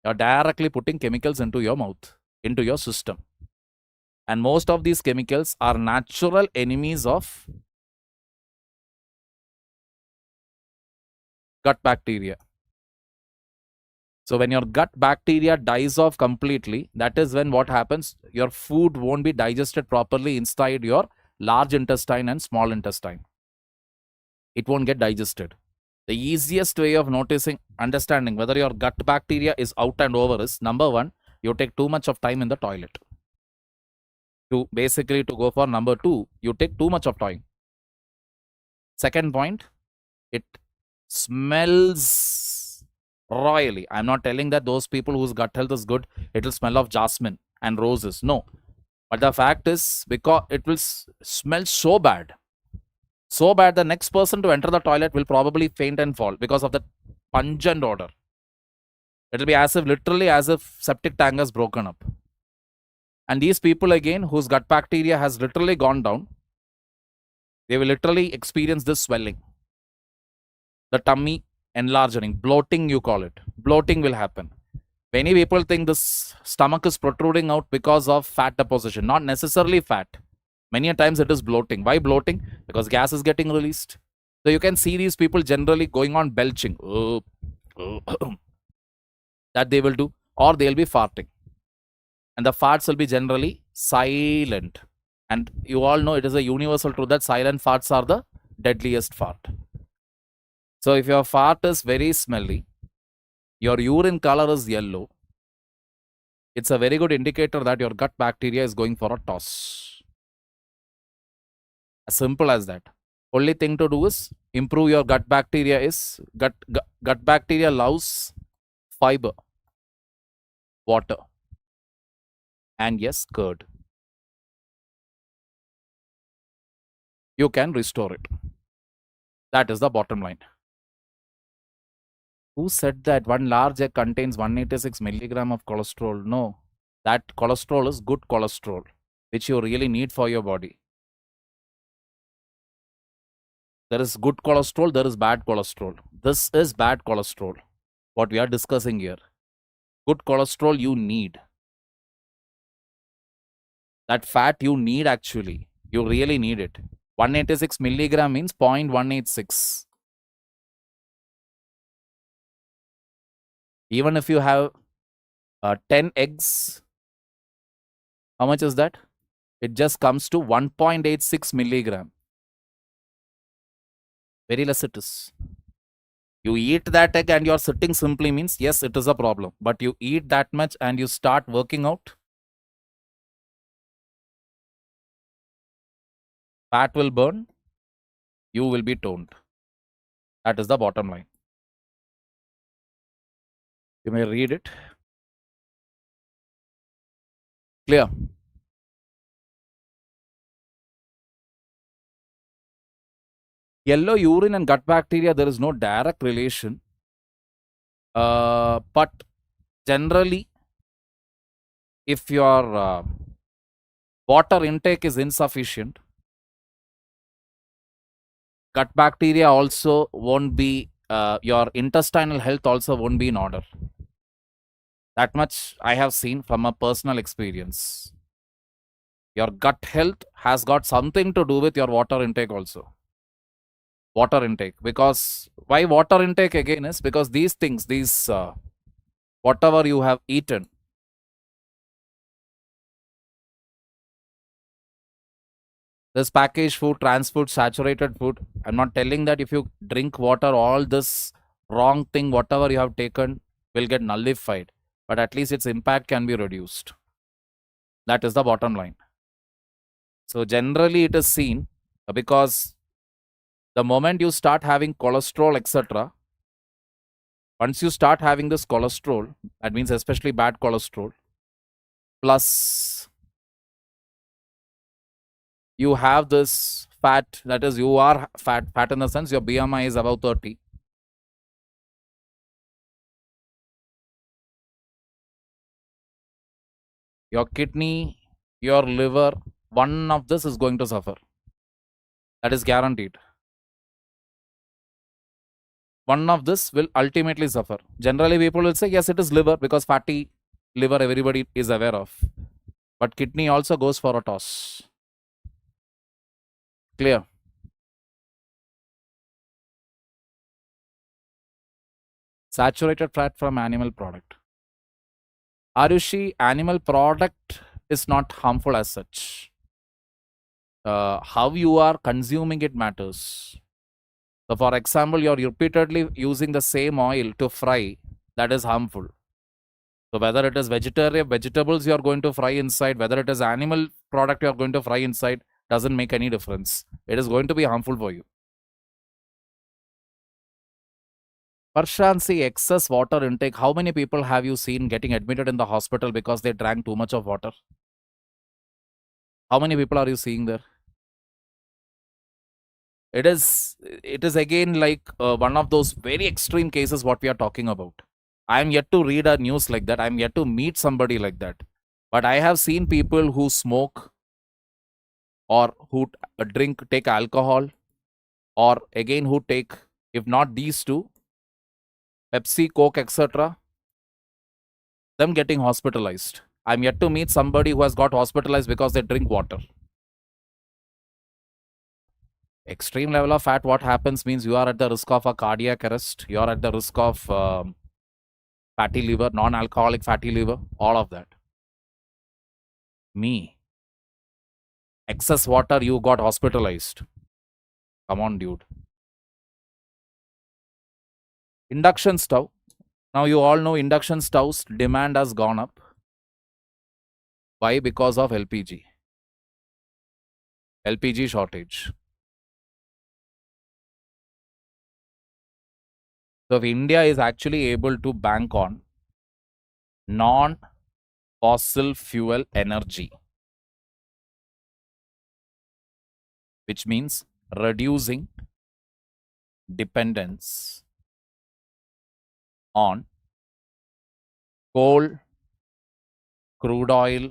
You're directly putting chemicals into your mouth, into your system. And most of these chemicals are natural enemies of gut bacteria. So when your gut bacteria dies off completely, that is when what happens, your food won't be digested properly inside your large intestine and small intestine. It won't get digested. The easiest way of understanding whether your gut bacteria is out and over is, number 1, you take too much of time in the toilet. To go for number 2, you take too much of time. Second point, it smells royally. I'm not telling that those people whose gut health is good, it will smell of jasmine and roses. No. But the fact is, because it will smell so bad, the next person to enter the toilet will probably faint and fall because of the pungent odor. It will be literally as if septic tank has broken up. And these people again, whose gut bacteria has literally gone down, they will literally experience this swelling. The tummy enlarging, bloating you call it. Bloating will happen. Many people think this stomach is protruding out because of fat deposition. Not necessarily fat. Many times it is bloating. Why bloating? Because gas is getting released. So you can see these people generally going on belching. That they will do. Or they will be farting. And the farts will be generally silent. And you all know it is a universal truth that silent farts are the deadliest fart. So if your fart is very smelly, your urine color is yellow, it's a very good indicator that your gut bacteria is going for a toss. As simple as that. Only thing to do is improve your gut bacteria is gut bacteria loves fiber, water, and yes, curd. You can restore it. That is the bottom line. Who said that one large egg contains 186 milligram of cholesterol? No, that cholesterol is good cholesterol, which you really need for your body. There is good cholesterol, there is bad cholesterol. This is bad cholesterol, what we are discussing here. Good cholesterol you need. That fat you need actually. You really need it. 186 milligram means 0.186. Even if you have 10 eggs, how much is that? It just comes to 1.86 milligram. Very less it is. You eat that egg and you're sitting simply means, yes, it is a problem. But you eat that much and you start working out, fat will burn, you will be toned. That is the bottom line. You may read it. Clear? Yellow urine and gut bacteria, there is no direct relation. But generally, if your water intake is insufficient, gut bacteria also won't be, your intestinal health also won't be in order. That much I have seen from a personal experience. Your gut health has got something to do with your water intake also. Water intake. Because why water intake again is because these things, whatever you have eaten, this packaged food, trans food, saturated food, I'm not telling that if you drink water, all this wrong thing, whatever you have taken, will get nullified. But at least its impact can be reduced. That is the bottom line. So generally it is seen because the moment you start having cholesterol, etc., once you start having this cholesterol, that means especially bad cholesterol, plus you have this fat, that is you are fat in the sense your BMI is above 30. Your kidney, your liver, one of this is going to suffer. That is guaranteed. One of this will ultimately suffer. Generally, people will say, yes, it is liver because fatty liver everybody is aware of. But kidney also goes for a toss. Clear? Saturated fat from animal product. Arushi, animal product is not harmful as such. How you are consuming it matters. So, for example, you're repeatedly using the same oil to fry, that is harmful. So, whether it is vegetables you are going to fry inside, whether it is animal product you are going to fry inside, doesn't make any difference. It is going to be harmful for you. Parshansi, excess water intake. How many people have you seen getting admitted in the hospital because they drank too much of water? How many people are you seeing there? It is again like one of those very extreme cases what we are talking about. I am yet to read a news like that. I am yet to meet somebody like that. But I have seen people who smoke or who take alcohol, or again who take, if not these two, Pepsi, Coke, etc., them getting hospitalized. I'm yet to meet somebody who has got hospitalized because they drink water. Extreme level of fat, what happens means you are at the risk of a cardiac arrest. You are at the risk of fatty liver, non-alcoholic fatty liver, all of that. Me. Excess water, you got hospitalized. Come on, dude. Induction stove. Now you all know induction stoves demand has gone up. Why? Because of LPG. LPG shortage. So if India is actually able to bank on non-fossil fuel energy, which means reducing dependence on coal, crude oil,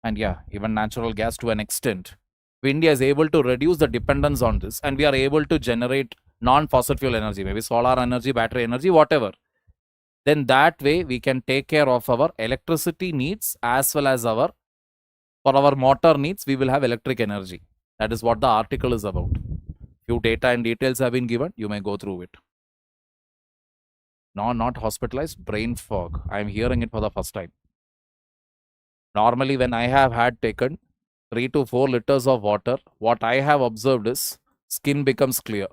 and even natural gas to an extent. If India is able to reduce the dependence on this and we are able to generate non-fossil fuel energy, maybe solar energy, battery energy, whatever, then that way we can take care of our electricity needs as well as for our motor needs, we will have electric energy. That is what the article is about. Few data and details have been given. You may go through it. No, not hospitalized, brain fog. I am hearing it for the first time. Normally, when I have had taken 3 to 4 liters of water, what I have observed is skin becomes clear.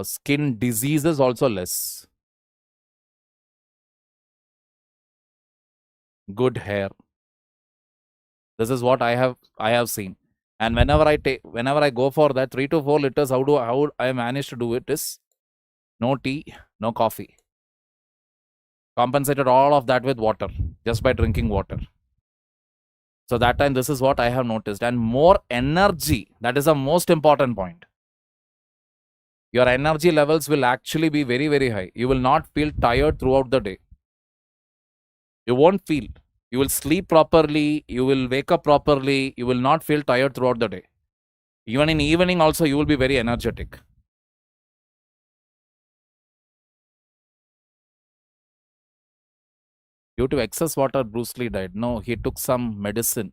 Skin diseases also less. Good hair. This is what I have seen. And whenever I go for that 3 to 4 liters, how I manage to do it is no tea, no coffee. Compensated all of that with water, just by drinking water. So that time, this is what I have noticed. And more energy, that is the most important point. Your energy levels will actually be very, very high. You will not feel tired throughout the day. You won't feel. You will sleep properly. You will wake up properly. You will not feel tired throughout the day. Even in evening also, you will be very energetic. Due to excess water, Bruce Lee died. No, he took some medicine.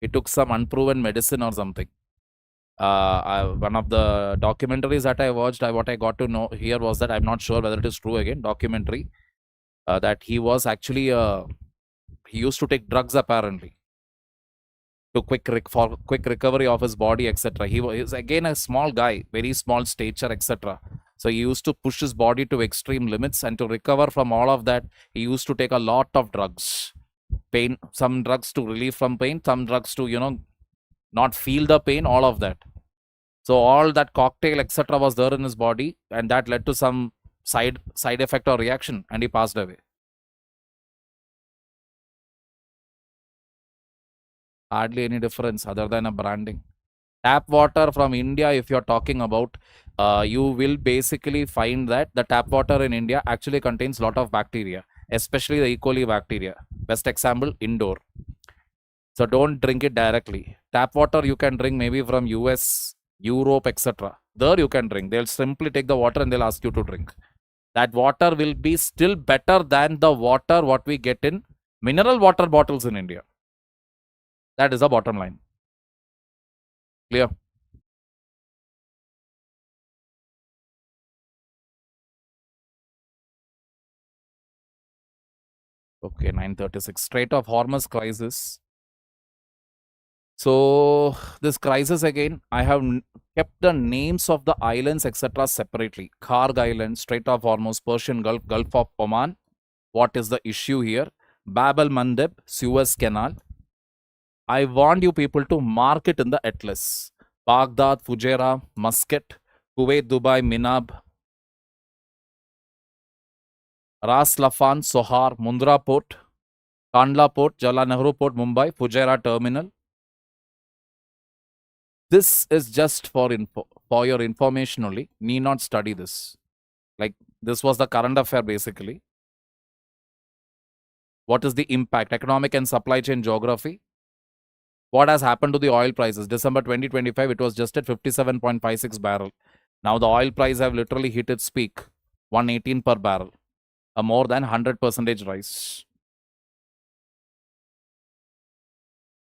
He took some unproven medicine or something. One of the documentaries that I watched, what I got to know here was that, I'm not sure whether it is true again, documentary, that he was actually, he used to take drugs apparently to for quick recovery of his body, etc. He was again a small guy, very small stature, etc. So he used to push his body to extreme limits, and to recover from all of that, he used to take a lot of drugs. Some drugs to relieve from pain, some drugs to, not feel the pain, all of that. So all that cocktail, etc. was there in his body, and that led to some side effect or reaction, and he passed away. Hardly any difference other than a branding. Tap water from India, if you're talking about, you will basically find that the tap water in India actually contains a lot of bacteria, especially the E. coli bacteria. Best example, indoor. So don't drink it directly. Tap water you can drink maybe from US, Europe, etc. There you can drink. They'll simply take the water and they'll ask you to drink. That water will be still better than the water what we get in mineral water bottles in India. That is the bottom line. Clear? Okay, 9:36. Strait of Hormuz crisis. So this crisis again, I have kept the names of the islands, etc. separately. Kharg Island, Strait of Hormuz, Persian Gulf, Gulf of Oman. What is the issue here? Bab el-Mandeb, Suez Canal. I want you people to mark it in the atlas. Baghdad, Fujairah, Muscat, Kuwait, Dubai, Minab, Ras Laffan, Sohar, Mundra Port, Kandla Port, Jawaharlal Nehru Port, Mumbai, Fujairah Terminal. This is just for your information only. Need not study this. Like, this was the current affair basically. What is the impact? Economic and supply chain geography. What has happened to the oil prices? December 2025, it was just at 57.56 barrel. Now the oil price have literally hit its peak, 118 per barrel. A more than 100% rise.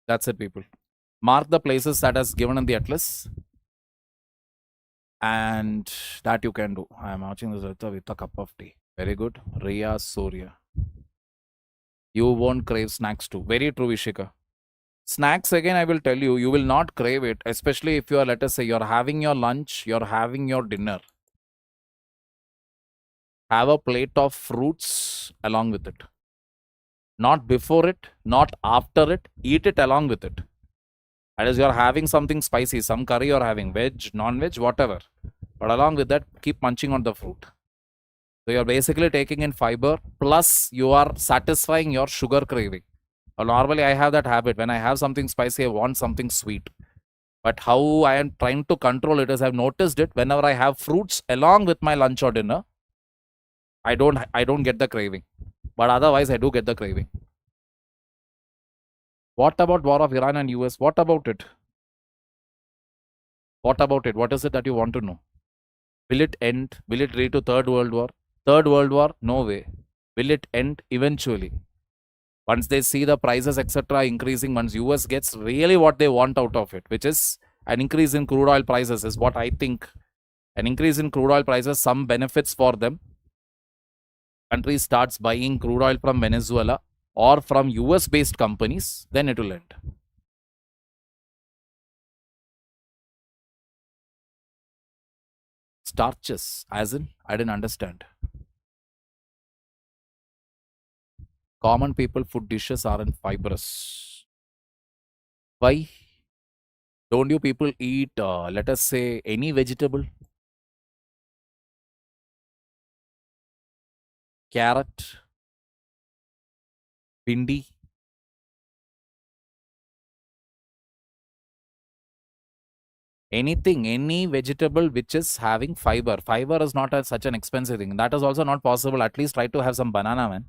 That's it, people. Mark the places that is given in the atlas. And that you can do. I am watching this with a cup of tea. Very good. Riya Surya. You won't crave snacks too. Very true, Vishika. Snacks, again, I will tell you, you will not crave it, especially if you are, let us say, you're having your lunch, you're having your dinner. Have a plate of fruits along with it. Not before it, not after it. Eat it along with it. That is, you're having something spicy, some curry you're having, veg, non-veg, whatever. But along with that, keep munching on the fruit. So you're basically taking in fiber, plus you are satisfying your sugar craving. Normally, I have that habit. When I have something spicy, I want something sweet. But how I am trying to control it is, I've noticed it whenever I have fruits along with my lunch or dinner, I don't get the craving. But otherwise, I do get the craving. What about war of Iran and US? What about it? What about it? What is it that you want to know? Will it end? Will it lead to Third World War? Third World War? No way. Will it end eventually? Once they see the prices, etc., increasing, once US gets really what they want out of it, which is an increase in crude oil prices, is what I think. An increase in crude oil prices, some benefits for them. Country starts buying crude oil from Venezuela or from US based companies, then it will end. Starches, as in, I didn't understand. Common people food dishes aren't fibrous. Why don't you people eat, let us say, any vegetable? Carrot, bindi, anything, any vegetable which is having fiber. Fiber is not such an expensive thing. That is also not possible. At least try to have some banana, man.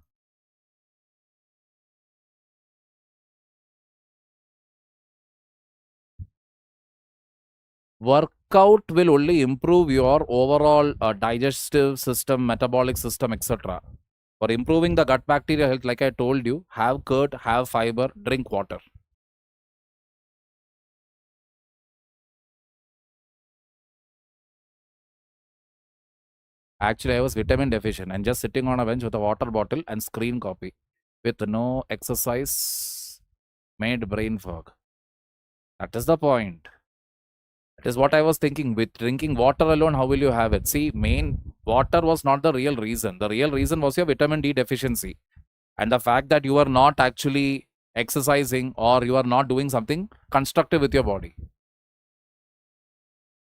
Workout will only improve your overall digestive system, metabolic system, etc. For improving the gut bacteria health, like I told you, have curd, have fiber, drink water. Actually, I was vitamin deficient and just sitting on a bench with a water bottle and screen copy with no exercise made brain fog. That is the point. That is what I was thinking. With drinking water alone, how will you have it? See, water was not the real reason. The real reason was your vitamin D deficiency. And the fact that you are not actually exercising or you are not doing something constructive with your body.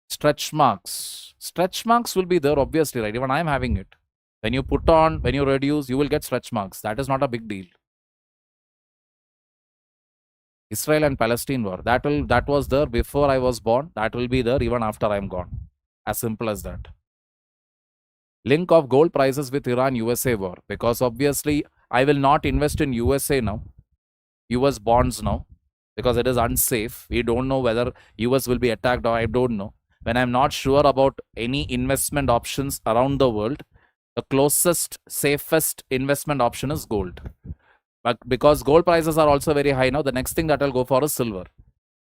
Stretch marks. Stretch marks will be there, obviously, right? Even I am having it. When you put on, when you reduce, you will get stretch marks. That is not a big deal. Israel and Palestine war. That was there before I was born. That will be there even after I am gone. As simple as that. Link of gold prices with Iran USA war. Because obviously I will not invest in USA now. US bonds now. Because it is unsafe. We don't know whether US will be attacked or I don't know. When I'm not sure about any investment options around the world, the closest, safest investment option is gold. But because gold prices are also very high now, the next thing that I'll go for is silver.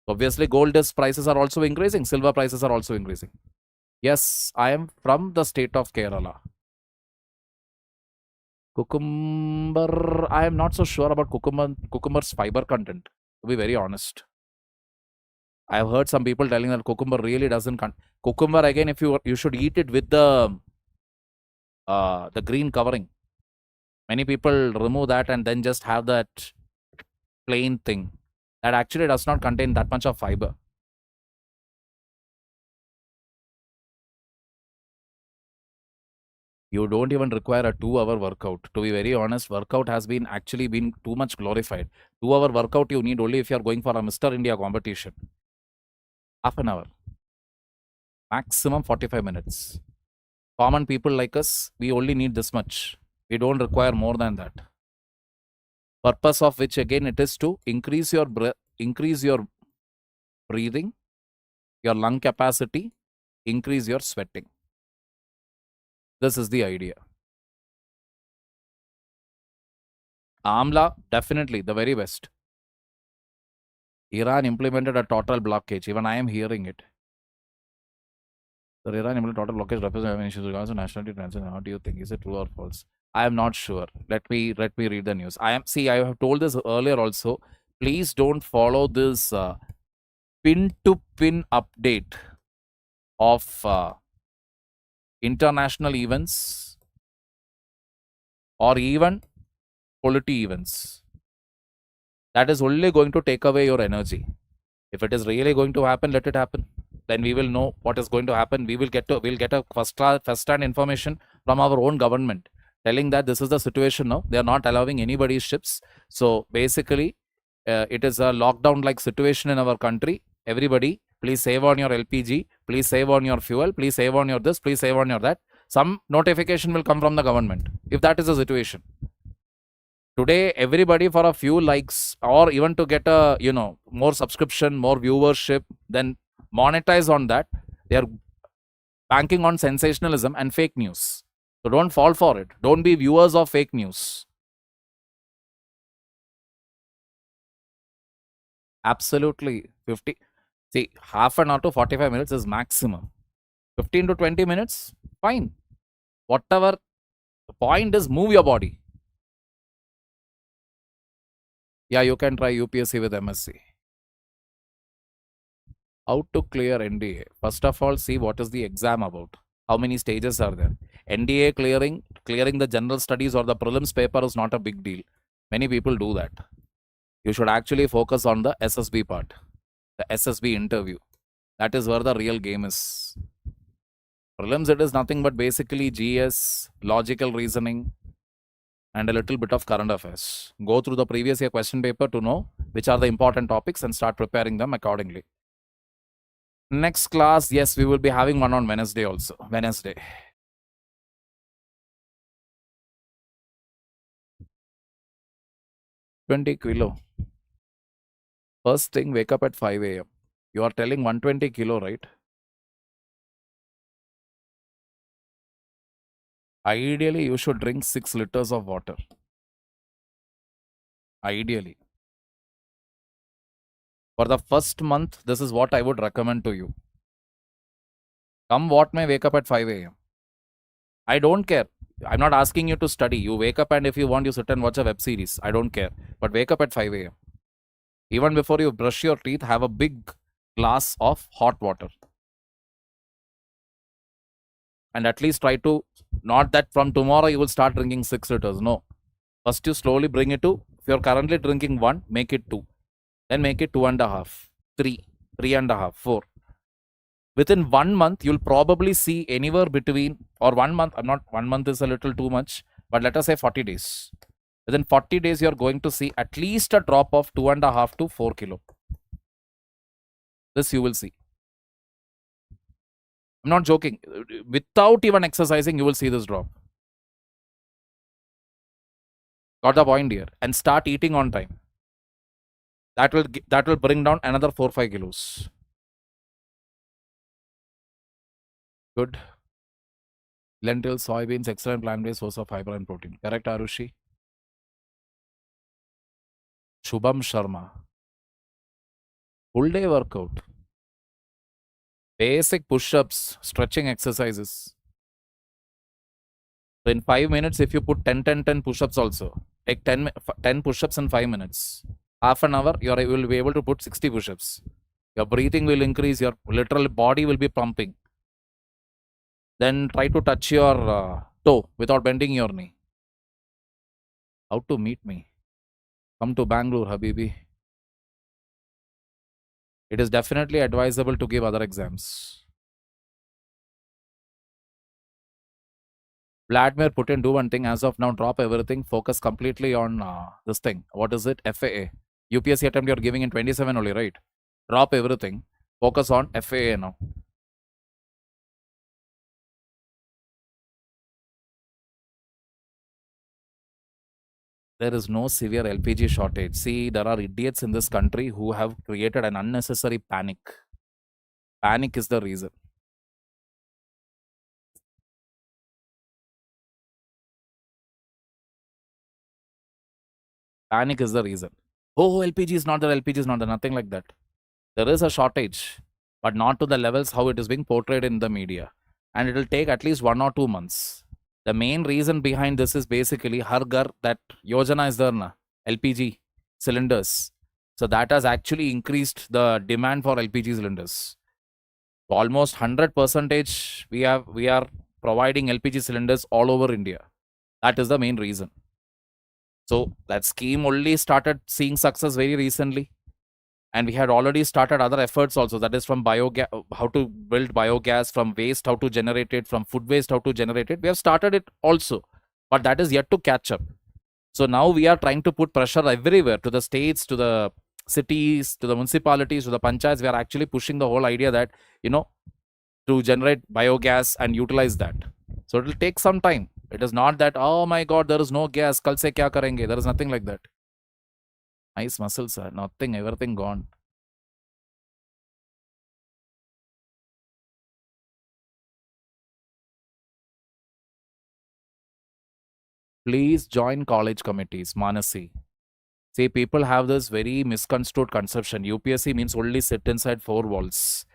Obviously, gold prices are also increasing. Silver prices are also increasing. Yes, I am from the state of Kerala. Cucumber, I am not so sure about cucumber's fiber content, to be very honest. I have heard some people telling that cucumber really doesn't. Cucumber, again, if you should eat it with the green covering. Many people remove that and then just have that plain thing. That actually does not contain that much of fiber. You don't even require a 2-hour workout. To be very honest, workout has been actually been too much glorified. 2-hour workout you need only if you are going for a Mr. India competition. Half an hour. Maximum 45 minutes. Common people like us, we only need this much. We don't require more than that. Purpose of which again it is to increase your breathing, your lung capacity, increase your sweating. This is the idea. Amla, definitely the very best. Iran implemented a total blockage. Even I am hearing it. The Iran implemented total blockage represents issues regards to nationality transition. How do you think? Is it true or false? I am not sure. Let me read the news. I have told this earlier also. Please don't follow this pin to pin update of international events or even polity events. That is only going to take away your energy. If it is really going to happen, let it happen. Then we will know what is going to happen. We'll get a first-hand information from our own government telling that this is the situation now. They are not allowing anybody's ships. So basically, it is a lockdown-like situation in our country. Everybody, please save on your LPG. Please save on your fuel. Please save on your this. Please save on your that. Some notification will come from the government if that is the situation. Today, everybody for a few likes or even to get a more subscription, more viewership, then monetize on that. They are banking on sensationalism and fake news. So don't fall for it. Don't be viewers of fake news. Absolutely. 50. See, half an hour to 45 minutes is maximum. 15 to 20 minutes, fine. Whatever. The point is move your body. Yeah, you can try UPSC with MSc. How to clear NDA? First of all, see what is the exam about. How many stages are there? NDA clearing the general studies or the prelims paper is not a big deal. Many people do that. You should actually focus on the SSB part, the SSB interview. That is where the real game is. Prelims, it is nothing but basically GS, logical reasoning, and a little bit of current affairs. Go through the previous year question paper to know which are the important topics and start preparing them accordingly. Next class, yes, we will be having one on Wednesday also. Wednesday. $20 kilo. First thing, wake up at 5 a.m. You are telling 120 kilo, right? Ideally, you should drink 6 liters of water. Ideally. For the first month, this is what I would recommend to you. Come what may, wake up at 5 a.m. I don't care. I'm not asking you to study. You wake up and if you want, you sit and watch a web series. I don't care. But wake up at 5 a.m. Even before you brush your teeth, have a big glass of hot water. And at least try to, not that from tomorrow you will start drinking 6 liters. No. First you slowly bring it to, if you're currently drinking 1, make it 2. Then make it 2.5, 3, 3.5, 4. Within 1 month, you'll probably see anywhere between, or 1 month, 1 month is a little too much, but let us say 40 days. Within 40 days, you're going to see at least a drop of 2.5 to 4 kilo. This you will see. I'm not joking. Without even exercising, you will see this drop. Got the point here? And start eating on time. That will bring down another 4-5 kilos. Good. Lentils, soybeans, excellent plant-based source of fiber and protein. Correct, Arushi? Shubham Sharma. Full day workout. Basic push-ups, stretching exercises. So in 5 minutes, if you put 10 push-ups also, take 10 push-ups in 5 minutes. Half an hour, you will be able to put 60 push-ups. Your breathing will increase, your literal body will be pumping. Then try to touch your toe without bending your knee. How to meet me? Come to Bangalore, Habibi. It is definitely advisable to give other exams. Vladimir Putin, do one thing. As of now, drop everything. Focus completely on this thing. What is it? FAA. UPSC attempt you're giving in 27 only, right? Drop everything. Focus on FAA now. There is no severe LPG shortage. See, there are idiots in this country who have created an unnecessary panic. Panic is the reason. Panic is the reason. Oh, LPG is not there, LPG is not there, nothing like that. There is a shortage, but not to the levels how it is being portrayed in the media. And it will take at least 1 or 2 months. The main reason behind this is basically Har Ghar, that Yojana is there, na, LPG cylinders. So that has actually increased the demand for LPG cylinders. Almost 100% we are providing LPG cylinders all over India. That is the main reason. So that scheme only started seeing success very recently. And we had already started other efforts also, that is from biogas, how to build biogas, from waste, how to generate it, from food waste, how to generate it. We have started it also, but that is yet to catch up. So now we are trying to put pressure everywhere, to the states, to the cities, to the municipalities, to the panchayats. We are actually pushing the whole idea that, to generate biogas and utilize that. So it will take some time. It is not that, oh my God, there is no gas, kal se kya karenge? There is nothing like that. Nice muscles, sir. Nothing, everything gone. Please join college committees, Manasi. See, people have this very misconstrued conception. UPSC means only sit inside four walls.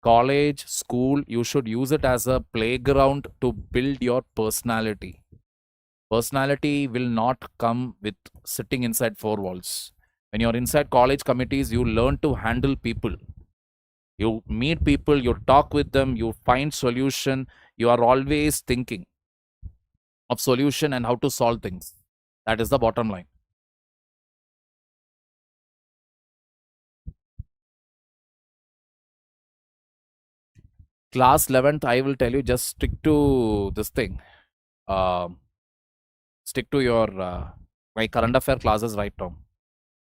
College, school, you should use it as a playground to build your personality. Personality will not come with sitting inside four walls. When you're inside college committees, you learn to handle people. You meet people, you talk with them, you find solution. You are always thinking of solution and how to solve things. That is the bottom line. Class 11th, I will tell you, just stick to this thing. Stick to your my current affair classes right now.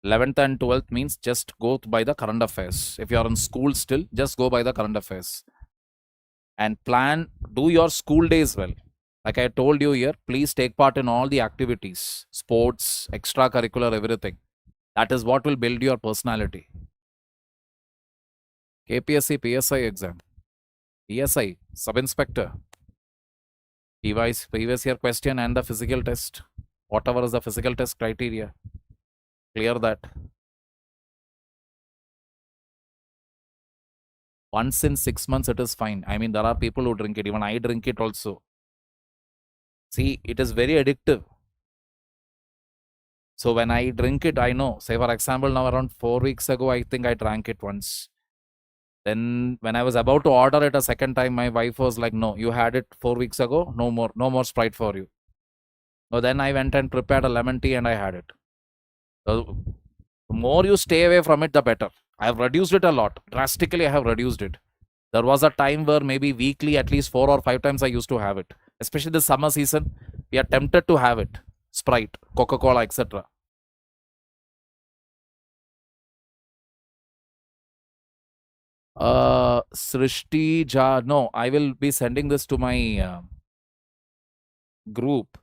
11th and 12th means just go by the current affairs. If you are in school still, just go by the current affairs. And do your school days well. Like I told you here, please take part in all the activities, sports, extracurricular, everything. That is what will build your personality. KPSC, PSI exam. PSI, sub-inspector. Previous year question and the physical test. Whatever is the physical test criteria. Clear that. Once in 6 months, it is fine. I mean, there are people who drink it. Even I drink it also. See, it is very addictive. So when I drink it, I know. Say, for example, now around 4 weeks ago, I think I drank it once. Then when I was about to order it a second time, my wife was like, no, you had it 4 weeks ago. No more Sprite for you. So then I went and prepared a lemon tea and I had it. So the more you stay away from it, the better. I have reduced it a lot. Drastically, I have reduced it. There was a time where maybe weekly, at least 4 or 5 times I used to have it. Especially this summer season, we are tempted to have it. Sprite, Coca-Cola, etc. Srishti no, I will be sending this to my group.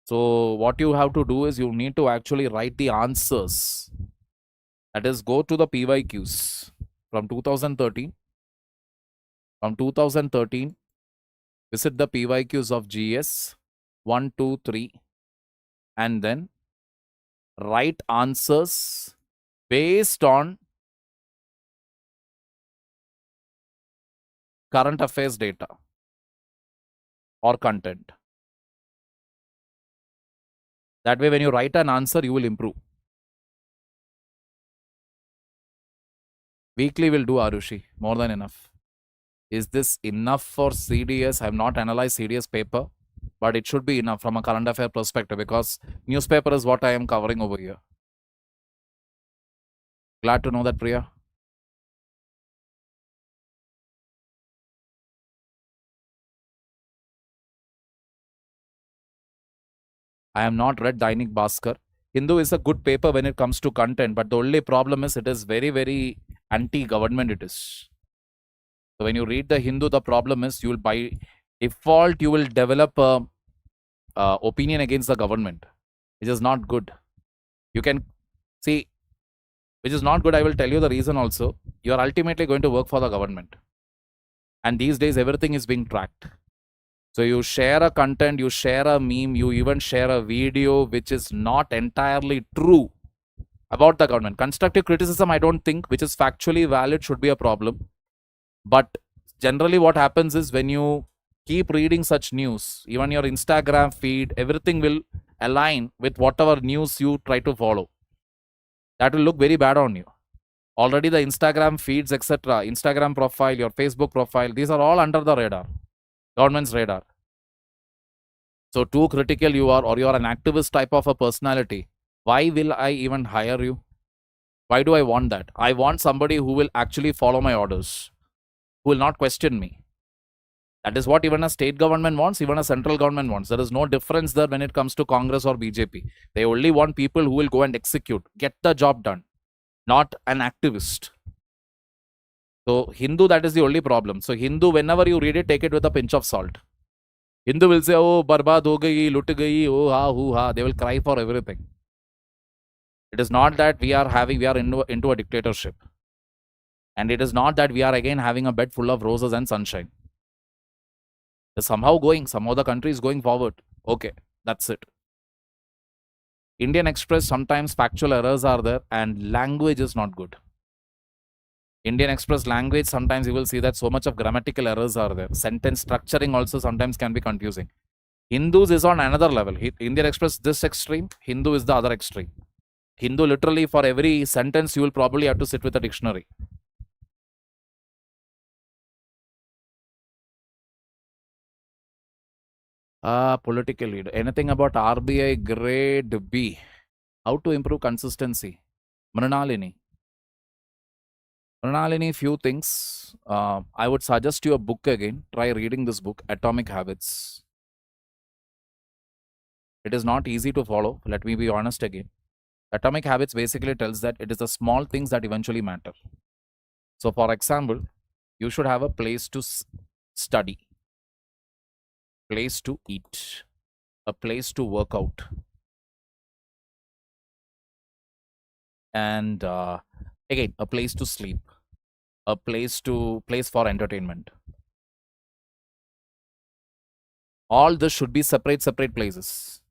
So what you have to do is you need to actually write the answers. That is, go to the PYQs from 2013. From 2013, visit the PYQs of GS 1, 2, 3, and then write answers based on current affairs data or content. That way, when you write an answer, you will improve. Weekly will do, Arushi. More than enough. Is this enough for CDS? I have not analyzed CDS paper, but it should be enough from a current affair perspective because newspaper is what I am covering over here. Glad to know that, Priya. I have not read Dainik Bhaskar. Hindu is a good paper when it comes to content, but the only problem is it is very, very anti-government it is. So when you read the Hindu, the problem is you will by default, you will develop a opinion against the government, which is not good. You can see, which is not good. I will tell you the reason also. You are ultimately going to work for the government. And these days, everything is being tracked. So you share a content, you share a meme, you even share a video which is not entirely true about the government. Constructive criticism, I don't think, which is factually valid, should be a problem. But generally what happens is when you keep reading such news, even your Instagram feed, everything will align with whatever news you try to follow. That will look very bad on you. Already the Instagram feeds, etc., Instagram profile, your Facebook profile, these are all under the radar. Government's radar. So too critical you are, or you are an activist type of a personality, why will I even hire you? Why do I want that? I want somebody who will actually follow my orders, who will not question me. That is what even a state government wants, even a central government wants. There is no difference there when it comes to Congress or BJP. They only want people who will go and execute, get the job done, not an activist. So Hindu, that is the only problem. So Hindu, whenever you read it, take it with a pinch of salt. Hindu will say, oh, barbad ho gayi, lut gayi, oh, ha, hoo, ha. They will cry for everything. It is not that we are into a dictatorship. And it is not that we are again having a bed full of roses and sunshine. Somehow the country is going forward. Okay, that's it. Indian Express, sometimes factual errors are there and language is not good. Indian Express language, sometimes you will see that so much of grammatical errors are there. Sentence structuring also sometimes can be confusing. Hindus is on another level. Indian Express this extreme, Hindu is the other extreme. Hindu, literally for every sentence you will probably have to sit with a dictionary. Political leader. Anything about RBI grade B? How to improve consistency? Mrinalini, few things. I would suggest you a book again. Try reading this book, Atomic Habits. It is not easy to follow. Let me be honest again. Atomic Habits basically tells that it is the small things that eventually matter. So, for example, you should have a place to study, place to eat, a place to work out, and again, a place to sleep, a place for entertainment. All this should be separate places.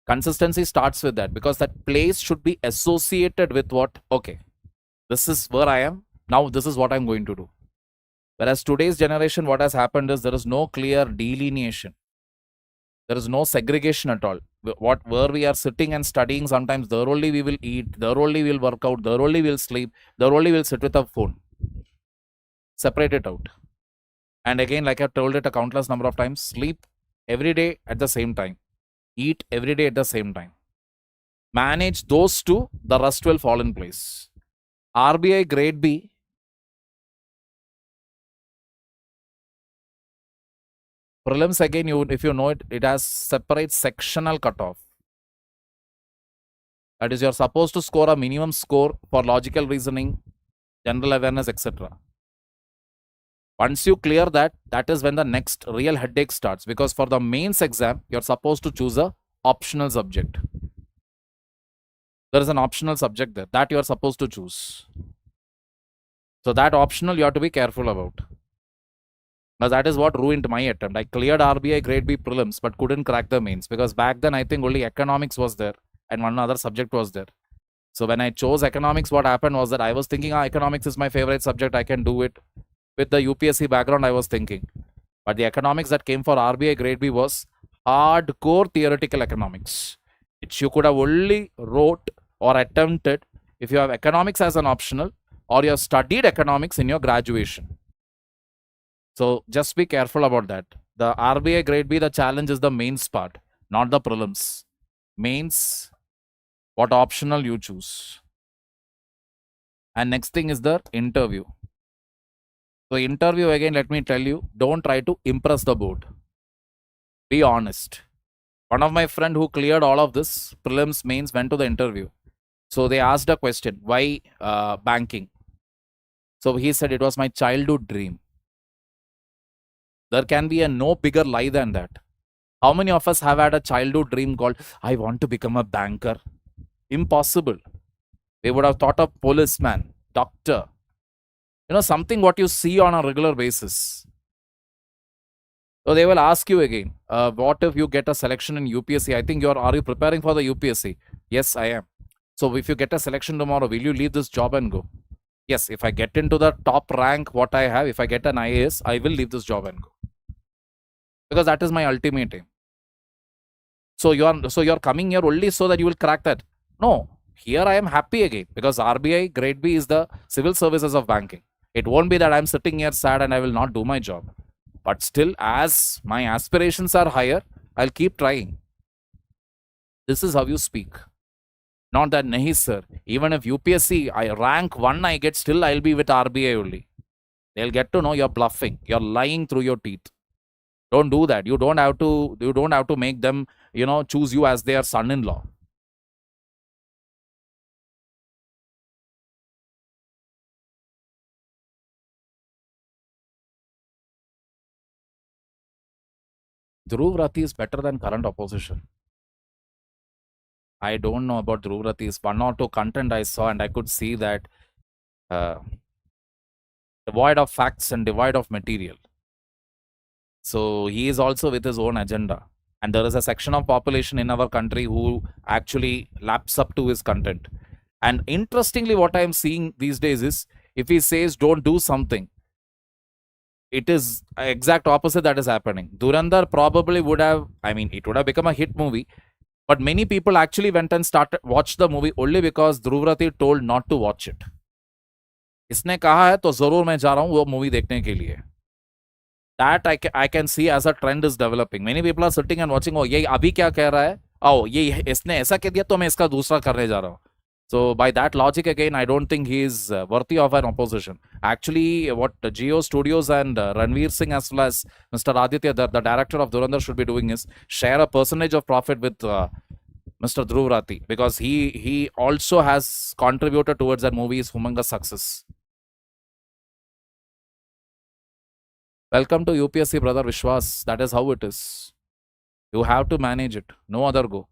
Consistency starts with that, because that place should be associated with what? Okay, this is where I am. Now this is what I'm going to do. Whereas today's generation, what has happened is there is no clear delineation. There is no segregation at all. Where we are sitting and studying, sometimes there only we will eat, there only we will work out, there only we will sleep, there only we will sit with a phone. Separate it out. And again, like I've told it a countless number of times, sleep every day at the same time. Eat every day at the same time. Manage those two, the rest will fall in place. RBI grade B. Prelims, again, if you know it, it has separate sectional cutoff. That is, you're supposed to score a minimum score for logical reasoning, general awareness, etc. Once you clear that, that is when the next real headache starts. Because for the mains exam, you're supposed to choose a optional subject. There is an optional subject there that you are supposed to choose. So that optional you have to be careful about. Now that is what ruined my attempt. I cleared RBI grade B prelims but couldn't crack the mains, because back then I think only economics was there and one other subject was there. So when I chose economics, what happened was that I was thinking, economics is my favorite subject, I can do it. With the UPSC background, I was thinking. But the economics that came for RBI grade B was hardcore theoretical economics, which you could have only wrote or attempted if you have economics as an optional or you have studied economics in your graduation. So just be careful about that. The RBI grade B, the challenge is the mains part, not the prelims. Mains, what optional you choose. And next thing is the interview. So interview, again, let me tell you, don't try to impress the board. Be honest. One of my friend who cleared all of this, prelims, mains, went to the interview. So they asked a question, why banking? So he said, it was my childhood dream. There can be a no bigger lie than that. How many of us have had a childhood dream called, I want to become a banker? Impossible. We would have thought of policeman, doctor, something what you see on a regular basis. So they will ask you again, what if you get a selection in UPSC? I think are you preparing for the UPSC? Yes, I am. So if you get a selection tomorrow, will you leave this job and go? Yes, if I get into the top rank, what I have, if I get an IAS, I will leave this job and go. Because that is my ultimate aim. So you're coming here only so that you will crack that. No, here I am happy again, because RBI grade B is the civil services of banking. It won't be that I'm sitting here sad and I will not do my job. But still, as my aspirations are higher, I'll keep trying. This is how you speak. Not that, nahi sir, even if UPSC, I rank 1 I get, still I'll be with RBI only. They'll get to know you're bluffing. You're lying through your teeth. Don't do that. You don't have to make them, choose you as their son-in-law. Dhruv Rathi is better than current opposition. I don't know about Dhruv Rathi's 1 or 2 content I saw, and I could see that devoid of facts and devoid of material. So he is also with his own agenda. And there is a section of population in our country who actually laps up to his content. And interestingly, what I am seeing these days is, if he says don't do something, it is exact opposite that is happening. Dhurandhar probably would have, it would have become a hit movie. But many people actually went and watched the movie only because Dhruv Rathi told not to watch it. इसने कहा है तो जरूर मैं जा रहा हूँ वो मूवी देखने के लिए. That I can see as a trend is developing. Many people are sitting and watching. Oh, ये अभी क्या कह रहा है? Oh, ये इसने ऐसा कह दिया तो मैं इसका दूसरा करने जा रहा हूँ. So by that logic again, I don't think he is worthy of an opposition. Actually, what Geo Studios and Ranveer Singh as well as Mr. Aditya, the director of Dhurandhar, should be doing is share a percentage of profit with Mr. Dhruv Rathi, because he also has contributed towards that movie's humongous success. Welcome to UPSC, brother Vishwas. That is how it is. You have to manage it. No other go.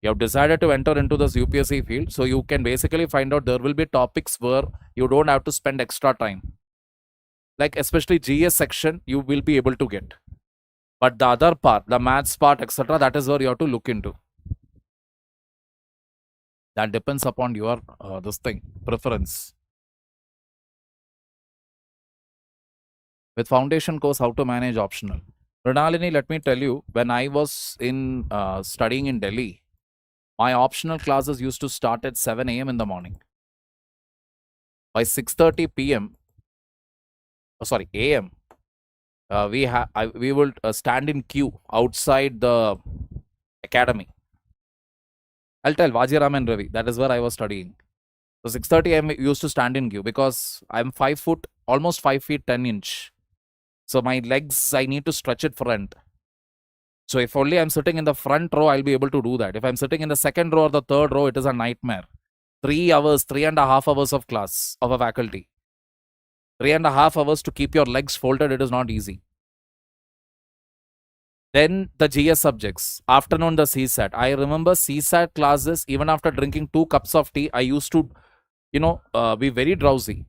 You have decided to enter into this UPSC field, so you can basically find out there will be topics where you don't have to spend extra time. Like especially GS section, you will be able to get. But the other part, the maths part, etc., that is where you have to look into. That depends upon your preference. With foundation course, how to manage optional. Pranalini, let me tell you, when I was in studying in Delhi, my optional classes used to start at 7 a.m. in the morning. By 6:30 p.m., a.m., we will stand in queue outside the academy. I'll tell Vajiram and Ravi, that is where I was studying. So 6:30 a.m. we used to stand in queue because I'm 5 foot, almost 5 feet 10 inch. So my legs, I need to stretch it front. So if only I'm sitting in the front row, I'll be able to do that. If I'm sitting in the second row or the third row, it is a nightmare. 3 hours, 3.5 hours of class of a faculty. 3.5 hours to keep your legs folded, it is not easy. Then the GS subjects. Afternoon, the CSAT. I remember CSAT classes, even after drinking 2 cups of tea, I used to, be very drowsy.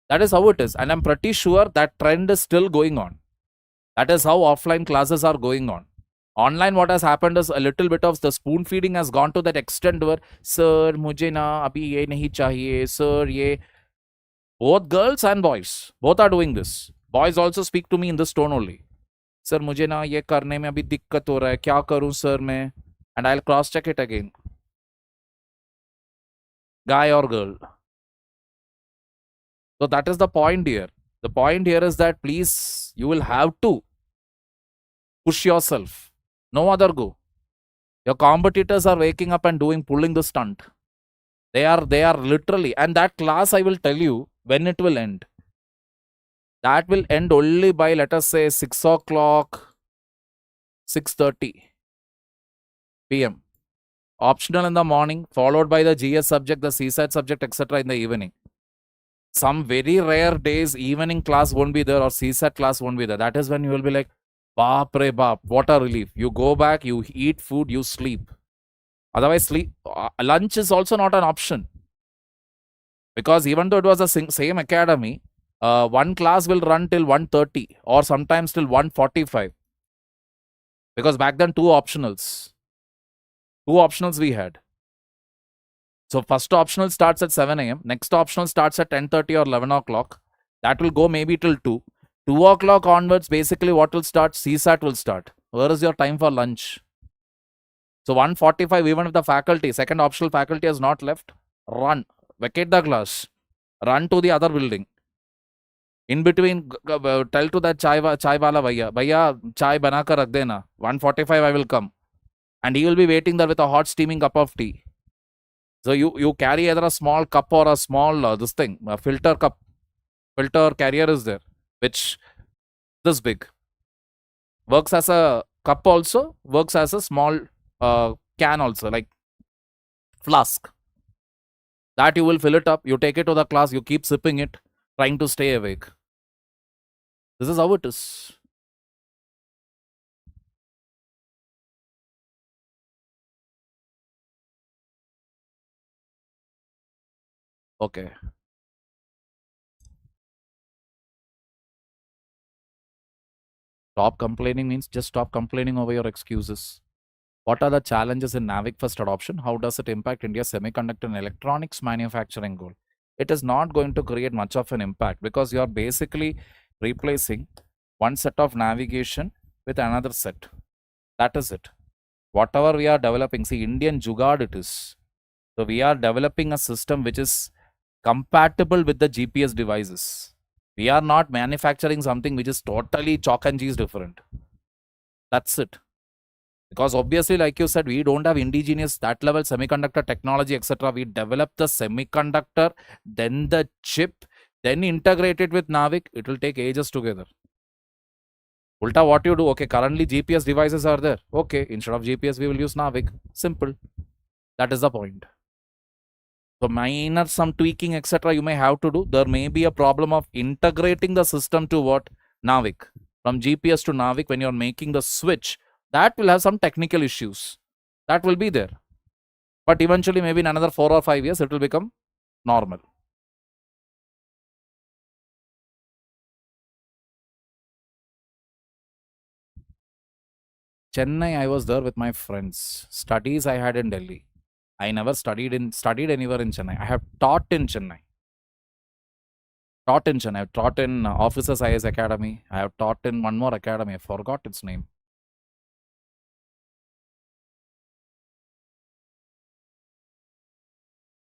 That is how it is. And I'm pretty sure that trend is still going on. That is how offline classes are going on. Online, what has happened is a little bit of the spoon feeding has gone to that extent where, sir, mujhe na abhi ye nahi chahiye, sir, ye. Both girls and boys, both are doing this. Boys also speak to me in this tone only. Sir, mujhe na ye karne mein abhi dikkat ho raha hai, kya karu sir main? And I'll cross check it again. Guy or girl. So that is the point here. The point here is that please, you will have to push yourself. No other go. Your competitors are waking up and pulling the stunt. They are literally, and that class, I will tell you when it will end. That will end only by, let us say, 6 o'clock, 6:30 p.m. Optional in the morning, followed by the GS subject, the CSAT subject, etc. in the evening. Some very rare days, evening class won't be there or CSAT class won't be there. That is when you will be like, baap re baap, what a relief. You go back, you eat food, you sleep. Otherwise, lunch is also not an option. Because even though it was the same academy, one class will run till 1:30 or sometimes till 1:45. Because back then, 2 optionals. 2 optionals we had. So first optional starts at 7 a.m. Next optional starts at 10:30 or 11 o'clock. That will go maybe till 2. 2 o'clock onwards, basically what will start? CSAT will start. Where is your time for lunch? So 1:45, even if the faculty, second optional faculty has not left, run. Vacate the class. Run to the other building. In between, tell to that chai wala bhaiya, chai banakar rakh dena. 1:45 I will come. And he will be waiting there with a hot steaming cup of tea. So you carry either a small cup or a small this thing, a filter cup, filter carrier is there, which this big, works as a cup also, works as a small can also, like flask. That you will fill it up, you take it to the class, you keep sipping it, trying to stay awake. This is how it is. Okay. Stop complaining means just stop complaining over your excuses. What are the challenges in Navic first adoption? How does it impact India's semiconductor and electronics manufacturing goal? It is not going to create much of an impact because you are basically replacing one set of navigation with another set. That is it. Whatever we are developing, see, Indian Jugaad it is. So we are developing a system which is compatible with the GPS devices. We are not manufacturing something which is totally chalk and cheese different. That's it. Because obviously, like you said, we don't have indigenous that level semiconductor technology, etc. We develop the semiconductor, then the chip, then integrate it with Navic. It will take ages together. Ulta, what you do? Okay, currently GPS devices are there. Okay, instead of GPS, we will use Navic. Simple. That is the point. So minor some tweaking, etc. you may have to do. There may be a problem of integrating the system to what? Navic. From GPS to Navic, when you're making the switch, that will have some technical issues. That will be there. But eventually, maybe in another 4 or 5 years, it will become normal. Chennai, I was there with my friends. Studies I had in Delhi. I never studied anywhere in Chennai. I have taught in Chennai. Taught in Chennai. I've taught in Officers IS Academy. I have taught in one more academy. I forgot its name.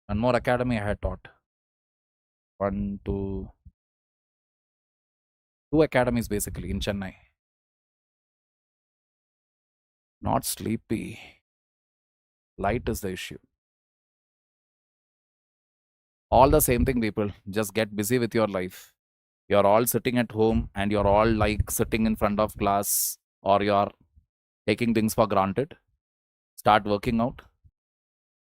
One more academy I had taught. Two academies basically in Chennai. Not sleepy. Light is the issue. All the same thing, people. Just get busy with your life. You're all sitting at home and you're all like sitting in front of class, or you're taking things for granted. Start working out.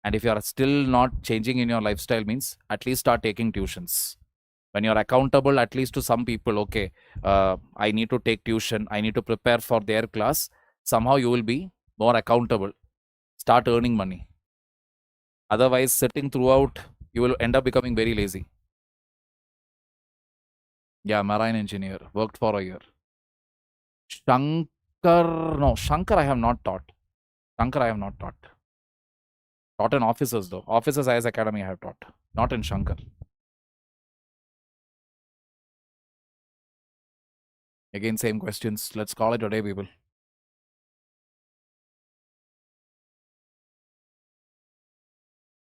And if you're still not changing in your lifestyle, means at least start taking tuitions. When you're accountable, at least to some people, okay, I need to take tuition, I need to prepare for their class. Somehow you will be more accountable. Start earning money. Otherwise, sitting throughout, you will end up becoming very lazy. Yeah, marine engineer. Worked for a year. Shankar I have not taught. Shankar I have not taught. Taught in officers though. Officers IS Academy I have taught. Not in Shankar. Again, same questions. Let's call it a day, people.